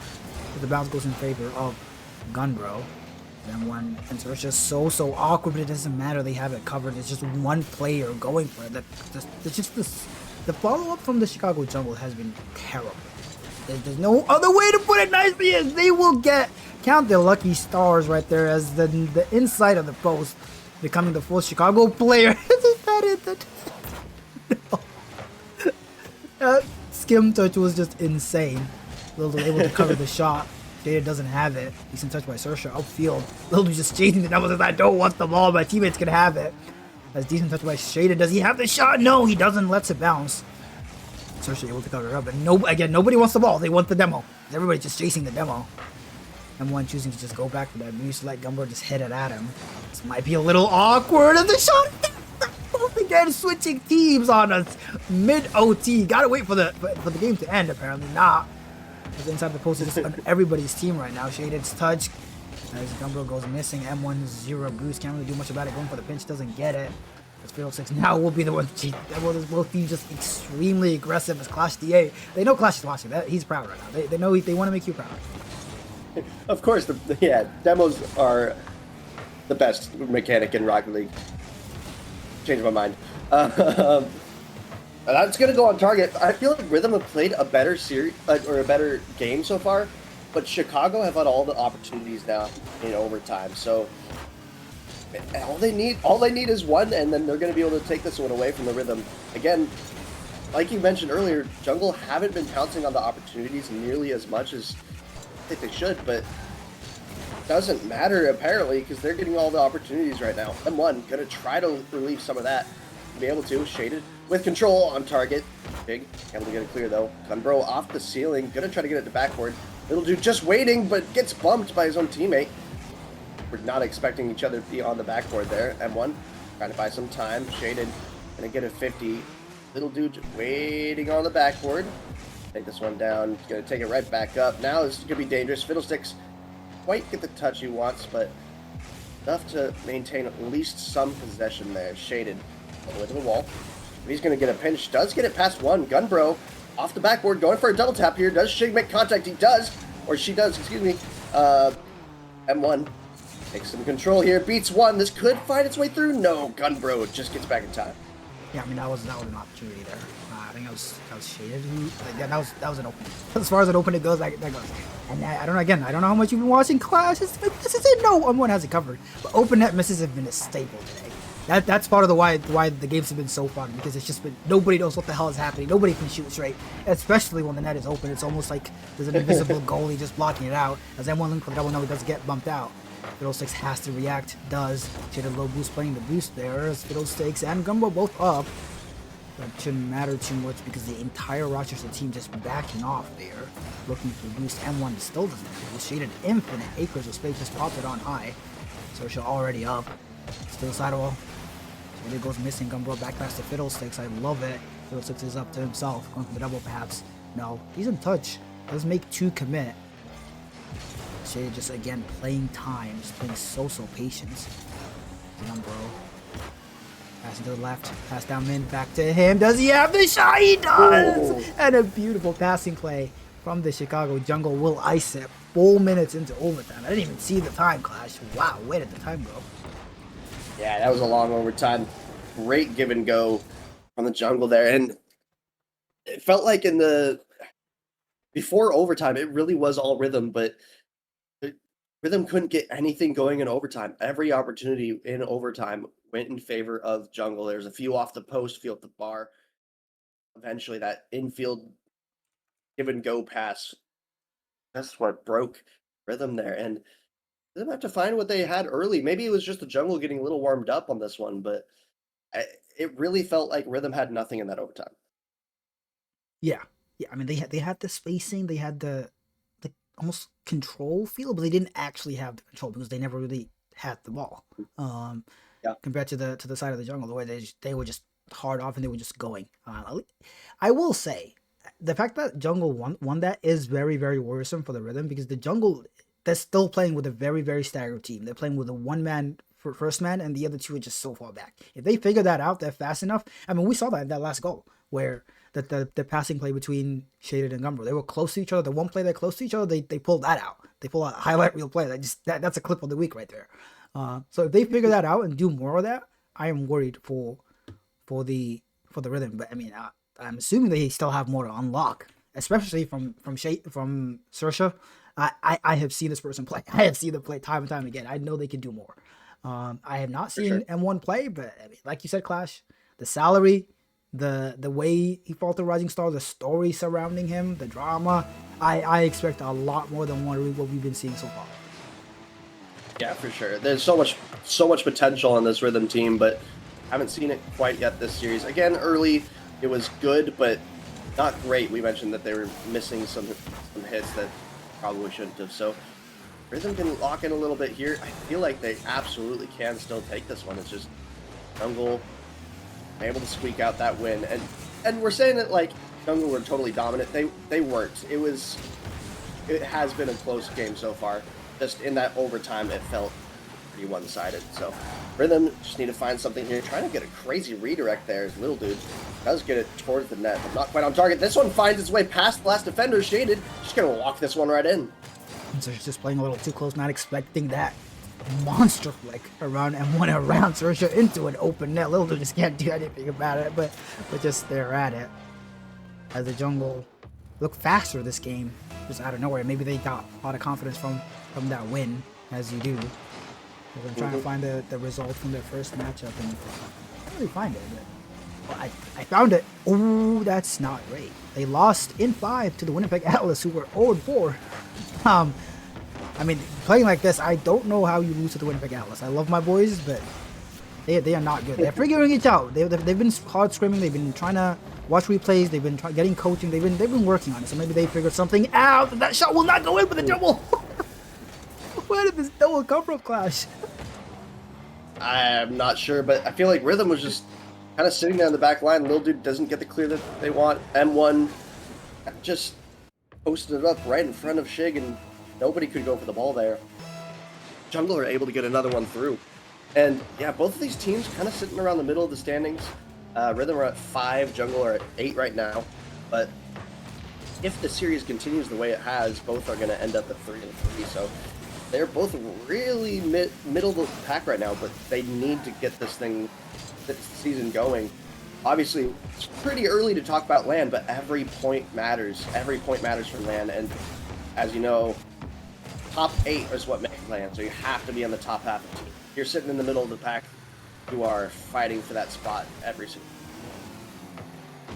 But the bounce goes in favor of Gunbro. Then one enter. It's just so awkward, but it doesn't matter. They have it covered. It's just one player going for it. The follow-up from the Chicago Jungle has been terrible. There's no other way to put it nicely. As they will count their lucky stars right there as the inside of the post becoming the full Chicago player. Is that it? No. That skim touch was just insane. Little able to cover the shot. Jada doesn't have it. Decent touch by Sersha upfield. Little just chasing the numbers as I don't want the ball. My teammates can have it. That's decent touch by Shada. Does he have the shot? No, he doesn't. Lets it bounce. Sersha able to cover it up, but again, nobody wants the ball. They want the demo. Everybody's just chasing the demo. M1 choosing to just go back for that boost, let Gumbo just hit it at him. This might be a little awkward, and the shot both again switching teams on us mid OT. Gotta wait for the game to end. Apparently not. Because inside the post is just on everybody's team right now. Shaded's touch as Gumbo goes missing. M1 0 boost, can't really do much about it. Going for the pinch, doesn't get it. As Fiddle 6 now will be the one to cheat. Both teams just extremely aggressive as Clash DA. They know Clash is watching. He's proud right now. They know they want to make you proud. Of course, demos are the best mechanic in Rocket League. Changed my mind. That's gonna go on target. I feel like Rhythm have played a better series or a better game so far, but Chicago have had all the opportunities now in overtime. So all they need is one, and then they're gonna be able to take this one away from the Rhythm. Again, like you mentioned earlier, Jungle haven't been pouncing on the opportunities nearly as much as I think they should, but it doesn't matter apparently because they're getting all the opportunities right now. M1 gonna try to relieve some of that. Be able to. Shaded with control on target. Big. Able to get it clear though. Gunbro off the ceiling. Gonna try to get it to backboard. Little dude just waiting, but gets bumped by his own teammate. We're not expecting each other to be on the backboard there. M1 trying to buy some time. Shaded gonna get a 50. Little dude just waiting on the backboard. Take this one down. Gonna take it right back up. Now this is gonna be dangerous. Fiddlesticks quite get the touch he wants, but enough to maintain at least some possession there. Shaded all the way to the wall. He's gonna get a pinch. Does get it past one. Gunbro off the backboard, going for a double tap here. Does Shig make contact? He does, or she does. Excuse me. M1 takes some control here. Beats one. This could find its way through. No, Gunbro just gets back in time. Yeah, I mean that was an opportunity there. I think that was Shaded. That was an opening. As far as an opening goes, that goes. And I don't know. Again, I don't know how much you've been watching Clash. This is it. No, M1 has it covered. But open net misses have been a staple today. That's part of the why the games have been so fun, because it's just been nobody knows what the hell is happening. Nobody can shoot straight, especially when the net is open. It's almost like there's an invisible goalie just blocking it out. As M1 link for the double, no, he doesn't get bumped out. Fiddlesticks has to react. Does. Shaded low boost playing the boost there as Fiddlesticks and Gumbo both up. But it shouldn't matter too much because the entire Rochester team just backing off there, looking for the boost. M1 still doesn't have it. Shaded infinite acres of space, just popped it on high. Sersha already up. Still sidewall. Shaded goes missing. Gumbo back past the Fiddlesticks. I love it. Fiddlesticks is up to himself. Going for the double perhaps. No. He's in touch. Does make two commit. Shaded just again playing time. Just playing so patient. Gumbo. Passing to the left, pass down mid, back to him. Does he have the shot? He does! Oh. And a beautiful passing play from the Chicago Jungle will ice it 4 minutes into overtime. I didn't even see the time, Clash. Wow, where did the time go? Yeah, that was a long overtime. Great give and go from the Jungle there. And it felt like before overtime, it really was all Rhythm, but Rhythm couldn't get anything going in overtime. Every opportunity in overtime went in favor of Jungle. There's a few off the post, few off the bar. Eventually, that infield give and go pass. That's what broke Rhythm there. And they have to find what they had early. Maybe it was just the Jungle getting a little warmed up on this one, but it really felt like Rhythm had nothing in that overtime. Yeah. I mean, they had the spacing, they had the almost control feel, but they didn't actually have the control because they never really had the ball. Compared to the side of the Jungle, the way they were just hard off and they were just going. I will say the fact that Jungle won that is very, very worrisome for the Rhythm, because the Jungle, they're still playing with a very, very staggered team. They're playing with a one-man for first man, and the other two are just so far back. If they figure that out, they're fast enough. I mean, we saw that in that last goal where the passing play between Shaded and Gumbo, they were close to each other. The one play they're close to each other, they pulled that out. They pull a highlight reel play. That's a clip of the week right there. So if they figure that out and do more of that, I am worried for the Rhythm. But I mean, I'm assuming they still have more to unlock, especially from Sersha. I have seen this person play. I have seen them play time and time again. I know they can do more. I have not seen M1 play, but I mean, like you said, Clash, the salary, the way he fought the Rising Star, the story surrounding him, the drama, I expect a lot more than what we've been seeing so far. Yeah, for sure. There's so much potential on this Rhythm team, but haven't seen it quite yet this series. Again, early it was good, but not great. We mentioned that they were missing some hits that probably shouldn't have. So Rhythm can lock in a little bit here. I feel like they absolutely can still take this one. It's just Jungle able to squeak out that win. And we're saying that like Jungle were totally dominant. They weren't. It has been a close game so far. Just in that overtime, it felt pretty one-sided. So Rhythm just need to find something here. Trying to get a crazy redirect there as Little Dude does get it towards the net, but not quite on target. This one finds its way past the last defender. Shaded just gonna walk this one right in. So he's just playing a little too close, not expecting that monster flick around M1 around Sersha into an open net. Little Dude just can't do anything about it, but just stare at it. As the Jungle look faster this game, just out of nowhere. Maybe they got a lot of confidence from that win, as you do. I'm trying to find the result from their first matchup, and I can't really find it. But, well, I found it. Oh, that's not great. They lost in 5 to the Winnipeg Atlas, who were 0-4. I mean, playing like this, I don't know how you lose to the Winnipeg Atlas. I love my boys, but they are not good. They're figuring it out. They've been hard scrimming. They've been trying to watch replays. They've been getting coaching. They've been working on it. So maybe they figured something out. That shot will not go in with the double. Where did this double come from, Clash? I'm not sure, but I feel like Rhythm was just kind of sitting there in the back line. Little Dude doesn't get the clear that they want. M1 just posted it up right in front of Shig, and nobody could go for the ball there. Jungle are able to get another one through. And yeah, both of these teams kind of sitting around the middle of the standings. Rhythm are at 5, Jungle are at 8 right now. But if the series continues the way it has, both are going to end up at 3-3. So they're both really middle of the pack right now, but they need to get this season going. Obviously, it's pretty early to talk about LAN, but every point matters. Every point matters for LAN, and as you know, top 8 is what makes LAN, so you have to be on the top half of the team. If you're sitting in the middle of the pack, you are fighting for that spot every single.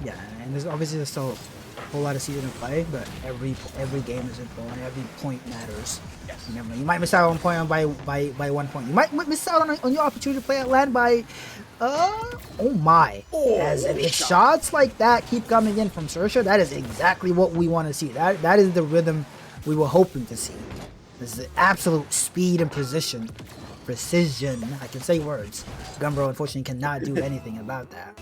Yeah, and there's still a whole lot of season to play, but every game is important. Every point matters. Yes. You never know. You might miss out on point by 1 point. You might miss out on your opportunity to play at LAN by oh my. As if shots like that keep coming in from Sersha, that is exactly what we want to see. That is the rhythm we were hoping to see. This is the absolute speed and precision. I can say words. Gumbro unfortunately cannot do anything about that.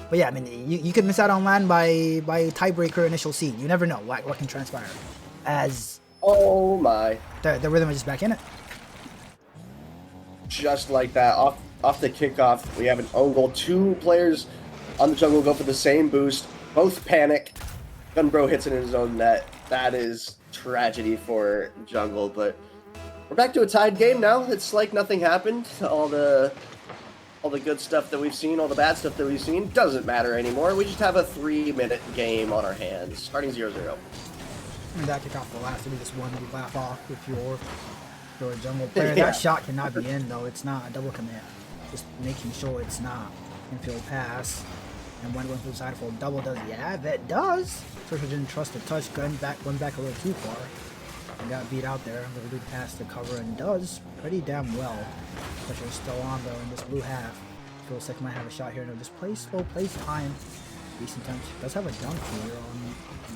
But yeah, I mean, you could miss out on LAN by tiebreaker initial seed. You never know what can transpire. As oh my, the rhythm is just back in it. Just like that, off the kickoff, we have an own goal. 2 players on the Jungle go for the same boost. Both panic. Gunbro hits it in his own net. That is tragedy for Jungle, but we're back to a tied game now. It's like nothing happened. All the good stuff that we've seen, all the bad stuff that we've seen, doesn't matter anymore. We just have a 3-minute game on our hands, starting 0-0. I mean, that kickoff will last to be just one you laugh off if you're a Jungle player. Yeah. That shot cannot be in, though. It's not a double commit. Just making sure it's not infield pass. And when it went to the side for a double, does yeah, that does. Sersha didn't trust the touch, went back a little too far. And got beat out there. Little Dude pass to cover and does pretty damn well. Pressure's still on though in this blue half. Feels like might have a shot here. No, just play slow, play time. Decent time. Does have a dunk here on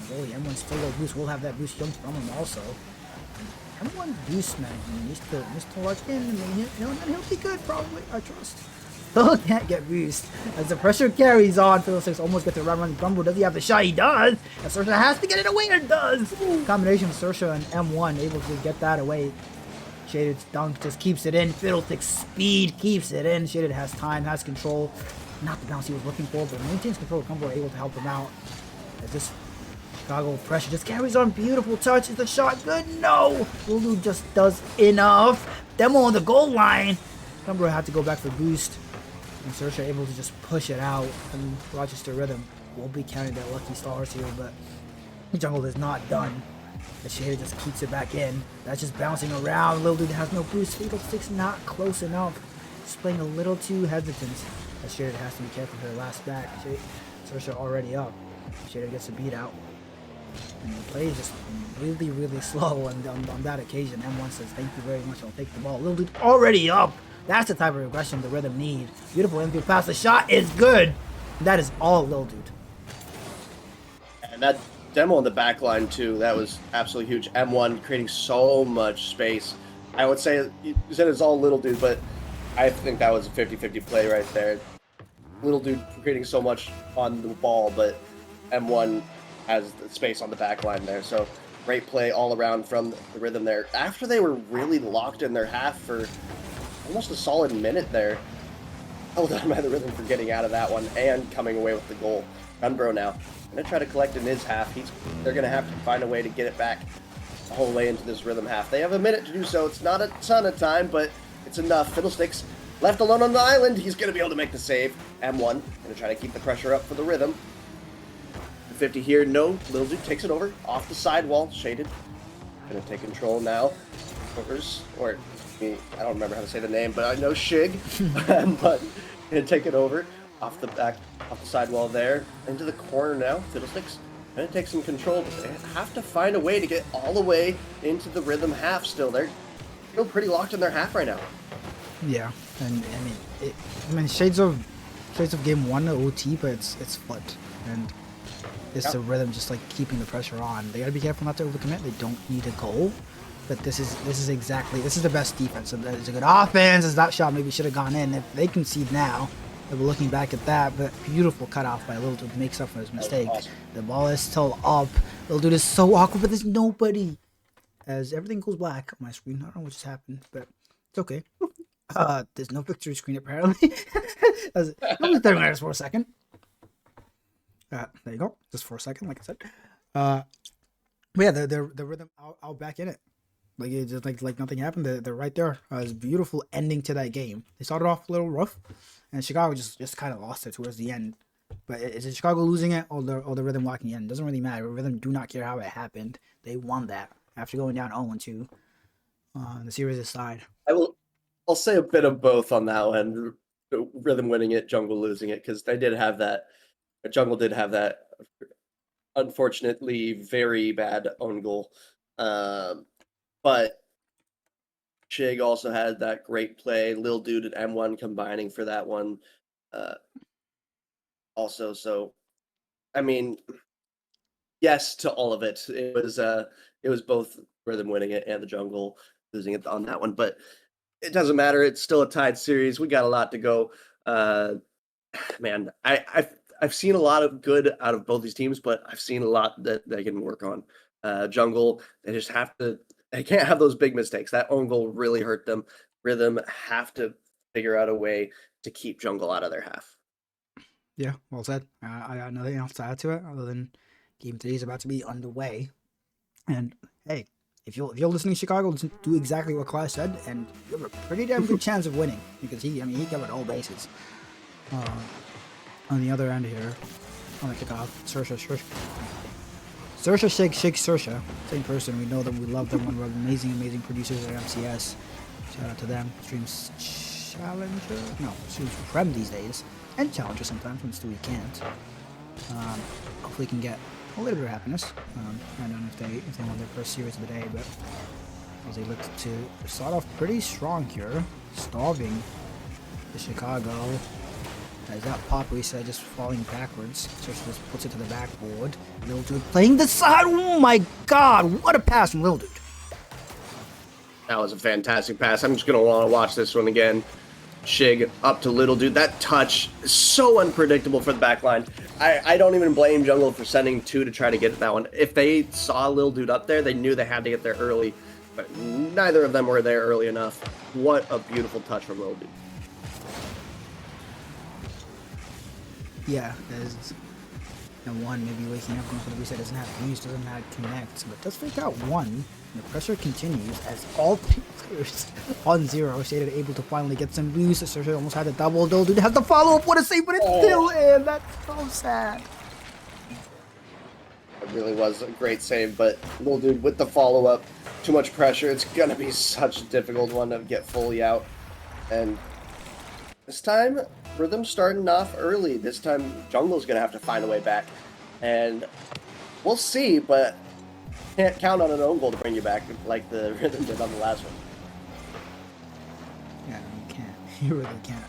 goalie. M1 still low boost. We'll have that boost jump from him also. And M1 boost man. He needs to lock in. I mean, he'll be good probably. I trust. Still can't get boost. As the pressure carries on, Phil6 almost gets a run. Grumble, does he have the shot? He does! And Sersha has to get it away and does! Combination of Sersha and M1 able to get that away. Shaded's dunk just keeps it in. Fiddlestick's speed keeps it in. Shaded has time, has control. Not the bounce he was looking for, but maintains control. Grumble able to help him out. As this Chicago pressure just carries on. Beautiful touch. Is the shot good? No! Lulu just does enough. Demo on the goal line. Grumble had to go back for boost. And Sersha able to just push it out, and Rochester Rhythm will be counting their lucky stars here, but the Jungle is not done. The Shader just keeps it back in. That's just bouncing around. Little Dude has no boost. Fatal Stick's not close enough. Just playing a little too hesitant. The Shader has to be careful for her last back. Sersha already up. Shader gets a beat out. And the play is just really, really slow on that occasion. M1 says, thank you very much, I'll take the ball. Little Dude already up. That's the type of aggression the Rhythm need. Beautiful infield pass. The shot is good. That is all Lil Dude. And that demo in the back line too, that was absolutely huge. M1 creating so much space. I would say you said it's all Little Dude, but I think that was a 50-50 play right there. Little Dude creating so much on the ball, but M1 has the space on the back line there. So great play all around from the Rhythm there. After they were really locked in their half for almost a solid minute there, held on by the Rhythm for getting out of that one and coming away with the goal. Gunbro now gonna try to collect in his half. They're gonna have to find a way to get it back the whole way into this Rhythm half. They have a minute to do so. It's not a ton of time, but it's enough. Fiddlesticks left alone on the island. He's gonna be able to make the save. M1 gonna try to keep the pressure up for the Rhythm. 50 here, no. Little Dude takes it over off the sidewall, shaded. Gonna take control now. Or I don't remember how to say the name, but I know Shig. But gonna take it over off the sidewall there into the corner now. Fiddlesticks gonna take some control, but they have to find a way to get all the way into the Rhythm half. Still, they're still pretty locked in their half right now. Yeah, and I mean, shades of game one OT, but it's flipped, and it's the Rhythm just like keeping the pressure on. They gotta be careful not to overcommit. They don't need a goal. But this is the best defense. And it's a good offense. As that shot maybe should have gone in. If they concede now, we're looking back at that. But beautiful cutoff by Little Dude, makes up for his mistake. Awesome. The ball is still up. Little Dude is so awkward, but there's nobody. As everything goes black on my screen. I don't know what just happened, but it's okay. There's no victory screen apparently. Only 30 minutes for a second. There you go. Just for a second, like I said. But yeah, the Rhythm out back in it. Like it just like nothing happened. They're right there. It's a beautiful ending to that game. They started off a little rough, and Chicago just kind of lost it towards the end. But is it Chicago losing it or the Rhythm walking in? It doesn't really matter. Rhythm do not care how it happened. They won that after going down 0-2. The series aside, I'll say a bit of both on that one. Rhythm winning it, Jungle losing it, because they did have that. Jungle did have that. Unfortunately, very bad own goal. But Shig also had that great play. Lil Dude and M1 combining for that one. Also, so I mean, yes to all of it. It was both Rhythm winning it and the Jungle losing it on that one. But it doesn't matter. It's still a tied series. We got a lot to go. Man, I've seen a lot of good out of both these teams, but I've seen a lot that they can work on. Jungle, they just have to. They can't have those big mistakes. That own goal really hurt them. Rhythm have to figure out a way to keep Jungle out of their half. yeah, well said. I got nothing else to add to it other than game 3 is about to be underway. And hey, if you're listening to Chicago, do exactly what Clash said, and you have a pretty damn good chance of winning because he covered all bases. On the other end here, on the kickoff, Saoirse, Shig, Saoirse, same person. We know them, we love them. One of our amazing producers at MCS. Shout out to them. Streams Challenger, no, streams Prem these days, and Challenger sometimes when Stewie can't. Hopefully, can get a little bit of happiness. I don't know if they won their first series of the day, but as they look to start off pretty strong here, starving the Chicago. As that pop reset just falling backwards. Saoirse just puts it to the backboard. Little Dude playing the side. Oh my god, what a pass from Little Dude. That was a fantastic pass. I'm just going to want to watch this one again. Shig up to Little Dude. That touch is so unpredictable for the back line. I don't even blame Jungle for sending 2 to try to get that one. If they saw Little Dude up there, they knew they had to get there early. But neither of them were there early enough. What a beautiful touch from Little Dude. Yeah, there's and one maybe waking up going for the reset, doesn't have fuse, doesn't have connect, but does fake out one. And the pressure continues as all 3 players on 0. Shaded able to finally get some boost. Saoirse almost had a double. Little Dude has the follow up. What a save, but it's still in. That's so sad. It really was a great save, but Little Dude with the follow up, too much pressure. It's gonna be such a difficult one to get fully out. And this time, Rhythm starting off early. This time, Jungle's gonna have to find a way back, and we'll see. But can't count on an own goal to bring you back like the Rhythm did on the last one. Yeah, you can't. You really can't.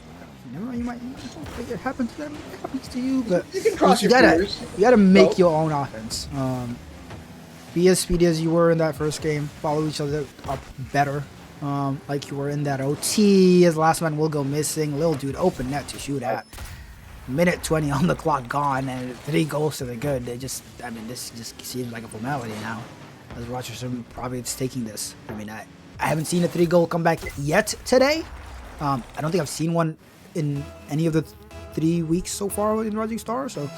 You might think it happened to them. It happens to you, but You can cross you your gotta fingers. make No. your own offense. Be as speedy as you were in that first game. Follow each other up better. Like you were in that OT. As last man will go missing. Little dude open net to shoot at. Minute 20 on the clock gone, and 3 goals to the good. This just seems like a formality now. As Rochester probably is taking this. I mean, I haven't seen a 3-goal comeback yet today. I don't think I've seen one in any of the 3 weeks so far in Rising Star. So,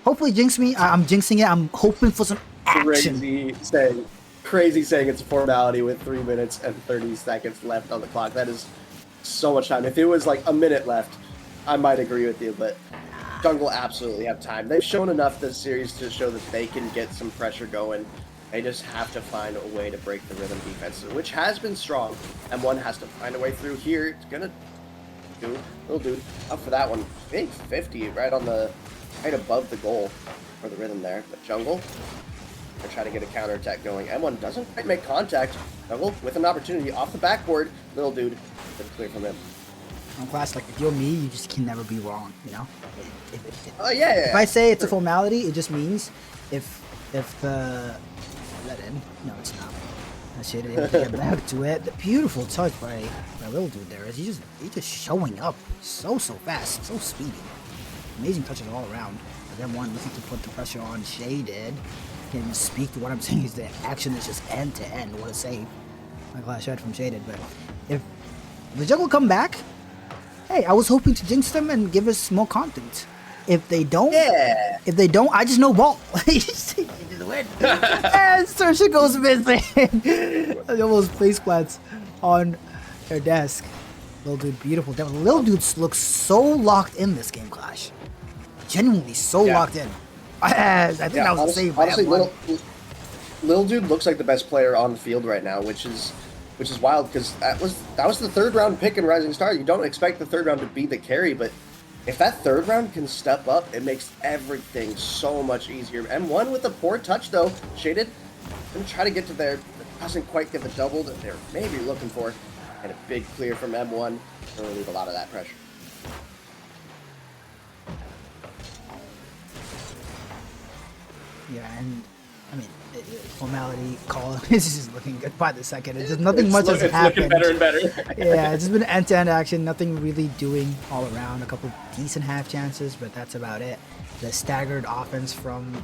hopefully jinx me. I'm jinxing it. I'm hoping for some action. Crazy saying it's a formality with 3 minutes and 30 seconds left on the clock. That is so much time. If it was like a minute left, I might agree with you, but Jungle absolutely have time. They've shown enough this series to show that they can get some pressure going. They just have to find a way to break the rhythm defense, which has been strong. M1 has to find a way through here. It's gonna do. Little dude up for that one. Big 50 right above the goal for the rhythm there. But Jungle, they're trying to get a counterattack going. M1 doesn't quite make contact. Jungle with an opportunity off the backboard. Little dude, good clear from him. Class, like, if you're me, you just can never be wrong, Oh yeah. If I say it's a formality, it just means if the let in. No, it's not. I should able to get back to it. The beautiful touch by little dude there is he's just showing up so fast, so speedy. Amazing touches all around. But then one looking to put the pressure on Shaded. Can't even speak to what I'm saying is the action is just end to end. What a save. My glass shot from Shaded. But if the Jungle come back, hey, I was hoping to jinx them and give us more content. If they don't, I just know ball. You just win. And Sersha goes missing. Almost face plants on her desk. Little dude, beautiful. Little dude looks so locked in this game, Clash. Genuinely so locked in. I think that was a save. Honestly, little dude looks like the best player on the field right now, which is wild because that was the 3rd round pick in Rising Star. You don't expect the 3rd round to be the carry, but if that 3rd round can step up, it makes everything so much easier. M1 with a poor touch though. Shaded gonna try to get to there, but doesn't quite get the double that they're maybe looking for. And a big clear from M1 to relieve a lot of that pressure. Yeah, and I mean, formality call is just looking good by the second. It's just nothing much has happened. It's looking better and better. Yeah, it's just been end-to-end action. Nothing really doing all around. A couple decent half chances, but that's about it. The staggered offense from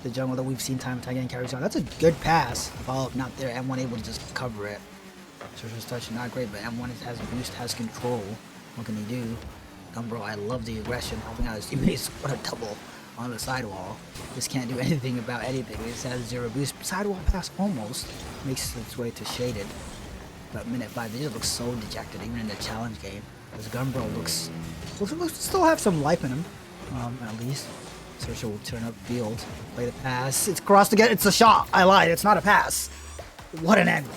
the Jungle that we've seen time and time again carries on. That's a good pass. Follow-up not there. M1 able to just cover it. Sersha's touch not great, but M1 has boost, has control. What can he do? Gumbro, I love the aggression. Helping out his teammates. What a double on the sidewall. Just can't do anything about anything. He just has 0 boost. Sidewall pass almost makes its way to Shaded. But minute 5, they just look so dejected, even in the challenge game. Because Gumbro looks to still have some life in him, at least. Sersha will turn up field, play the pass. It's crossed again. It's a shot. I lied. It's not a pass. What an angle.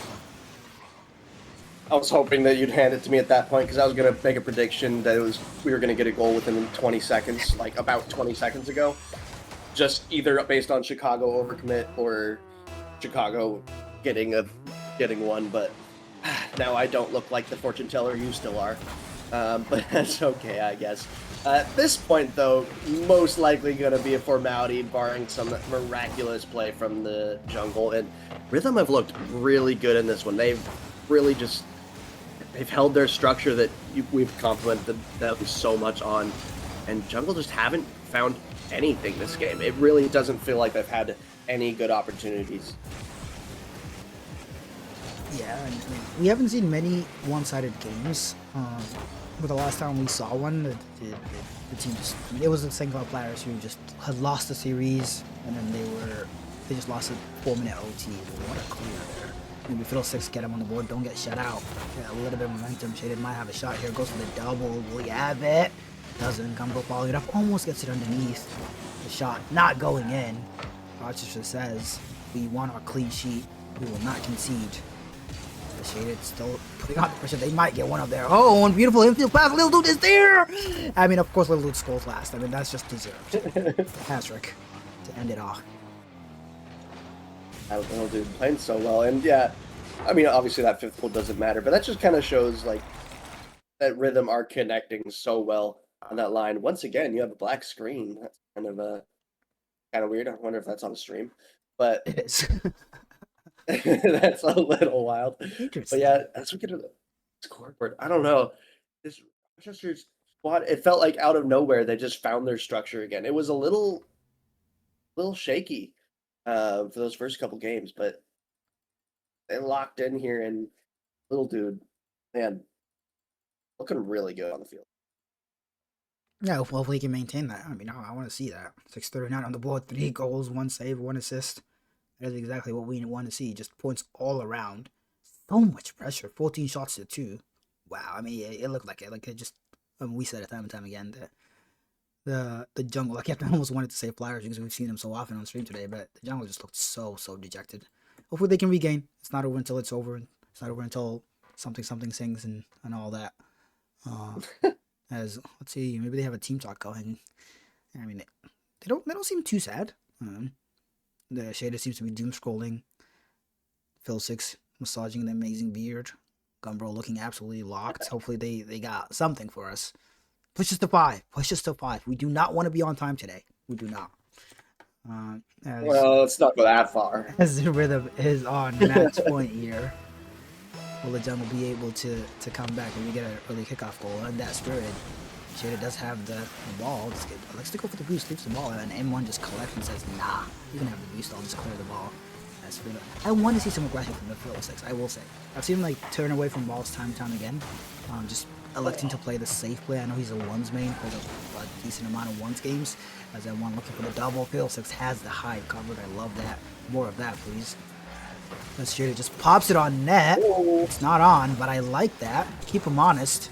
I was hoping that you'd hand it to me at that point because I was going to make a prediction that we were going to get a goal within 20 seconds, like about 20 seconds ago. Just either based on Chicago overcommit or Chicago getting one, but now I don't look like the fortune teller you still are. But that's okay, I guess. At this point, though, most likely going to be a formality, barring some miraculous play from the Jungle. And Rhythm have looked really good in this one. They've really just held their structure that we've complimented them so much on. And Jungle just haven't found anything this game. It really doesn't feel like they've had any good opportunities. Yeah, and we haven't seen many one-sided games. But the last time we saw one, the team just, I mean, it was the St. Cloud players who just had lost the series, and then they just lost a 4-minute OT. What a clear there. Maybe Fiddlesticks get him on the board, don't get shut out. Yeah, a little bit of momentum. Shaded might have a shot here, goes for the double. Will he have it? Doesn't. Gumbo following it up, almost gets it underneath. The shot not going in. Rochester says, we want our clean sheet. We will not concede. The Shaded still putting on the pressure. They might get one up there. Oh, and beautiful infield pass. Little Dude is there. I mean, of course, Little Dude scores last. I mean, that's just deserved. Patrick to end it off. Little Dude playing so well. And yeah, I mean, obviously that 5th goal doesn't matter, but that just kind of shows, like, that Rhythm are connecting so well on that line. Once again, you have a black screen. That's kind of weird. I wonder if that's on the stream, but It is. that's a little wild. But Interesting. yeah, as we get to the scoreboard, I don't know. This Rochester's squad, it felt like out of nowhere they just found their structure again. It was a little shaky for those first couple games, but they locked in here, and little dude, man, looking really good on the field. Yeah, hopefully he can maintain that. I mean, I want to see that. 639 on the board, 3 goals, 1 save, 1 assist. That is exactly what we want to see. Just points all around. So much pressure. 14 shots to 2. Wow. I mean, it looked like it. Like it just. I mean, we said it time and time again that the jungle. I almost wanted to say Flyers because we've seen them so often on stream today, but the jungle just looked so dejected. Hopefully they can regain. It's not over until it's over. It's not over until something sings and all that. As let's see, maybe they have a team talk going. I mean, they don't seem too sad. The shader seems to be doom scrolling. Phil Six massaging the amazing beard. Gumbro looking absolutely locked. Hopefully they got something for us. Push us to 5. Push us to 5. We do not want to be on time today. We do not. Well, let's not go that far. As the Rhythm is on match point here. Will the jungle be able to come back and we get an early kickoff goal? And that spirit, Shader does have the ball. Let's go for the boost, leaves the ball, and M1 just collects and says, nah, you can have the boost, I'll just clear the ball. That's really, I want to see some aggression from the Phil 6, I will say. I've seen him like turn away from balls time and time again. Just electing to play the safe play. I know he's a ones main, plays a decent amount of ones games. As M1 looking for the double, Phil 6 has the hide covered. I love that. More of that, please. Let's shoot it. Just pops it on net. It's not on, but I like that. Keep him honest.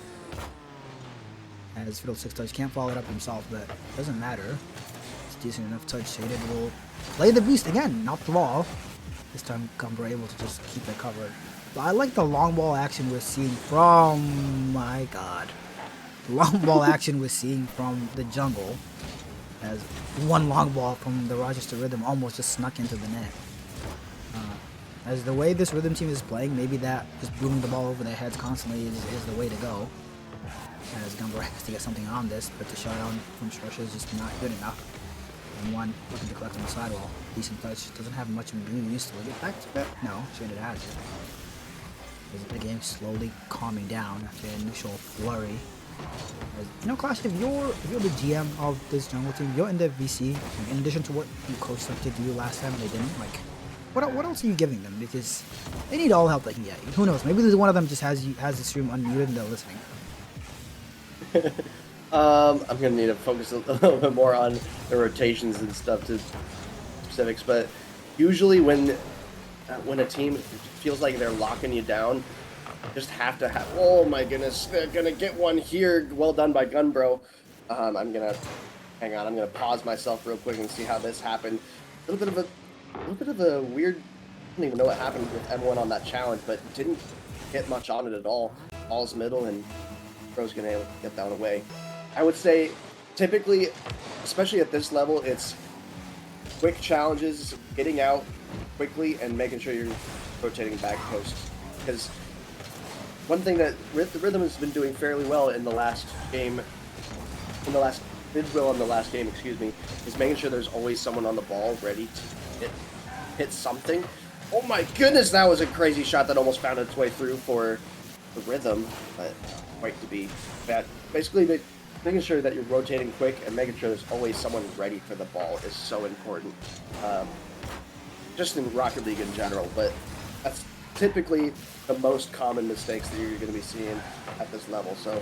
As Fiddle 6 touch can't follow it up himself, but it doesn't matter. It's decent enough touch. Shaded will play the beast again, not the ball. This time Gumber able to just keep it covered. But I like the long ball action we're seeing from my god. The long ball action we're seeing from the jungle. As one long ball from the Rochester Rhythm almost just snuck into the net. As the way this Rhythm team is playing, maybe that just booming the ball over their heads constantly is the way to go. As Gumber has to get something on this, but the shot on from Structure is just not good enough. And one looking to collect on the sidewall. Decent touch. Doesn't have much boost. Will it get back to it? No, Shaded has it. As the game slowly calming down after the initial flurry. As, you know, Clash, if you're the GM of this jungle team, you're in the VC, in addition to what you coach them to do last time and they didn't, like, what else are you giving them? Because they need all help they can get. Who knows? Maybe there's one of them just has the stream unmuted and they're listening. I'm gonna need to focus a little bit more on the rotations and stuff to specifics, but usually when a team feels like they're locking you down, you just have to have. Oh my goodness, they're gonna get one here. Well done by Gunbro. I'm gonna hang on. I'm gonna pause myself real quick and see how this happened. A little bit of a weird. I don't even know what happened with M1 on that challenge, but didn't get much on it at all. Ball's middle, and Bro's gonna get that one away. I would say, typically, especially at this level, it's quick challenges, getting out quickly, and making sure you're rotating back posts. Because one thing that the Rhythm has been doing fairly well in the last game, excuse me, is making sure there's always someone on the ball ready to hit something. Oh my goodness, that was a crazy shot that almost found its way through for the Rhythm, but quite to be bad. Basically, making sure that you're rotating quick and making sure there's always someone ready for the ball is so important. Just in Rocket League in general, but that's typically the most common mistakes that you're going to be seeing at this level. So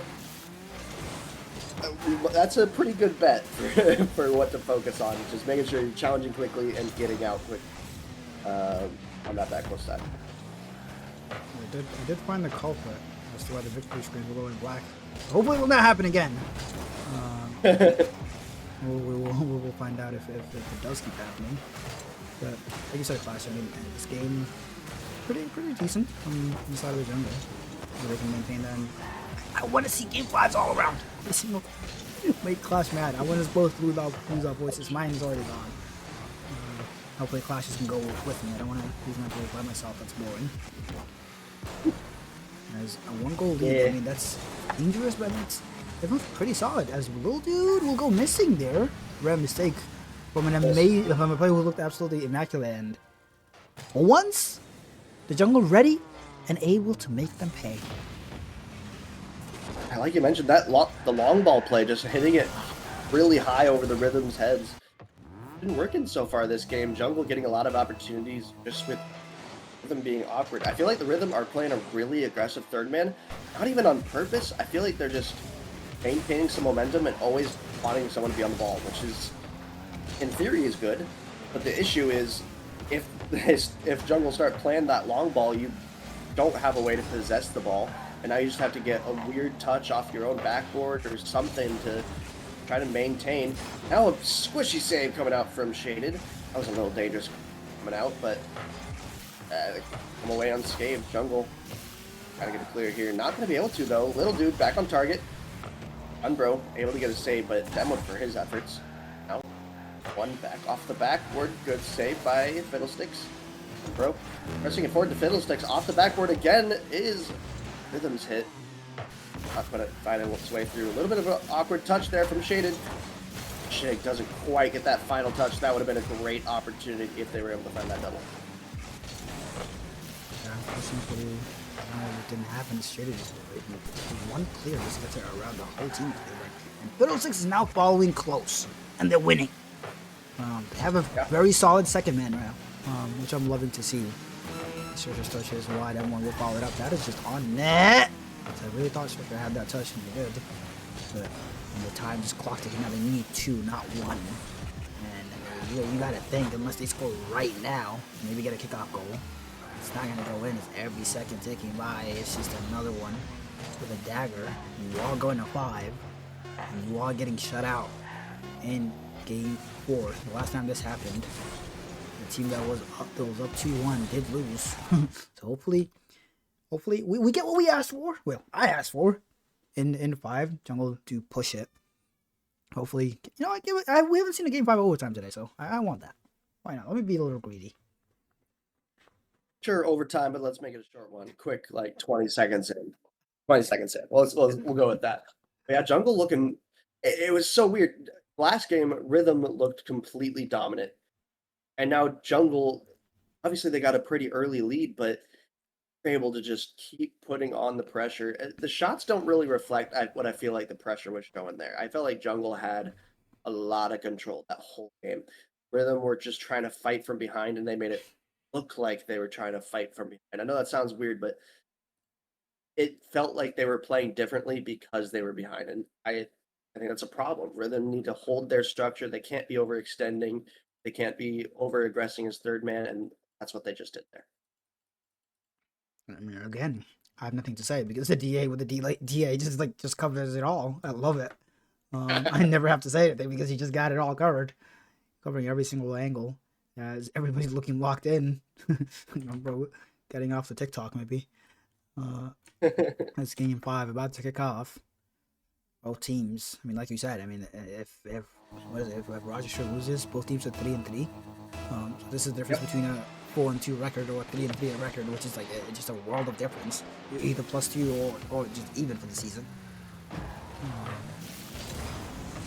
that's a pretty good bet for what to focus on. Just making sure you're challenging quickly and getting out quick on that back post side. I did find the culprit as to why the victory screens were going black. Hopefully it will not happen again. We'll find out if it does keep happening. But like you said, Clash, I mean, this game pretty decent on the side of the jungle. They can maintain that. And I want to see game 5s all around. Every single make Clash mad. I want us both to lose our voices. Mine is already gone. Hopefully Clashes can go with me. I don't want to lose my voice by myself. That's boring. As a 1-goal lead, Yeah. I mean, that's dangerous, but it's pretty solid. As little dude will go missing there. Rare mistake from from a player who looked absolutely immaculate. And once the jungle ready and able to make them pay. Like you mentioned, the long ball play, just hitting it really high over the Rhythm's heads. Been working so far this game. Jungle getting a lot of opportunities just with Rhythm being awkward. I feel like the Rhythm are playing a really aggressive third man, not even on purpose. I feel like they're just maintaining some momentum and always wanting someone to be on the ball, which is, in theory, is good. But the issue is, if Jungle start playing that long ball, you don't have a way to possess the ball, and now you just have to get a weird touch off your own backboard or something to try to maintain. Now a squishy save coming out from Shaded. That was a little dangerous coming out, but come away unscathed. Jungle gotta get it clear here. Not gonna be able to though. Little dude back on target. Unbro able to get a save, but Demo for his efforts. Now one back off the backboard. Good save by Fiddlesticks. Unbro pressing it forward to Fiddlesticks. Off the backboard again is Rhythm's hit. Not gonna find its way through. A little bit of an awkward touch there from Shaded. Shig doesn't quite get that final touch. That would have been a great opportunity if they were able to find that double. Yeah, unfortunately, it didn't happen. Shaded just one clear just gets it around the whole team. And Fiddlesticks is now following close, and they're winning. They have a very solid second man now, which I'm loving to see. Stretcher touches wide, M1 will follow it up. That is just on net. So I really thought Stretcher had that touch, and they did. But when the time just clocked it, now they need 2, not 1. And you gotta think, unless they score right now, maybe get a kickoff goal, it's not gonna go in. It's every second ticking by. It's just another one with a dagger. You are going to 5, and you are getting shut out in game 4. The last time this happened, the team that was up 2-1 did lose. So hopefully we get what we asked for. Well, I asked for in 5. Jungle to push it. Hopefully, we haven't seen a game 5 overtime today, so I want that. Why not? Let me be a little greedy. Sure, overtime, but let's make it a short one. Quick, like 20 seconds in. 20 seconds in. Well, we'll go with that. But yeah, Jungle looking. It was so weird. Last game, Rhythm looked completely dominant, and now Jungle. Obviously, they got a pretty early lead, but they're able to just keep putting on the pressure. The shots don't really reflect what I feel like the pressure was showing there. I felt like Jungle had a lot of control that whole game. Rhythm were just trying to fight from behind, and they made it look like they were trying to fight from behind. I know that sounds weird, but it felt like they were playing differently because they were behind, and I think that's a problem. Rhythm need to hold their structure. They can't be overextending. They can't be over-aggressing as third man, and that's what they just did there. I mean, again, I have nothing to say because the DA with the DA just covers it all. I love it. I never have to say anything because he just got it all covered, covering every single angle. As everybody's looking locked in, bro, getting off the TikTok maybe. It's game 5 about to kick off. Both teams. I mean, like you said. I mean, if Rochester loses, both teams are 3-3. So this is the difference between a 4-2 record or a 3-3 record, which is like just a world of difference. You're either +2 or just even for the season.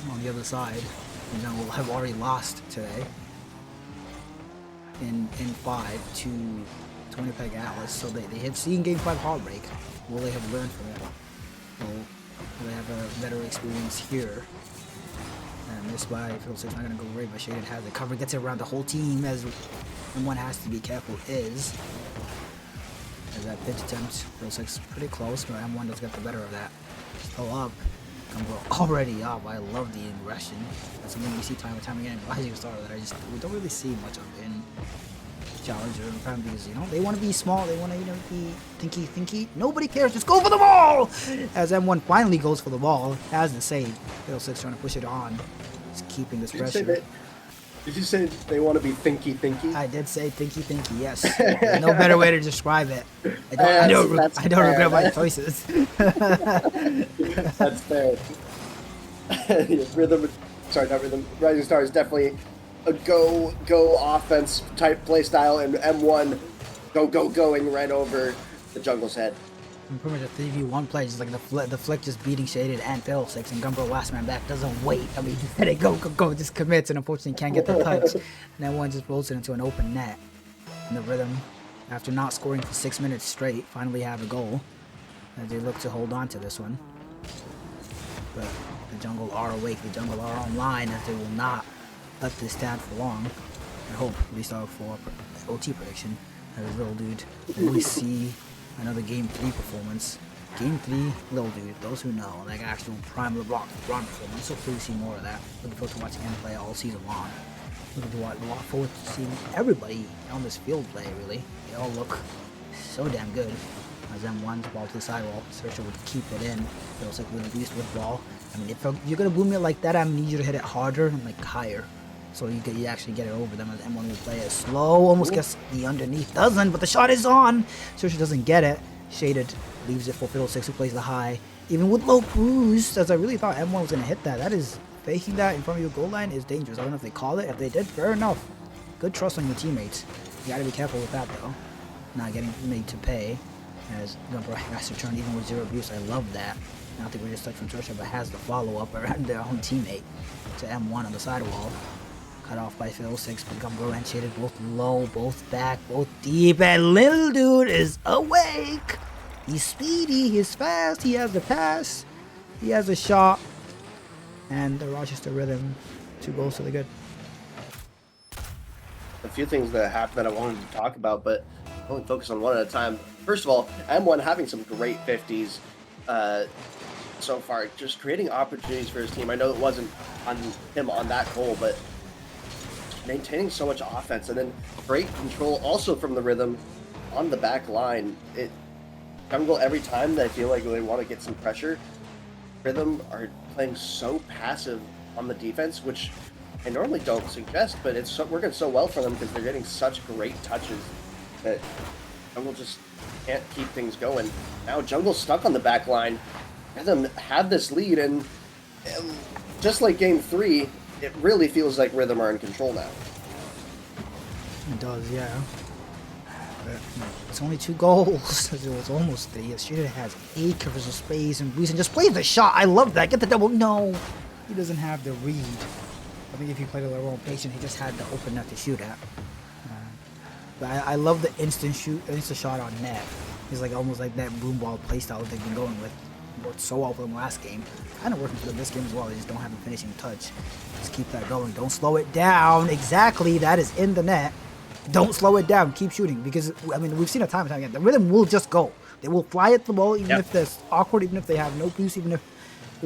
On the other side, we'll have already lost today in 5 to Winnipeg Atlas, so they have seen Game 5 heartbreak. Will they have learned from it? Will they have a better experience here? And this by Fiddlesticks not gonna go great, but Shaded has it covered, gets it around the whole team, and one has to be careful is as that pitch attempt. Fiddlesticks pretty close, but M1 does get the better of that. Still up. We're already up. I love the aggression. That's something we see time and time again in Rising Star that we don't really see much of in Challenger and Prime because they want to be small, they want to be thinky. Nobody cares, just go for the ball! As M1 finally goes for the ball, has the save. Fiddlesticks trying to push it on. Just keeping this pressure. Did you say they want to be thinky? I did say thinky, yes. There's no better way to describe it. I don't regret my choices. That's fair. Rising Star is definitely a go offense type play style, and M1 going right over the Jungle's head. And pretty much a 3v1 play, just like the flick just beating Shaded and Fiddlesticks, and Gumbro last man back doesn't wait. I mean, just let it go, just commits, and unfortunately can't get the touch. And then one just rolls it into an open net. And the Rhythm, after not scoring for 6 minutes straight, finally have a goal. As they look to hold on to this one. But the Jungle are awake, the Jungle are online, as they will not let this stand for long. I hope, at least for OT prediction, that his little dude will we see another Game 3 performance. Game 3, little dude, those who know, like actual prime LeBron performance, so please see more of that. Looking forward to watching him play all season long. Looking forward to seeing everybody on this field play, really. They all look so damn good. As M1's ball to the sidewall, Sersha would keep it in. Feels like really beast with ball. I mean, if you're gonna boom it like that, I need you to hit it harder and like higher. So you actually get it over them, as M1 will play it slow, almost gets the underneath, doesn't, but the shot is on! Sersha doesn't get it. Shaded leaves it for Fiddlesticks, who plays the high. Even with low boost, as I really thought M1 was gonna hit that. That is, faking that in front of your goal line is dangerous. I don't know if they call it. If they did, fair enough. Good trust on your teammates. You gotta be careful with that though. Not getting made to pay. As Gumbro has to turn even with 0 abuse. I love that. I don't think we just touched from Sersha, but has the follow-up around their own teammate to M1 on the sidewall. Cut off by Fiddlesticks, but Gumbro and Shaded both low, both back, both deep, and little dude is awake! He's speedy, he's fast, he has the pass, he has a shot, and the Rochester Rhythm, 2 goals to the good. A few things that happened that I wanted to talk about, but only focus on one at a time. First of all, M1 having some great 50s so far, just creating opportunities for his team. I know it wasn't on him on that goal, but maintaining so much offense, and then great control also from the Rhythm on the back line. Jungle, every time that I feel like they want to get some pressure, Rhythm are playing so passive on the defense, which I normally don't suggest, but it's working so well for them because they're getting such great touches that Jungle just can't keep things going. Now Jungle's stuck on the back line. Rhythm had this lead, and just like Game 3, it really feels like Rhythm are in control now. It does, yeah. But it's only 2 goals. It was almost 3. Shooter has acres of space, and Reason just plays the shot. I love that. Get the double. No, he doesn't have the read. I think if he played a little more patient, he just had the open net to shoot at. But I love the instant shot on net. He's like almost like that boom ball playstyle that they've been going with. Worked so well for them last game. Kind of working for them this game as well. They just don't have a finishing touch. Just keep that going. Don't slow it down. Exactly. That is in the net. Don't slow it down. Keep shooting, because I mean we've seen it time and time again. The Rhythm will just go. They will fly at the ball even if they're awkward, even if they have no boost, even if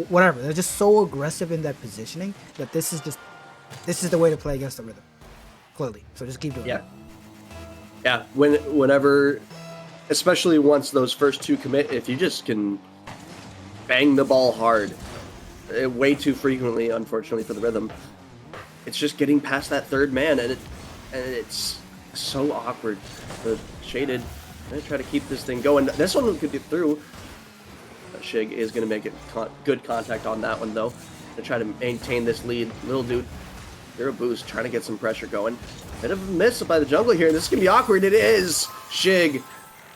whatever. They're just so aggressive in that positioning that this is the way to play against the Rhythm. Clearly. So just keep doing it. Yeah. Whenever, especially once those first 2 commit, if you just can bang the ball hard, way too frequently, unfortunately for the Rhythm, it's just getting past that 3rd man, and it's so awkward. The Shaded, gonna try to keep this thing going. This one could get through. Shig is gonna make it good contact on that one though. To try to maintain this lead. Little dude, 0 boost, trying to get some pressure going. Bit of a miss by the Jungle here, and this is gonna be awkward. It is. Shig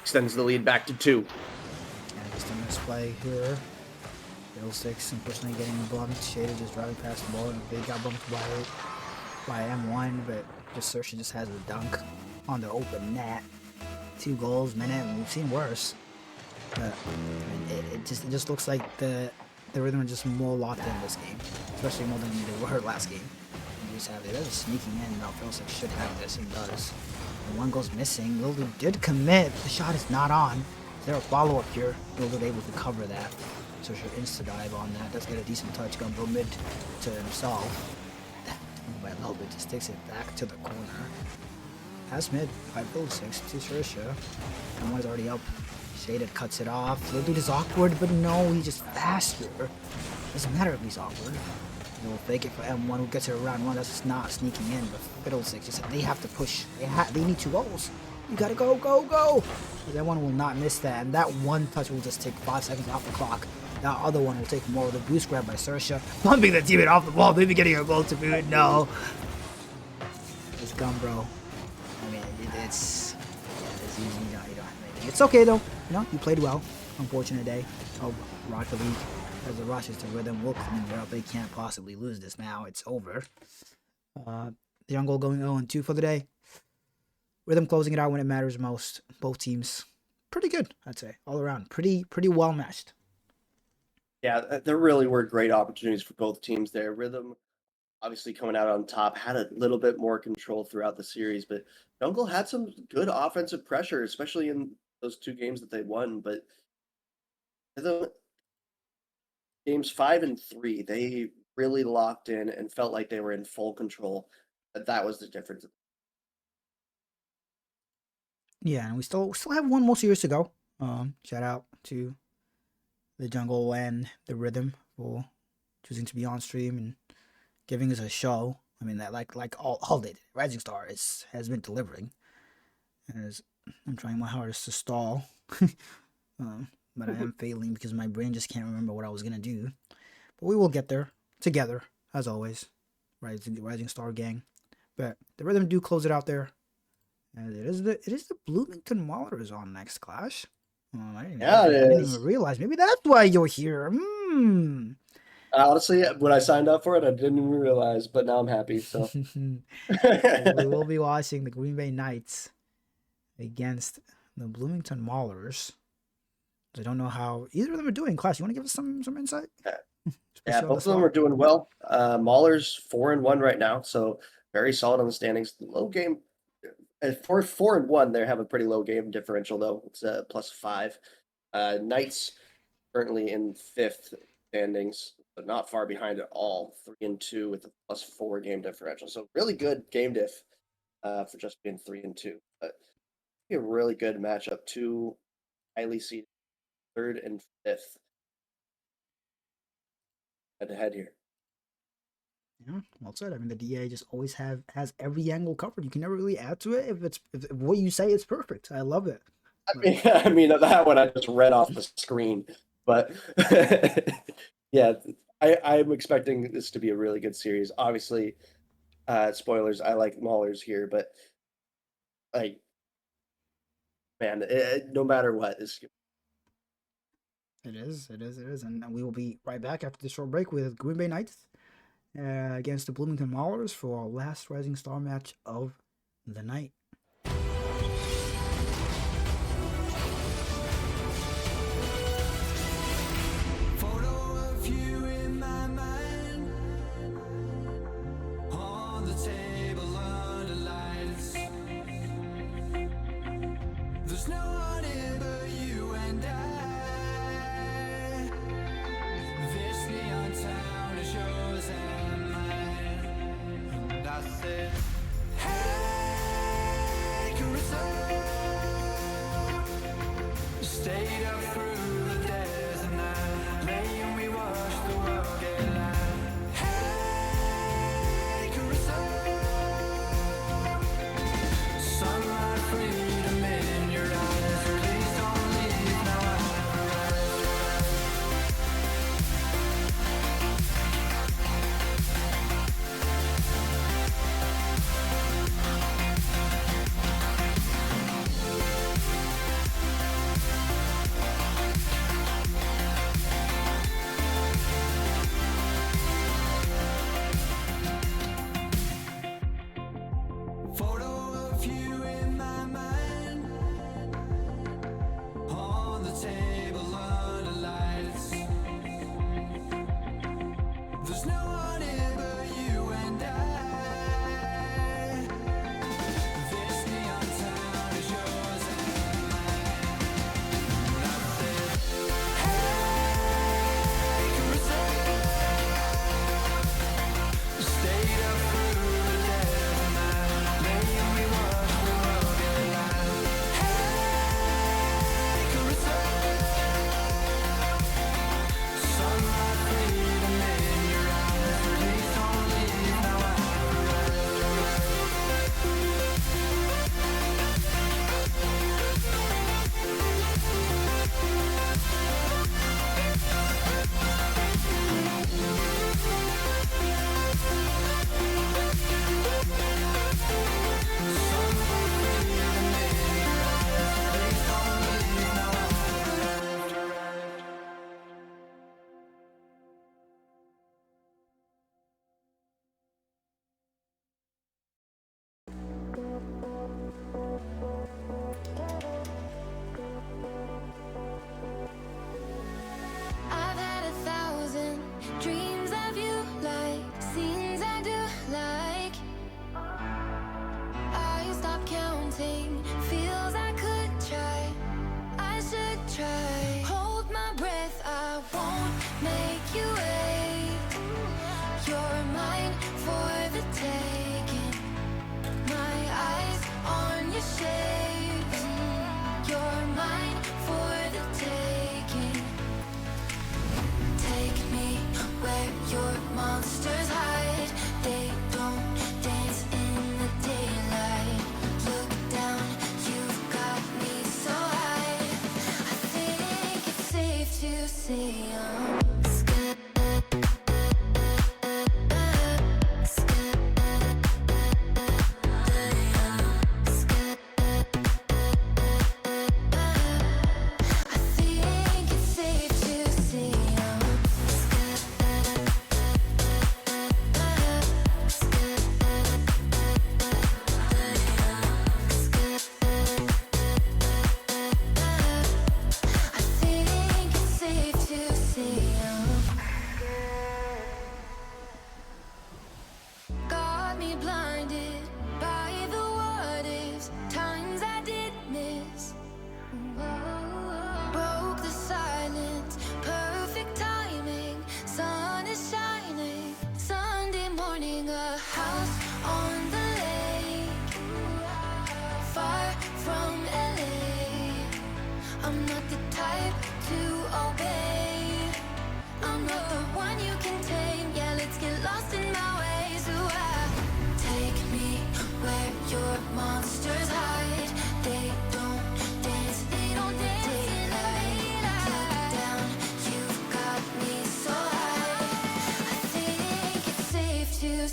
extends the lead back to 2. And just a misplay here. Fiddlesticks unfortunately getting bumped. Shaded just driving past the ball, and they got bumped by M1, but just Sersha just has a dunk on the open net. 2 goals, minute, and we've seen worse. But I mean, it just looks like the Rhythm are just more locked in this game, especially more than they were last game. And just have it. They're just sneaking in. Now Fiddlesticks should have this, and does. And 1 goes missing. Lildu did commit. The shot is not on. Is there a follow-up here? Lildu able to cover that. So she'll insta-dive on that. Does get a decent touch. Gumbro mid to himself. By a little bit, just takes it back to the corner. Pass mid by Fiddlesticks to Sersha. And 1 is already up. Shaded cuts it off. Little dude is awkward, but no, he's just faster. Doesn't matter if he's awkward. They'll fake it for M1, who gets it around 1. That's just not sneaking in. But Fiddlesticks, just they have to push. They need 2 goals. You gotta go. So that 1 will not miss that, and that 1 touch will just take 5 seconds off the clock. That other 1 will take more. The boost grab by Sersha, bumping the teammate off the ball, maybe getting a goal to boot. No, it's Gumbro. I mean, it's easy. You don't have anything. It's okay though. You played well. unfortunate day of Rocket League. As the Rochester Rhythm will clean it up. They can't possibly lose this now. It's over. The Jungle going 0-2 for the day. Rhythm closing it out when it matters most. Both teams pretty good, I'd say, all around. Pretty well matched. Yeah, there really were great opportunities for both teams there. Rhythm obviously coming out on top, had a little bit more control throughout the series, but Jungle had some good offensive pressure, especially in those 2 games that they won. But Rhythm, games 5 and 3, they really locked in and felt like they were in full control. That was the difference. Yeah, and we still have one more series to go. Shout out to the Jungle and the Rhythm for choosing to be on stream and giving us a show. I mean, that like all they did. Rising Star has been delivering. As I'm trying my hardest to stall, but I am failing because my brain just can't remember what I was gonna do. But we will get there together, as always. Rising Star gang. But the Rhythm do close it out there. And it is the Bloomington Maulers on next Clash. I didn't even realize. Maybe that's why you're here. Honestly, when I signed up for it, I didn't even realize, but now I'm happy. So we will be watching the Green Bay Knights against the Bloomington Maulers. I don't know how either of them are doing. Clash, you want to give us some insight? Yeah, both of them are doing well. Maulers 4-1 right now, so very solid on the standings. Low game. For 4-1, they have a pretty low game differential though. It's +5. Knights currently in 5th standings, but not far behind at all. 3-2 with a +4 game differential. So really good game diff for just being 3-2. But a really good matchup. 2 highly seeded 3rd and 5th head to head here. Yeah, well said. I mean, the DA just always has every angle covered. You can never really add to it if what you say is perfect. I love it. I mean that one I just read off the screen, but yeah, I'm expecting this to be a really good series. Obviously, spoilers. I like Maulers here, but like, man, no matter what, it is, and we will be right back after this short break with Green Bay Knights against the Bloomington Maulers for our last Rising Star match of the night. There's no one in but you and I. This neon town is yours and mine. And I said, hey, Carissa, stayed up through the days and night, lay and we watched the world get light. Hey, Carissa.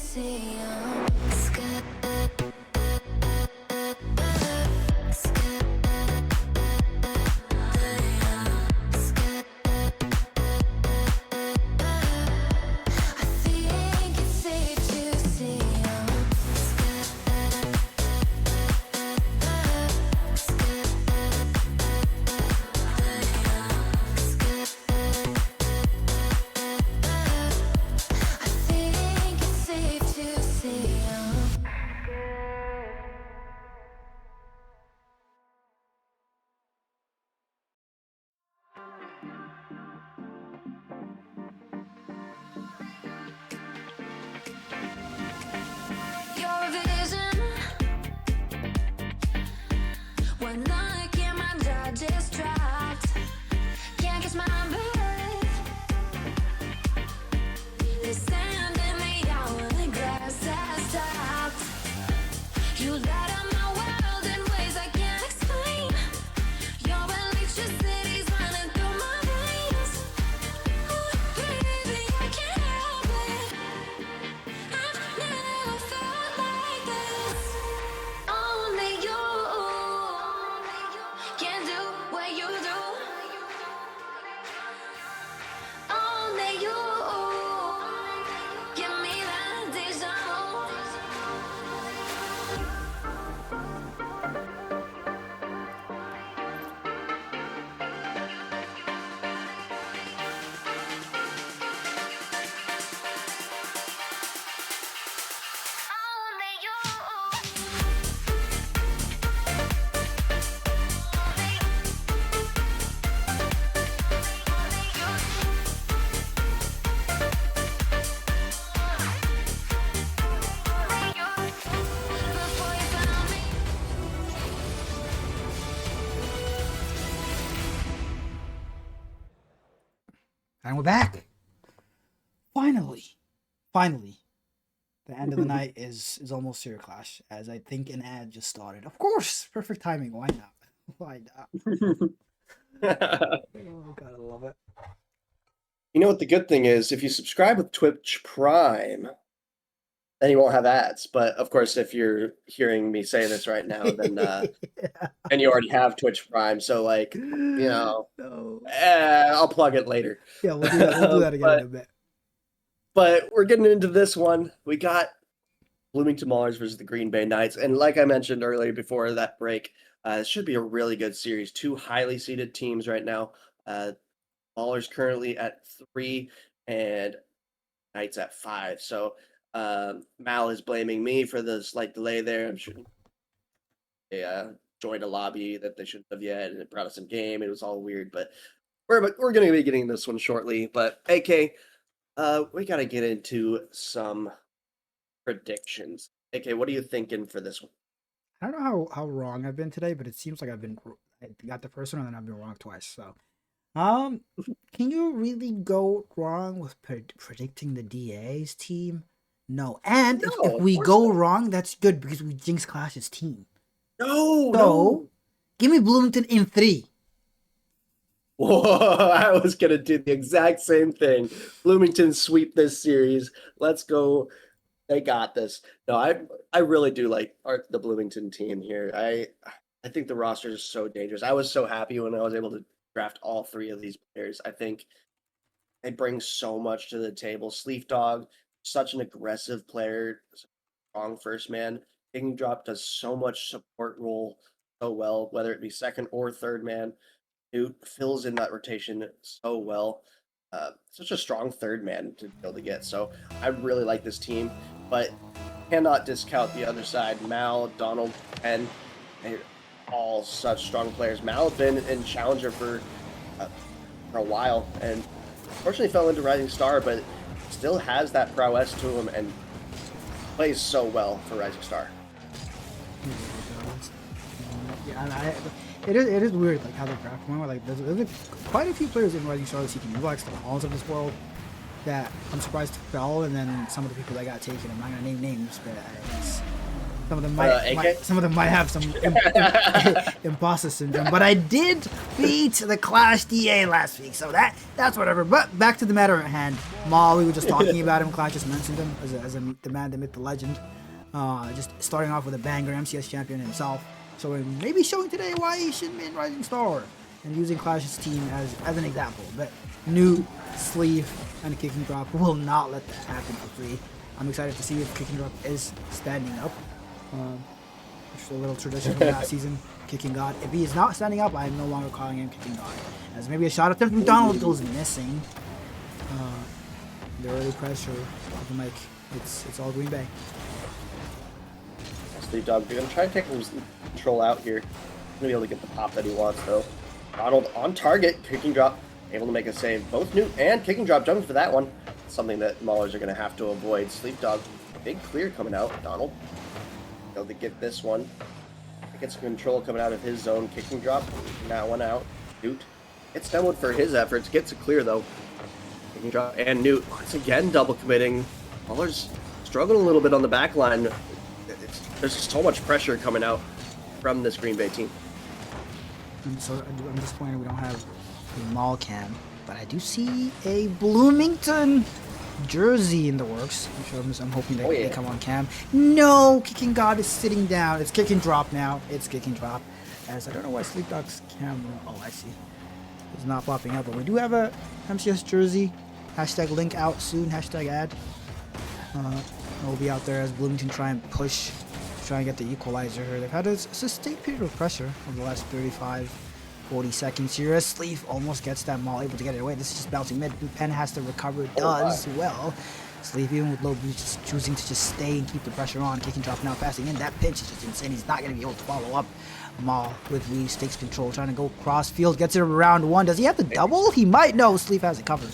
see 'em. I think it's safe to see 'em. I think it's safe to see 'em. Your vision. When I get my jaw distracted, can't catch my breath. There's sand in the hourglass has stopped. You light up my world in ways I can't explain. Your electricity's running through my veins. Ooh, baby, I can't help it. I've never felt like this. Only you can do what you do. Only you give me that deja vu. Only you. Before you found me. And we're back. Finally. Finally. The end of the night is almost here, Clash, as I think an ad just started. Of course, perfect timing. Why not? Why not? Oh, God, I love it. You know what the good thing is? If you subscribe with Twitch Prime, then you won't have ads. But of course, if you're hearing me say this right now, then Yeah. and you already have Twitch Prime, so like, No. I'll plug it later. Yeah, we'll do that. We'll do that again in a bit. But we're getting into this one. We got Bloomington Maulers versus the Green Bay Knights, and like I mentioned earlier before that break, it should be a really good series. Two highly seeded teams right now. Maulers currently at 3 and Knights at 5. So Mal is blaming me for the slight delay there. I'm sure they joined a lobby that they shouldn't have yet, and it brought us in game. It was all weird, but we're going to be getting this one shortly. But AK, we got to get into some predictions. AK, what are you thinking for this one? I don't know how wrong I've been today, but it seems like I got the first one and then I've been wrong twice. So, can you really go wrong with predicting the DA's team? No. And No, if of we course go not. wrong, that's good because we jinx Clash's team. No, So, no. give me Bloomington in 3. Whoa, I was going to do the exact same thing. Bloomington sweep this series. Let's go. They got this. No, I really do like the Bloomington team here. I think the roster is so dangerous. I was so happy when I was able to draft all 3 of these players. I think they bring so much to the table. Sleef Dog, such an aggressive player, strong first man. King Drop does so much support role so well, whether it be second or third man. Who fills in that rotation so well. Such a strong third man to be able to get. So I really like this team, but cannot discount the other side. Mal, Donald, and they're all such strong players. Mal had been in Challenger for a while, and unfortunately fell into Rising Star, but still has that prowess to him and plays so well for Rising Star. Yeah, and it is weird like how they draft one. Like there's quite a few players in Rising Star seeking Uvax, the Halls of this world, that I'm surprised fell, and then some of the people that got taken. I'm not gonna name names, but Some of them AK? some of them might have some imposter syndrome, but I did beat the Clash DA last week, so that's whatever. But back to the matter at hand. Maul, we were just talking about him. Clash just mentioned him as the man, the myth, the legend. Just starting off with a banger, MCS champion himself. So maybe showing today why he shouldn't be in Rising Star, and using Clash's team as an example. But Newt, Sleeve, and Kicking Drop will not let that happen for free. I'm excited to see if Kicking Drop is standing up. Just a little tradition from last season, Kicking God. If he is not standing up, I am no longer calling him Kicking God. As maybe a shot attempt from Donald goes missing. The early pressure, looking like it's all Green Bay. Sleep Dog, you're gonna try to take control out here. Gonna be able to get the pop that he wants though. Donald on target, Kicking Drop, able to make a save. Both Newt and Kicking Drop jumping for that one. Something that Maulers are gonna have to avoid. Sleep Dog, big clear coming out. Donald, able to get this one. Gets control coming out of his zone. Kicking Drop, that one out. Newt gets demoed for his efforts. Gets a clear though. Kicking Drop and Newt once again double committing. Maulers struggling a little bit on the back line. There's so much pressure coming out from this Green Bay team. So I'm disappointed we don't have a Maul cam, but I do see a Bloomington jersey in the works. I'm hoping they come on cam. No, Kicking God is sitting down. It's Kicking Drop now. It's Kicking Drop. As I don't know why Sleep Dog's camera. Oh, I see. It's not popping up, but we do have a MCS jersey. Hashtag link out soon. Hashtag ad. We'll be out there as Bloomington try and push, try and get the equalizer here. They've had a sustained period of pressure over the last 40 seconds here. As Sleeve almost gets that Maul, able to get it away. This is just bouncing mid. Penn has to recover. Does well. Sleeve, even with low boost, choosing to just stay and keep the pressure on. Kicking Drop now passing in. That pinch is just insane. He's not going to be able to follow up. Maul with Reese takes control, trying to go cross field. Gets it around one. Does he have to double? He might. No, Sleeve has it covered.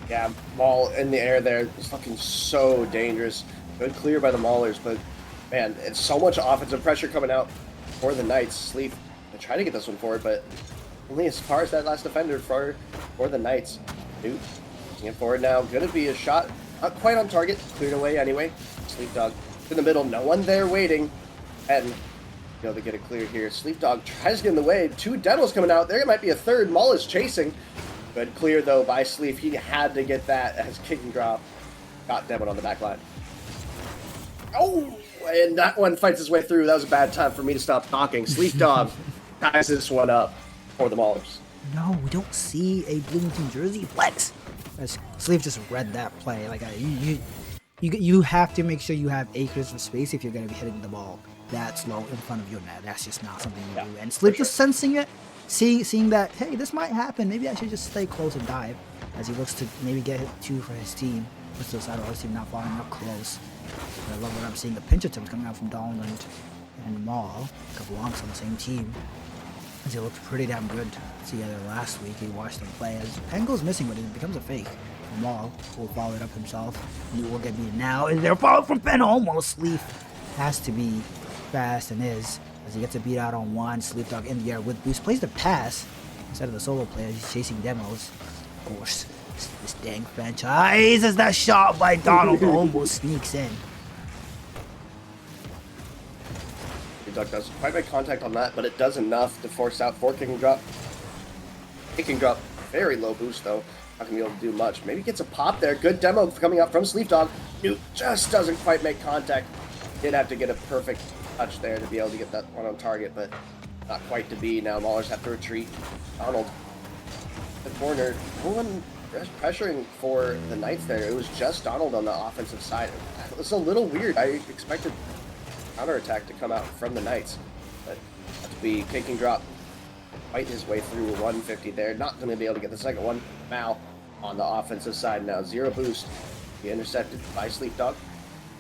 Yeah, Maul in the air there. It's looking so dangerous. Good clear by the Maulers, but man, it's so much offensive pressure coming out for the Knights. Sleep, they try to get this one forward, but only as far as that last defender for the Knights. Newt pushing it forward now. Gonna be a shot, not quite on target. Cleared away anyway. Sleep Dog in the middle, no one there waiting, and be able to get it clear here. Sleep Dog tries to get in the way. Two demos coming out. There might be a third. Maul is chasing. Good clear though by Sleeve. He had to get that as Kicking Drop got demoed on the back line. Oh, and that one fights his way through. That was a bad time for me to stop talking. Sleep Dog ties this one up for the Maulers. No, we don't see a Bloomington jersey. What? As Sleeve just read that play. Like you have to make sure you have acres of space if you're going to be hitting the ball that low in front of your net. That's just not something you do. And Sleeve just sensing it. Seeing that, hey, this might happen. Maybe I should just stay close and dive as he looks to maybe get two for his team. Puts the side of his team not falling up close. But I love what I'm seeing. The pinch attempts coming out from Donald and Maul. A couple longs on the same team. As he looked pretty damn good together last week. He watched them play. As Penn goes missing, but it becomes a fake. Maul will follow it up himself. Newt will get beaten now. Is there a follow from Penn? Almost. Sleeve has to be fast and is. As he gets a beat out on one, Sleep Dog in the air with boost. Plays the pass instead of the solo play as he's chasing demos. Of course, this dang franchise as that shot by Donald almost sneaks in. Sleep Dog doesn't quite make contact on that, but it does enough to force out for Kicking Drop. Kicking Drop, very low boost though. Not gonna be able to do much. Maybe gets a pop there. Good demo coming out from Sleep Dog. Newt just doesn't quite make contact. Did have to get a perfect touch there to be able to get that one on target, but not quite to be. Now Maulers have to retreat. Donald, the corner, no one pressuring for the Knights there. It was just Donald on the offensive side. It was a little weird. I expected counterattack to come out from the Knights, but have to be Kicking Drop, fighting his way through 150 there. Not going to be able to get the second one. Mal on the offensive side now. Zero boost. He intercepted by Sleep Dog.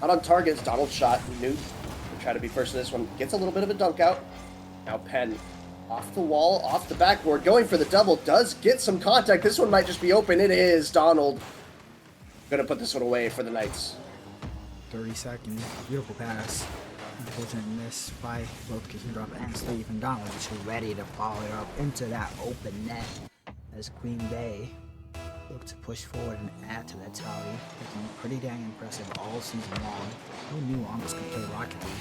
Not on targets. Donald shot. Newt try to be first in this one. Gets a little bit of a dunk out. Now Penn off the wall, off the backboard, going for the double. Does get some contact. This one might just be open. It is. Donald gonna put this one away for the Knights. 30 seconds. Beautiful pass. Unfortunate miss by both Kicking Drop and Sleeve, and Donald just ready to follow it up into that open net as Green Bay look to push forward and add to that tally. Looking pretty dang impressive all season long. Who knew Amos could play Rocket League?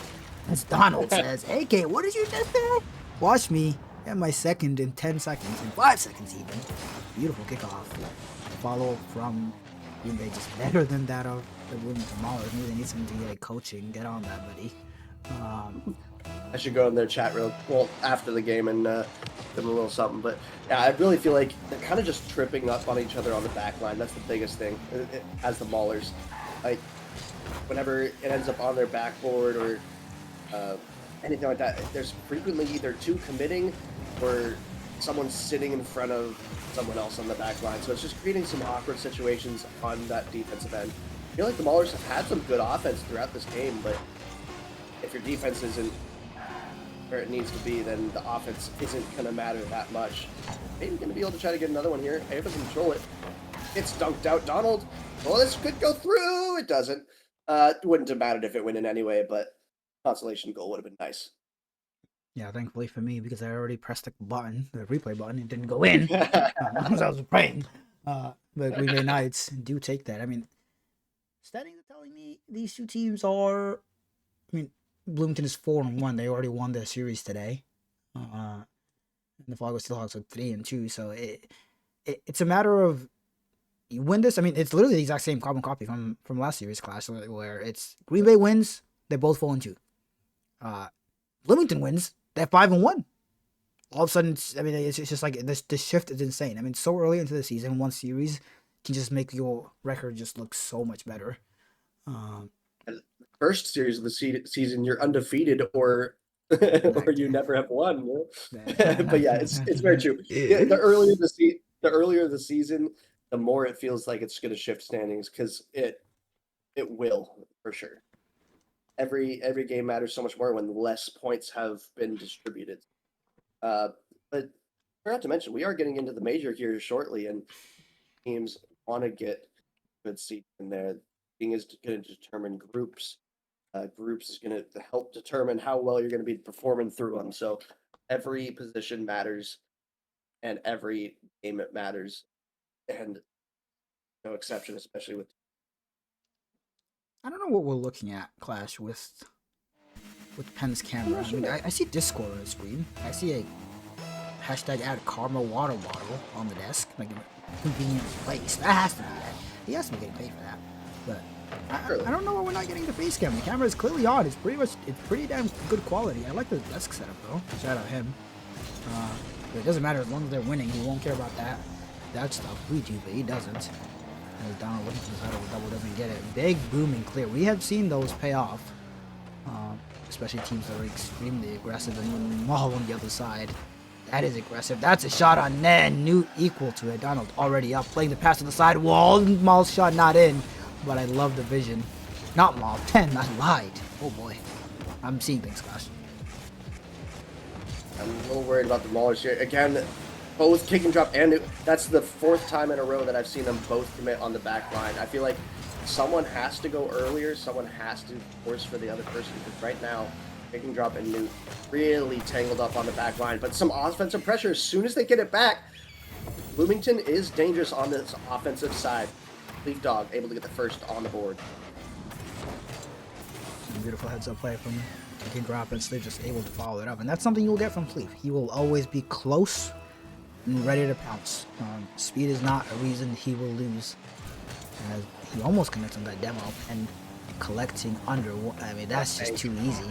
As Donald says, AK, what did you just say? Watch me at my second in 10 seconds, in 5 seconds even. Beautiful kickoff. Follow from Green Bay, just better than that of the Bloomington Maulers. Maybe they need some DA coaching. Get on that, buddy. I should go in their chat well after the game and give them a little something. But yeah, I really feel like they're kind of just tripping up on each other on the back line. That's the biggest thing as the Maulers. Like whenever it ends up on their backboard or anything like that, there's frequently either two committing or someone sitting in front of someone else on the back line. So it's just creating some awkward situations on that defensive end. I feel like the Maulers have had some good offense throughout this game, but if your defense isn't where it needs to be, then the offense isn't going to matter that much. Maybe going to be able to try to get another one here. Able to control it. It's dunked out. Donald. Well, this could go through. It doesn't. It wouldn't have mattered if it went in anyway, but consolation goal would have been nice. Yeah, thankfully for me, because I already pressed the button, the replay button, it didn't go in. As I was praying. But Green Bay Knights do take that. I mean, standings are telling me these two teams are. I mean, Bloomington is 4-1. They already won their series today. And the Fargo Steelhawks are 3-2. So it's a matter of you win this. I mean, it's literally the exact same carbon copy from last series clash, where it's Green Bay wins, they're both 4-2. Bloomington wins, they're 5-1. All of a sudden, it's just like this shift is insane. I mean, so early into the season, one series can just make your record just look so much better. First series of the season, you're undefeated or or you never have won. But yeah, it's very true. Yeah, the earlier the season, the more it feels like it's going to shift standings, because it will for sure. Every game matters so much more when less points have been distributed. But not to mention, we are getting into the major here shortly, and teams want to get good seats in there. Thing is going to determine groups. Groups is going to help determine how well you're going to be performing through them. So every position matters, and every game it matters, and no exception, especially with. I don't know what we're looking at, Clash, with Penn's camera. I mean, I see Discord on the screen. I see a hashtag add karma water bottle on the desk, like a convenient place. That has to be that. He has to be getting paid for that. But I don't know why we're not getting the face cam. The camera is clearly on. It's pretty damn good quality. I like the desk setup though. Shout out him. But it doesn't matter as long as they're winning. He won't care about that stuff. We do, but he doesn't. As Donald looking for the title, double doesn't get it. Big booming clear. We have seen those pay off. Especially teams that are extremely aggressive, and Maul on the other side. That is aggressive. That's a shot on net. Newt equal to it. Donald already up, playing the pass to the side wall. Maul's shot not in, but I love the vision. Not Maul. 10. I lied. Oh boy. I'm seeing things, Clash. I'm a little worried about the Maulers here. Again, both kick and drop, and that's the fourth time in a row that I've seen them both commit on the back line. I feel like someone has to go earlier. Someone has to force for the other person, because right now, kick and drop and Newt really tangled up on the back line. But some offensive pressure as soon as they get it back. Bloomington is dangerous on this offensive side. Leaf Dog able to get the first on the board. Beautiful heads-up play from kick and drop, and Sleeve just able to follow it up. And that's something you'll get from Sleeve. He will always be close and ready to pounce. Speed is not a reason he will lose. As he almost connects on that demo, and collecting under. I mean, that's just too easy.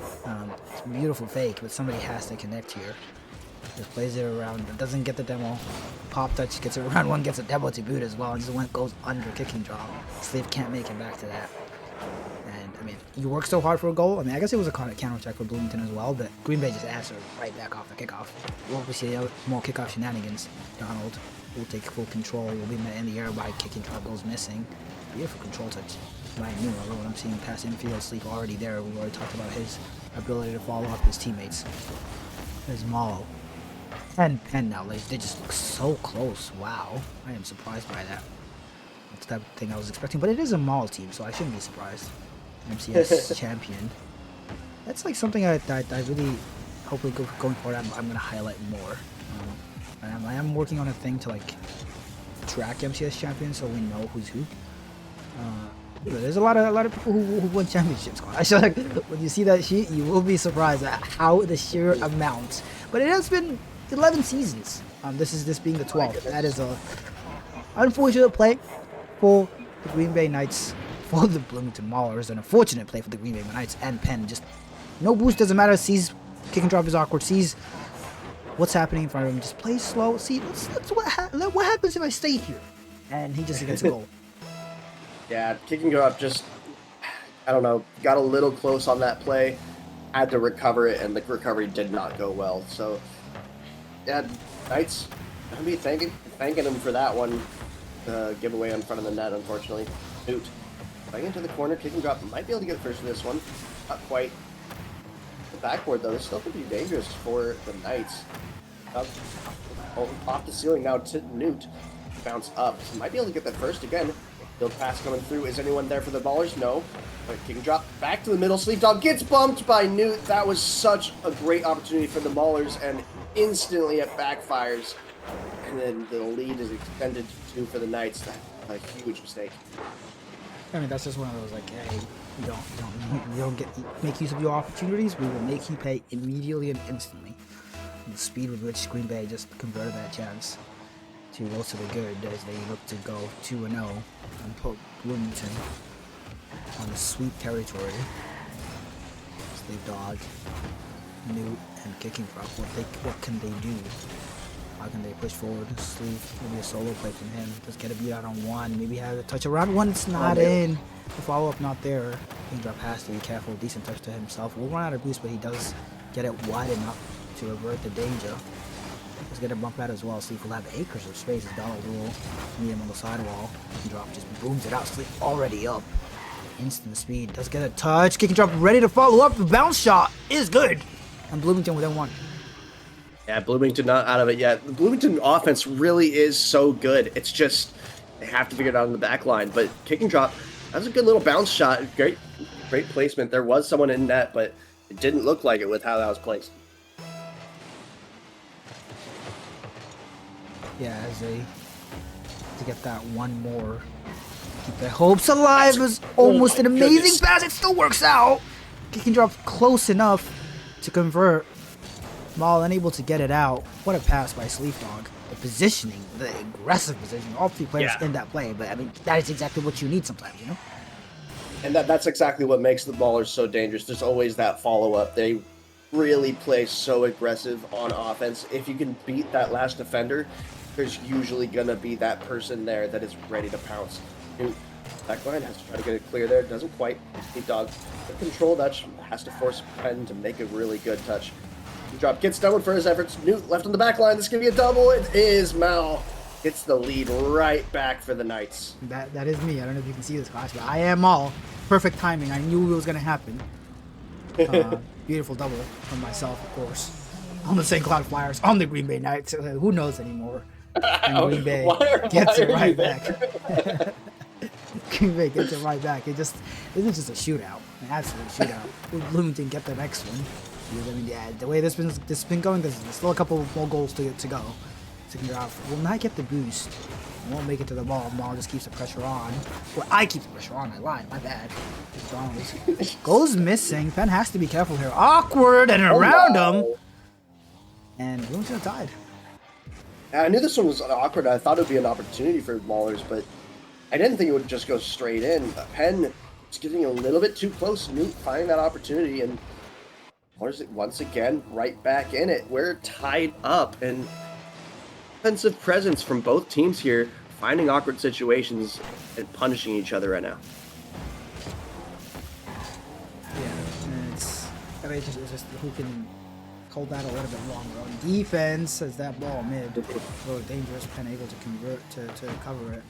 It's a beautiful fake, but somebody has to connect here. Just plays it around, doesn't get the demo. Pop touch gets it around one, gets a demo to boot as well, and just goes under kicking drop. Sleeve can't make it back to that. And I mean, you work so hard for a goal. I mean, I guess it was a counter attack for Bloomington as well, but Green Bay just answered right back off the kickoff. We'll see more kickoff shenanigans. Donald will take full control. Will be met in the air by kicking drop, goes missing. Beautiful control touch by New. Although when I'm seeing pass infield, Sleep already there. We already talked about his ability to follow up his teammates. There's Malo. And Penn now, like, they just look so close. Wow. I am surprised by that. That's the type of thing I was expecting. But it is a Mall team, so I shouldn't be surprised. MCS champion. That's like something I really, hopefully going forward, I'm going to highlight more. I am working on a thing to like track MCS champions, so we know who's who. There's a lot of people who won championships. I feel like when you see that sheet, you will be surprised at how the sheer amount. But it has been 11 seasons. This being the 12th. That is a unfortunate play for the Green Bay Knights, for the Bloomington Maulers. An unfortunate play for the Green Bay Knights and Penn. Just no boost, doesn't matter. Sees kick and drop is awkward. Sees what's happening in front of him. Just plays slow. See, that's what happens if I stay here. And he just gets a goal. Yeah, kick and drop just, I don't know, got a little close on that play. Had to recover it, and the recovery did not go well. So, yeah, Knights, I'm going to be thanking him for that one. Giveaway in front of the net, unfortunately. Newt, playing into the corner, kick and drop. Might be able to get first for this one. Not quite. The backboard, though, this still could be dangerous for the Knights. Off the ceiling now to Newt. Bounce up. So might be able to get that first again. Field pass coming through. Is anyone there for the Ballers? No. But kick and drop back to the middle. Sleep Dog gets bumped by Newt. That was such a great opportunity for the Maulers, and instantly it backfires. And then the lead is extended to 2 for the Knights. That's a huge mistake. I mean, that's just one of those, like, hey, you don't make use of your opportunities. We will make you pay immediately and instantly. And the speed with which Green Bay just converted that chance to go to the good as they look to go 2-0 and put Bloomington on the sweep territory. Sleep Dog, Newt, and kicking drop. What can they do? How can they push forward? Sleep, maybe a solo play from him. Just get a beat out on one. Maybe have a touch around one. It's not in. The follow up not there. Kicking drop has to be careful. Decent touch to himself. We'll run out of boost, but he does get it wide enough to avert the danger. Let's get a bump out as well. Sleep will have acres of space as Donald will meet him on the sidewall. Kicking drop just booms it out. Sleep already up. Instant speed. Does get a touch. Kicking drop ready to follow up. The bounce shot is good. And Bloomington within one. Yeah, Bloomington not out of it yet. The Bloomington offense really is so good. It's just they have to figure it out in the back line. But kick and drop, that was a good little bounce shot. Great placement. There was someone in net, but it didn't look like it with how that was placed. Yeah, as they to get that one more. Keep their hopes alive. It was almost an amazing pass. It still works out. Kick and drop close enough to convert. Maul unable to get it out. What a pass by Sleep Dog. The positioning, the aggressive positioning. All 3 players in that play, but I mean that is exactly what you need sometimes, you know? And that's exactly what makes the Ballers so dangerous. There's always that follow-up. They really play so aggressive on offense. If you can beat that last defender, there's usually going to be that person there that is ready to pounce. Back line has to try to get it clear there. Doesn't quite. Sleep Dog, the control touch has to force Penn to make a really good touch. Drop gets done for his efforts. Newt left on the back line. This is going to be a double. It is Mal. Gets the lead right back for the Knights. That is me. I don't know if you can see this, class, but I am Mal. Perfect timing. I knew it was going to happen. Beautiful double from myself, of course. On the St. Cloud Flyers, on the Green Bay Knights. Who knows anymore? And Green Bay gets it right back. Green Bay gets it right back. This is just a shootout. An absolute shootout. Will Bloomington get the next one? I mean, yeah, the way this has been going, there's still a couple more goals to go. Kicking drop will not get the boost. Won't make it to the ball. Ball just keeps the pressure on. Well, I keep the pressure on. I lied. My bad. Goes missing. Penn has to be careful here. Awkward and around him. And Bloomington died. I knew this one was awkward. I thought it would be an opportunity for Maulers, but I didn't think it would just go straight in. Penn is getting a little bit too close. Newt finding that opportunity, and Maulers once again right back in it. We're tied up, and offensive presence from both teams here, finding awkward situations and punishing each other right now. Yeah, and it's just who can hold that a little bit longer. On defense, as that ball mid, really dangerous. Penn able to convert to cover it.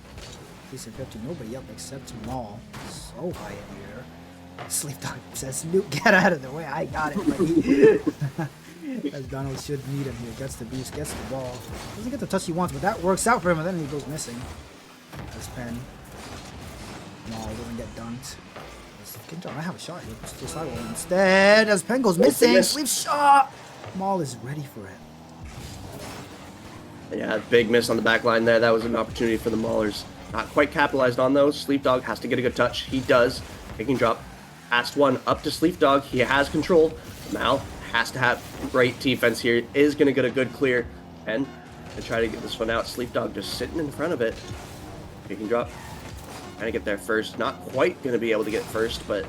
Decent 50, nobody up except Maul. So high in the air. Sleep Dog says, Newt, get out of the way. I got it, buddy. As Donald should meet him here. Gets the boost, gets the ball. Doesn't get the touch he wants, but that works out for him, and then he goes missing. As Penn. Maul doesn't get dunked. I have a shot here. Push to the sidewall instead. As Penn goes missing. Sleep shot. Maul is ready for it. Yeah, big miss on the back line there. That was an opportunity for the Maulers. Not quite capitalized on those. Sleepdog has to get a good touch. He does. Taking drop. Past one up to Sleepdog. He has control. Mal has to have great defense here. Is going to get a good clear. And to try to get this one out. Sleepdog just sitting in front of it. Taking drop. Trying to get there first. Not quite going to be able to get first, but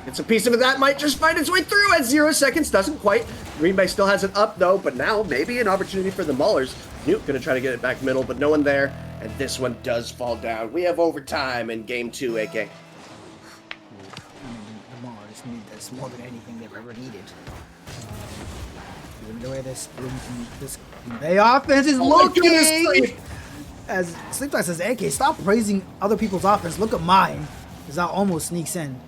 it's a piece of it that might just find its way through at 0 seconds. Doesn't quite. Green Bay still has it up, though, but now maybe an opportunity for the Maulers. Newt going to try to get it back middle, but no one there. And this one does fall down. We have overtime in game 2, AK. I mean, the Mars need this more than anything they've ever needed. Even the way this Green Bay offense is looking. As Sleepdog says, AK, stop praising other people's offense. Look at mine. As that almost sneaks in.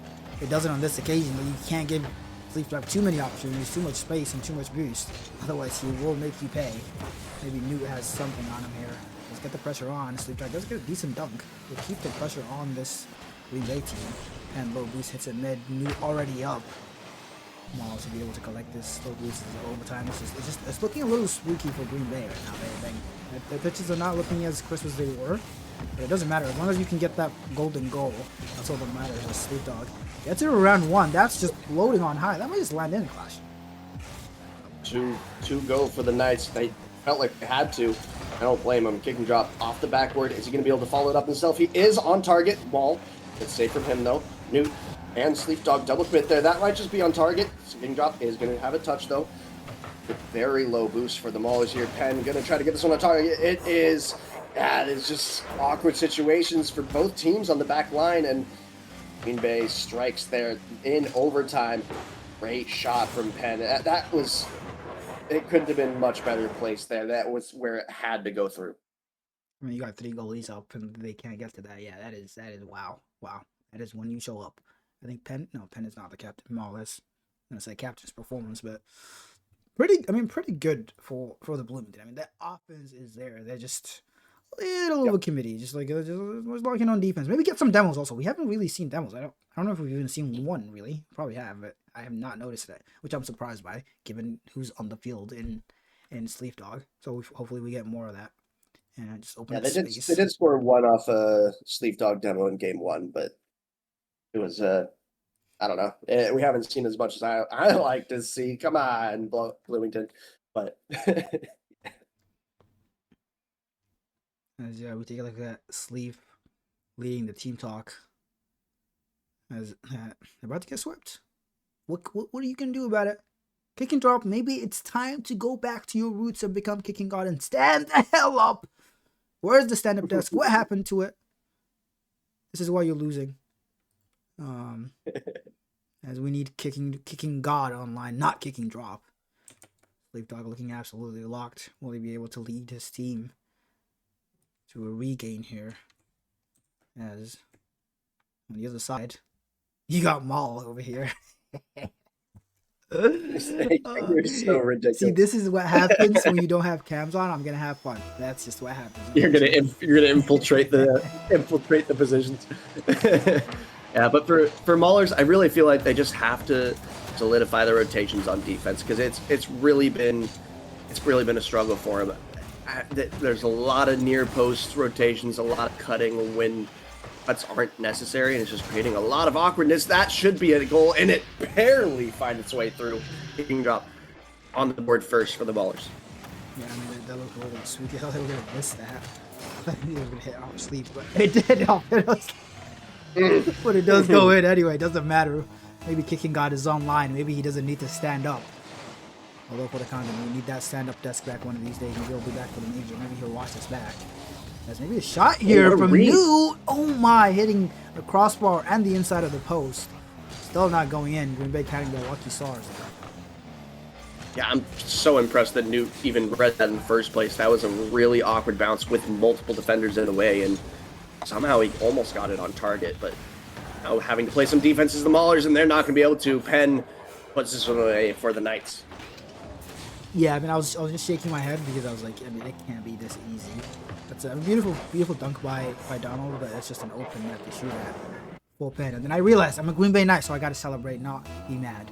It doesn't on this occasion, but you can't give Sleepdog too many opportunities, too much space, and too much boost. Otherwise, he will make you pay. Maybe Newt has something on him here. Let's get the pressure on. Sleepdog does get a decent dunk. We'll keep the pressure on this Green Bay team. And low boost hits it mid. Newt already up. Maul to be able to collect this low boost is overtime. It's looking a little spooky for Green Bay right now. The pitches are not looking as crisp as they were. But it doesn't matter. As long as you can get that golden goal, that's all that matters. As Sleepdog gets it around 1. That's just floating on high. That might just land in, Clash. Two go for the Knights. They felt like they had to. I don't blame him. Kick and drop off the backboard. Is he going to be able to follow it up himself? He is on target. Ball. It's safe from him, though. Newt and Sleepdog double commit there. That might just be on target. Kick and drop is going to have a touch, though. Very low boost for the Maulers here. Penn going to try to get this one on target. It is... Yeah, it's just awkward situations for both teams on the back line, and Green Bay strikes there in overtime. Great shot from Penn. That was... It couldn't have been much better placed there. That was where it had to go through. I mean, you got 3 goalies up, and they can't get to that. Yeah, that is wow. Wow. That is when you show up. I think Penn is not the captain. More or less. I'm going to say captain's performance, but pretty good for the Bloomington. I mean, that offense is there. They're just... little overcommittee, just locking on defense. Maybe get some demos also. We haven't really seen demos. I don't know if we've even seen one really. Probably have, but I have not noticed that, which I'm surprised by, given who's on the field in Sleepdog. So hopefully we get more of that. And just open up space. They did score 1 off a Sleepdog demo in game 1, but it was I don't know. We haven't seen as much as I like to see. Come on, Bloomington, but. As we take a look at Sleep leading the team talk. As they're about to get swept. What are you gonna do about it? Kick and drop. Maybe it's time to go back to your roots and become kicking god and stand the hell up. Where's the stand-up desk? What happened to it? This is why you're losing. As we need kicking god online, not kicking drop. Sleepdog looking absolutely locked. Will he be able to lead his team to a regain here? As on the other side, you got Maul over here. You're so ridiculous. See, this is what happens when you don't have cams on. I'm gonna have fun. That's just what happens. You're gonna infiltrate the positions. Yeah, but for Maulers, I really feel like they just have to solidify the rotations on defense, because it's really been a struggle for them. There's a lot of near post rotations, a lot of cutting when cuts aren't necessary, and it's just creating a lot of awkwardness. That should be a goal, and it barely finds its way through. Kicking drop on the board first for the Ballers. Yeah, I mean, that looked a little sweet. I thought they were going to miss that. I thought he was going to hit off sleep, but it did help. But it does go in anyway. It doesn't matter. Maybe kicking god is online. Maybe he doesn't need to stand up. Although for the condom, we need that stand-up desk back one of these days. Maybe he'll be back for the major. Maybe he'll watch us back. There's maybe a shot here from Newt. Oh my, hitting the crossbar and the inside of the post. Still not going in. Green Bay counting their lucky stars. Yeah, I'm so impressed that Newt even read that in the first place. That was a really awkward bounce with multiple defenders in the way, and somehow he almost got it on target. But now having to play some defense as the Maulers, and they're not going to be able to. Penn puts this one away for the Knights. Yeah, I mean, I was just shaking my head because I was like, I mean, it can't be this easy. That's a beautiful dunk by Donald, but it's just an open net to shoot at. Full Penn. And then I realized I'm a Green Bay Knight, so I got to celebrate, not be mad.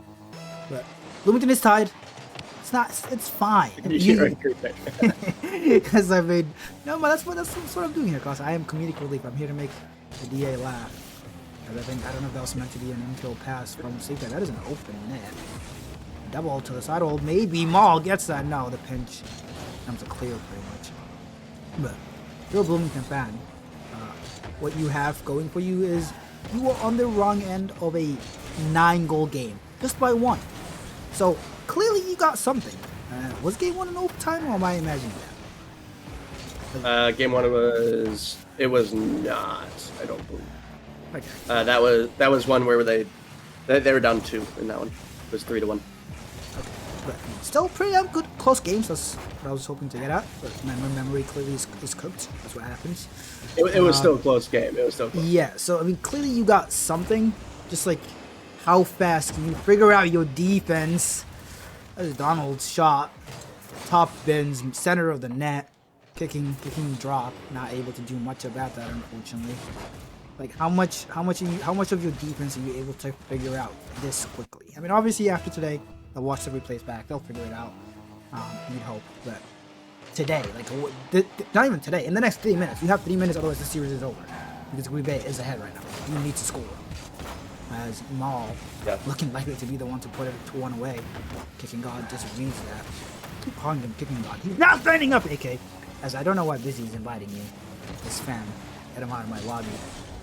But Bloomington is tied. It's not. It's fine. You're agree there. Because I mean, no, but that's what I'm doing here. Cause I am comedic relief. I'm here to make the DA laugh. Because I don't know if that was meant to be an infield pass from Sleep. That is an open net. Double to the side. Maybe Maul gets that. No, the pinch comes a clear pretty much. But you're a Bloomington fan. What you have going for you is you are on the wrong end of a 9-goal game, just by 1. So clearly you got something. Was game 1 an overtime, or am I imagining that? Game 1 was not. I don't believe. Okay. That was one where they were down 2 in that one. It was 3-1. Okay. But still pretty damn good close games. That's what I was hoping to get at. But my memory clearly is cooked. That's what happens. It was still a close game. It was still close. Yeah. So I mean, clearly you got something. Just like how fast can you figure out your defense? That is Donald's shot. Top bins, center of the net, kicking drop. Not able to do much about that, unfortunately. Like how much of your defense are you able to figure out this quickly? I mean, obviously after today, they'll watch the replays back. They'll figure it out. You'd hope, but today, like not even today. In the next 3 minutes, you have 3 minutes. Otherwise, the series is over because Green Bay is ahead right now. You need to score. As Maul, looking likely to be the one to put it 2-1 away. Kicking God just reads that. Keep calling him Kicking God. He's not standing up, AK. As I don't know why Busy's inviting me. This fan. Get him out of my lobby.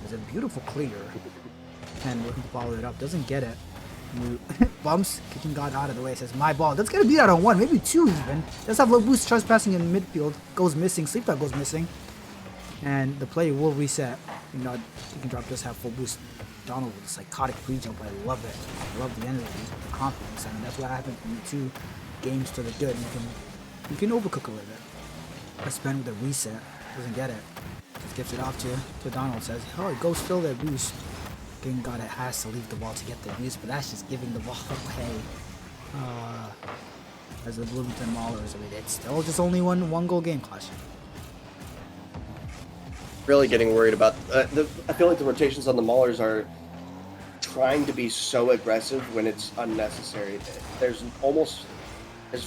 There's a beautiful clear. And looking to follow it up. Doesn't get it. Bumps. Kicking God out of the way. Says, my ball. That's going to beat out on 1. Maybe 2 even. Does have low boost. Trespassing in midfield. Goes missing. Sleep Dog goes missing. And the play will reset. You know, Kicking Drop does have full boost. Donald with a psychotic pre-jump. I love it. I love the energy, the confidence. I mean, that's what happened from the 2 games to the good. You can overcook a little bit. Let's spend with a reset. Doesn't get it. Just gives it off to Donald. Says, oh, it goes fill their boost. King God, it has to leave the ball to get the boost, but that's just giving the ball away. As the Bloomington Maulers, I mean, it's still just only one goal game, Clash. Really getting worried about. I feel like the rotations on the Maulers are trying to be so aggressive when it's unnecessary. There's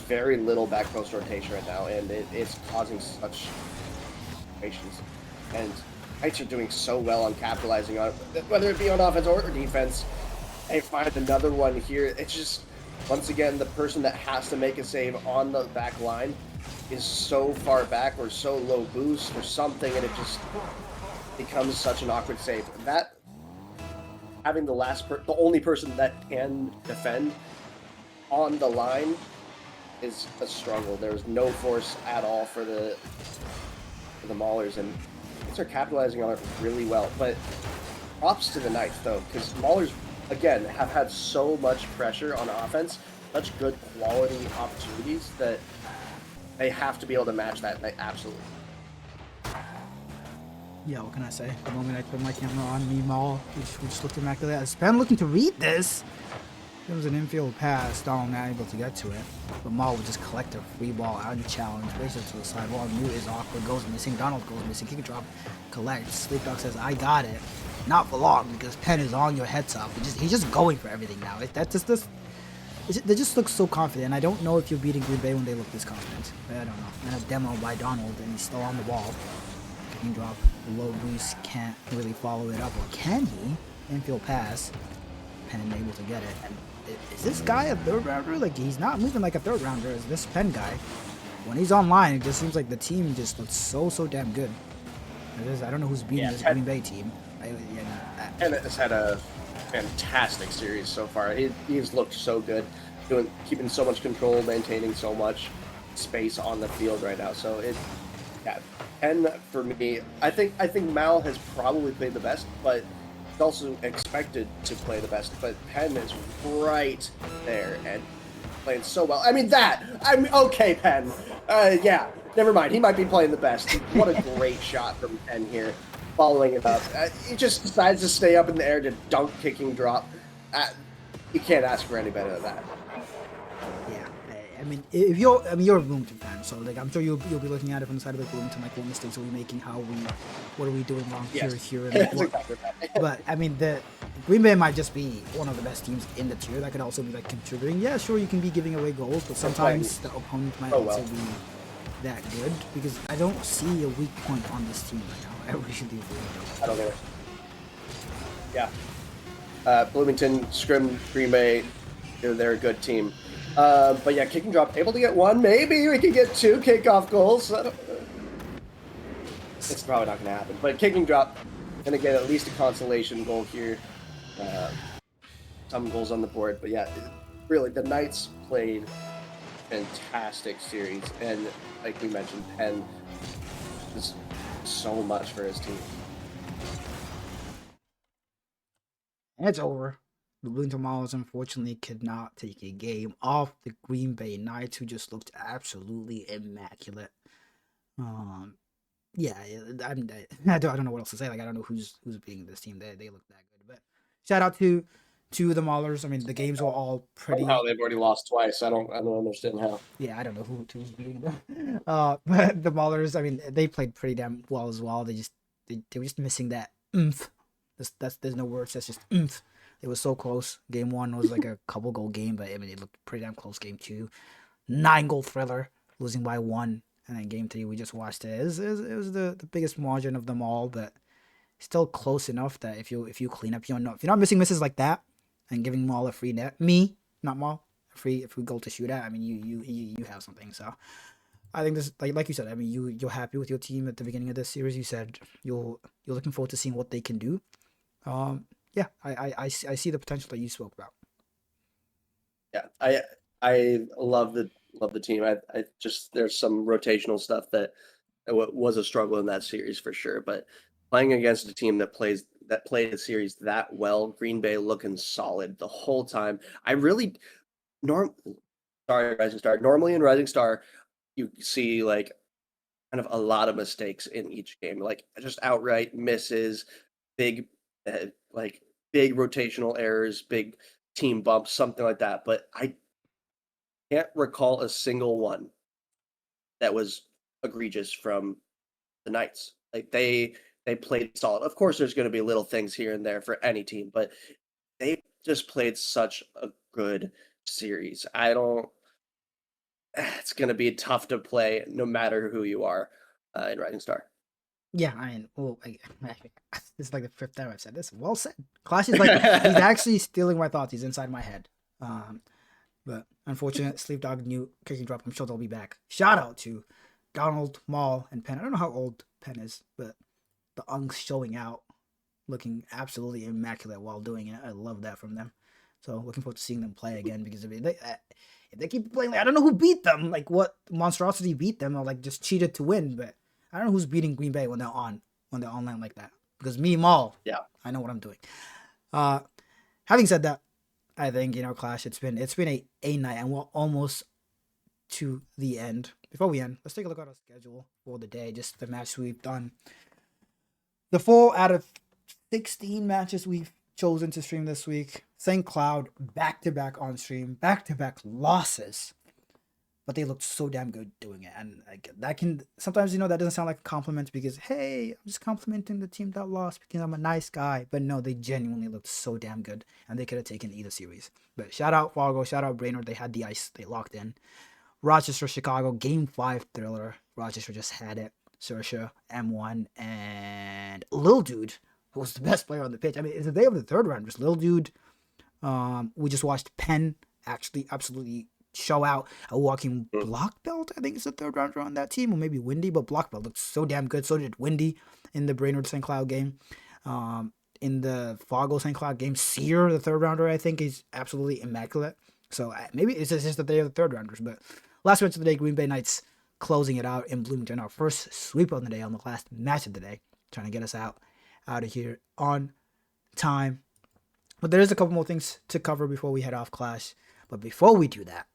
very little back post rotation right now, and it's causing such situations. And Knights are doing so well on capitalizing on it, whether it be on offense or defense. They find another one here. It's just, once again, the person that has to make a save on the back line is so far back or so low boost or something, and it just becomes such an awkward save. That having the only person that can defend on the line is a struggle. There's no force at all for the Maulers, and they're capitalizing on it really well. But props to the Knights though, because Maulers again have had so much pressure on offense, such good quality opportunities that they have to be able to match that. They absolutely. Yeah, what can I say? The moment I put my camera on me, Maul, we just looked immaculate. As Spen looking to read this. It was an infield pass. Donald not able to get to it. But Maul would just collect a free ball out of the challenge. Races to the sidewall. New is awkward. Goes missing. Donald goes missing. Kick and drop. Collects. Sleep Dog says, I got it. Not for long because Penn is on your heads up. He's just going for everything now. They just look so confident. I don't know if you're beating Green Bay when they look this confident. I don't know. And a demo by Donald, and he's still on the ball. Kicking drop. Low boost. Can't really follow it up. Or can he? Infield pass. Penn able to get it. And is this guy a third rounder? Like, he's not moving like a third rounder. Is this Penn guy? When he's online, it just seems like the team just looks so damn good. I don't know who's beating this Green Bay team. Penn has had a fantastic series so far. He's looked so good, keeping so much control, maintaining so much space on the field right now. So Penn for me, I think Mal has probably played the best, but he's also expected to play the best. But Penn is right there and playing so well. Okay, Penn. Never mind. He might be playing the best. What a great shot from Penn here. Following it up. He just decides to stay up in the air to dunk, kicking, drop. You can't ask for any better than that. Yeah. I mean, you're a Bloomington fan, so like I'm sure you'll be looking at it from the side of the Bloomington, like what mistakes are we making, what are we doing wrong here, and like That's what. exactly right. But I mean, the Green Bay might just be one of the best teams in the tier. That could also be like contributing. Yeah, sure, you can be giving away goals, but sometimes the opponent might also be that good, because I don't see a weak point on this team right now. I really do. I don't get it. Yeah. Bloomington, Scrim, Green Bay, they're a good team. But yeah, kick and drop, able to get one. Maybe we can get 2 kickoff goals. It's probably not going to happen. But kick and drop, going to get at least a consolation goal here. Some goals on the board. But yeah, really, the Knights played fantastic series. And like we mentioned, Penn is so much for his team. And it's over. The Bloomington Maulers unfortunately could not take a game off the Green Bay Knights, who just looked absolutely immaculate. Yeah, I don't know what else to say. Like, I don't know who's beating this team. They look that good. But shout out to the Maulers. I mean, the games were all pretty. Somehow they've already lost twice. I don't understand how. Yeah, I don't know who's beating them. But the Maulers, I mean, they played pretty damn well as well. They were just missing that oomph. There's no words. That's just oomph. It was so close. Game 1 was like a couple goal game, but I mean, it looked pretty damn close. Game 2, 9-goal thriller, losing by 1. And then game 3, we just watched it. It was the biggest margin of them all, but still close enough that if you clean up, if you're not missing misses like that and giving Maul a free net, not Maul, a free goal to shoot at, I mean, you have something. So I think this, like you said, I mean, you're happy with your team at the beginning of this series. You said you're looking forward to seeing what they can do. Yeah, I see the potential that you spoke about. Yeah, I love the team. I just, there's some rotational stuff that was a struggle in that series for sure. But playing against a team that played the series that well, Green Bay looking solid the whole time. I really Rising Star. Normally in Rising Star, you see like kind of a lot of mistakes in each game, like just outright misses, big big rotational errors, big team bumps, something like that. But I can't recall a single one that was egregious from the Knights. Like they played solid. Of course, there's going to be little things here and there for any team, but they just played such a good series. It's going to be tough to play no matter who you are in Rising Star. Yeah, I mean, this is like the 5th time I've said this. Well said. Clash is like, he's actually stealing my thoughts. He's inside my head. But unfortunate, Sleepdog new kicking drop. I'm sure they'll be back. Shout out to Donald, Maul, and Penn. I don't know how old Penn is, but the unks showing out, looking absolutely immaculate while doing it. I love that from them. So looking forward to seeing them play again, because if they keep playing, like, I don't know who beat them, like what monstrosity beat them, or like just cheated to win, but I don't know who's beating Green Bay when they're online like that. Because me, Maul, yeah, I know what I'm doing. Having said that, I think Clash, it's been a night, and we're almost to the end. Before we end, let's take a look at our schedule for the day. Just the match we've done. The 4 out of 16 matches we've chosen to stream this week. St. Cloud back-to-back on stream, back-to-back losses. But they looked so damn good doing it. And that can sometimes, that doesn't sound like a compliment, because, hey, I'm just complimenting the team that lost because I'm a nice guy. But no, they genuinely looked so damn good, and they could have taken either series. But shout out Fargo, shout out Brainerd. They had the ice, they locked in. Rochester, Chicago, game 5 thriller. Rochester just had it. Sersha, M1, and Lil Dude, who was the best player on the pitch. I mean, it's the day of the 3rd round. Just Lil Dude. We just watched Penn actually absolutely show out a walking block belt. I think it's the 3rd rounder on that team, or maybe Windy, but block belt looked so damn good. So did Windy in the Brainerd St. Cloud game. In the Fargo St. Cloud game, Sear, the 3rd rounder, I think is absolutely immaculate. So maybe it's just that they are the 3rd rounders. But last match of the day, Green Bay Knights closing it out in Bloomington. Our first sweep of the day on the last match of the day, trying to get us out of here on time. But there is a couple more things to cover before we head off Clash. But before we do that,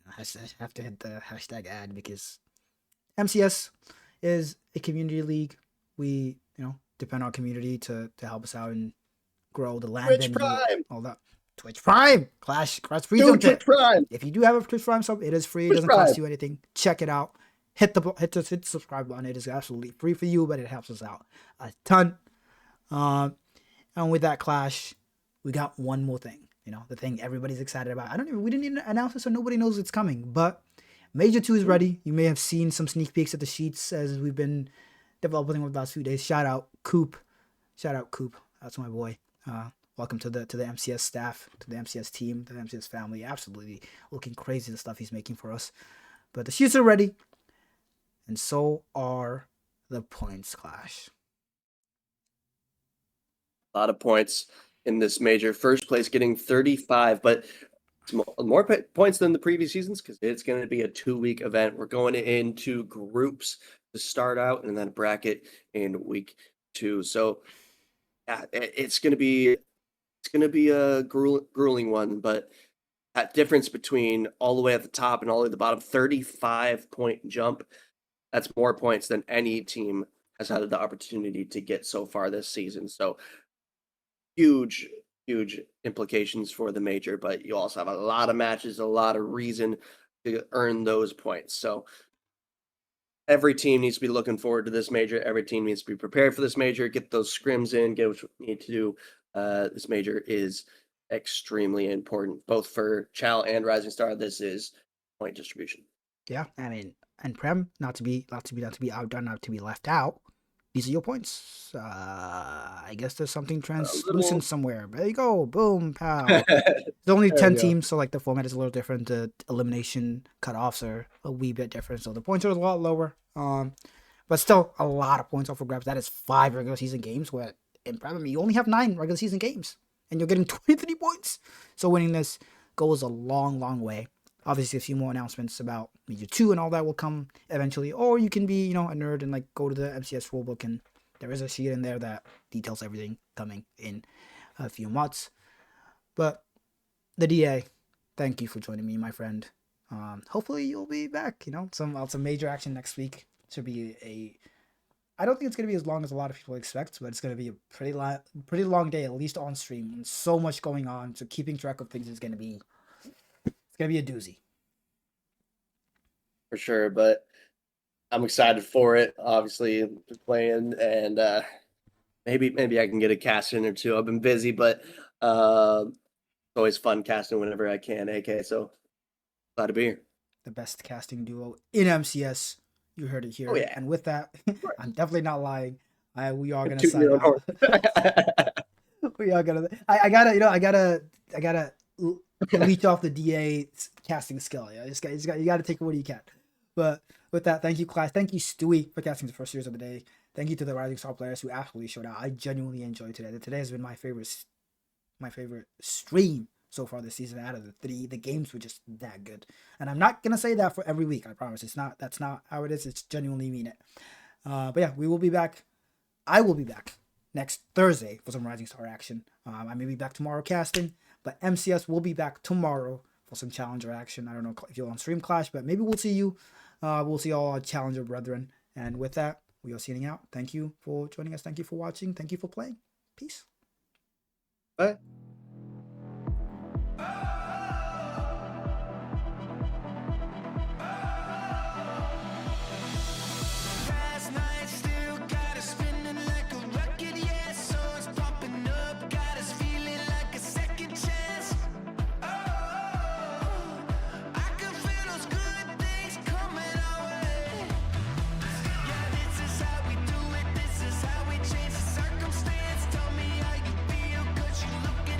I have to hit the hashtag ad, because MCS is a community league. We, depend on community to help us out and grow the land Rich and Prime. all that. Twitch Prime. Clash free. Dude, Twitch Prime. If you do have a Twitch Prime sub, it is free. It doesn't cost you anything. Check it out. Hit the subscribe button. It is absolutely free for you, but it helps us out a ton. And with that Clash, we got one more thing. You know, the thing everybody's excited about. We didn't even announce it, so nobody knows it's coming. But Major 2 is ready. You may have seen some sneak peeks at the sheets as we've been developing over the last few days. Shout out Coop. That's my boy. Welcome to the MCS staff, to the MCS team, the MCS family. Absolutely looking crazy, the stuff he's making for us. But the sheets are ready, and so are the points, Clash. A lot of points in this major. First place getting 35, but it's more points than the previous seasons because it's going to be a 2-week event. We're going into groups to start out and then bracket in week 2. So yeah, it's going to be a grueling one, but that difference between all the way at the top and all the way at the bottom, 35-point jump, that's more points than any team has had the opportunity to get so far this season. So huge implications for the major, but you also have a lot of matches, a lot of reason to earn those points. So every team needs to be looking forward to this major. Every team needs to be prepared for this major, get those scrims in, get what you need to do. This major is extremely important, both for Chal and Rising Star. This is point distribution. Yeah, I mean, and Prem, not to be outdone, not to be left out. These are your points. I guess there's something translucent somewhere. There you go. Boom, pow. There's only 10 teams, so like the format is a little different. The elimination cutoffs are a wee bit different, so the points are a lot lower. But still a lot of points off for grabs. That is 5 regular season games where in Prem you only have 9 regular season games, and you're getting 23 points. So winning this goes a long way. Obviously, a few more announcements about Major 2 and all that will come eventually. Or you can be, a nerd and like go to the MCS rulebook, and there is a sheet in there that details everything coming in a few months. But the DA, thank you for joining me, my friend. Hopefully you'll be back. Some major action next week. Should be I don't think it's gonna be as long as a lot of people expect, but it's gonna be a pretty long day, at least on stream. And so much going on, so keeping track of things is gonna be a doozy. For sure, but I'm excited for it. Obviously, playing, and maybe I can get a cast in or two. I've been busy, but it's always fun casting whenever I can. AK, so glad to be here. The best casting duo in MCS. You heard it here. Oh, yeah. And with that, I'm definitely not lying. We are gonna sign out. We are gonna. I gotta leech off the DA casting skill. Yeah, you gotta take it what you can. But with that, thank you, Clash. Thank you, Stewie, for casting the first series of the day. Thank you to the Rising Star players who absolutely showed out. I genuinely enjoyed today. Today has been my favorite stream so far this season. Out of the 3, the games were just that good. And I'm not gonna say that for every week. I promise. That's not how it is. It's genuinely mean it. But yeah, we will be back. I will be back next Thursday for some Rising Star action. I may be back tomorrow casting, but MCS will be back tomorrow for some Challenger action. I don't know if you're on Stream Clash, but maybe we'll see you. We'll see all our Challenger brethren. And with that, we are signing out. Thank you for joining us. Thank you for watching. Thank you for playing. Peace. Bye. Looking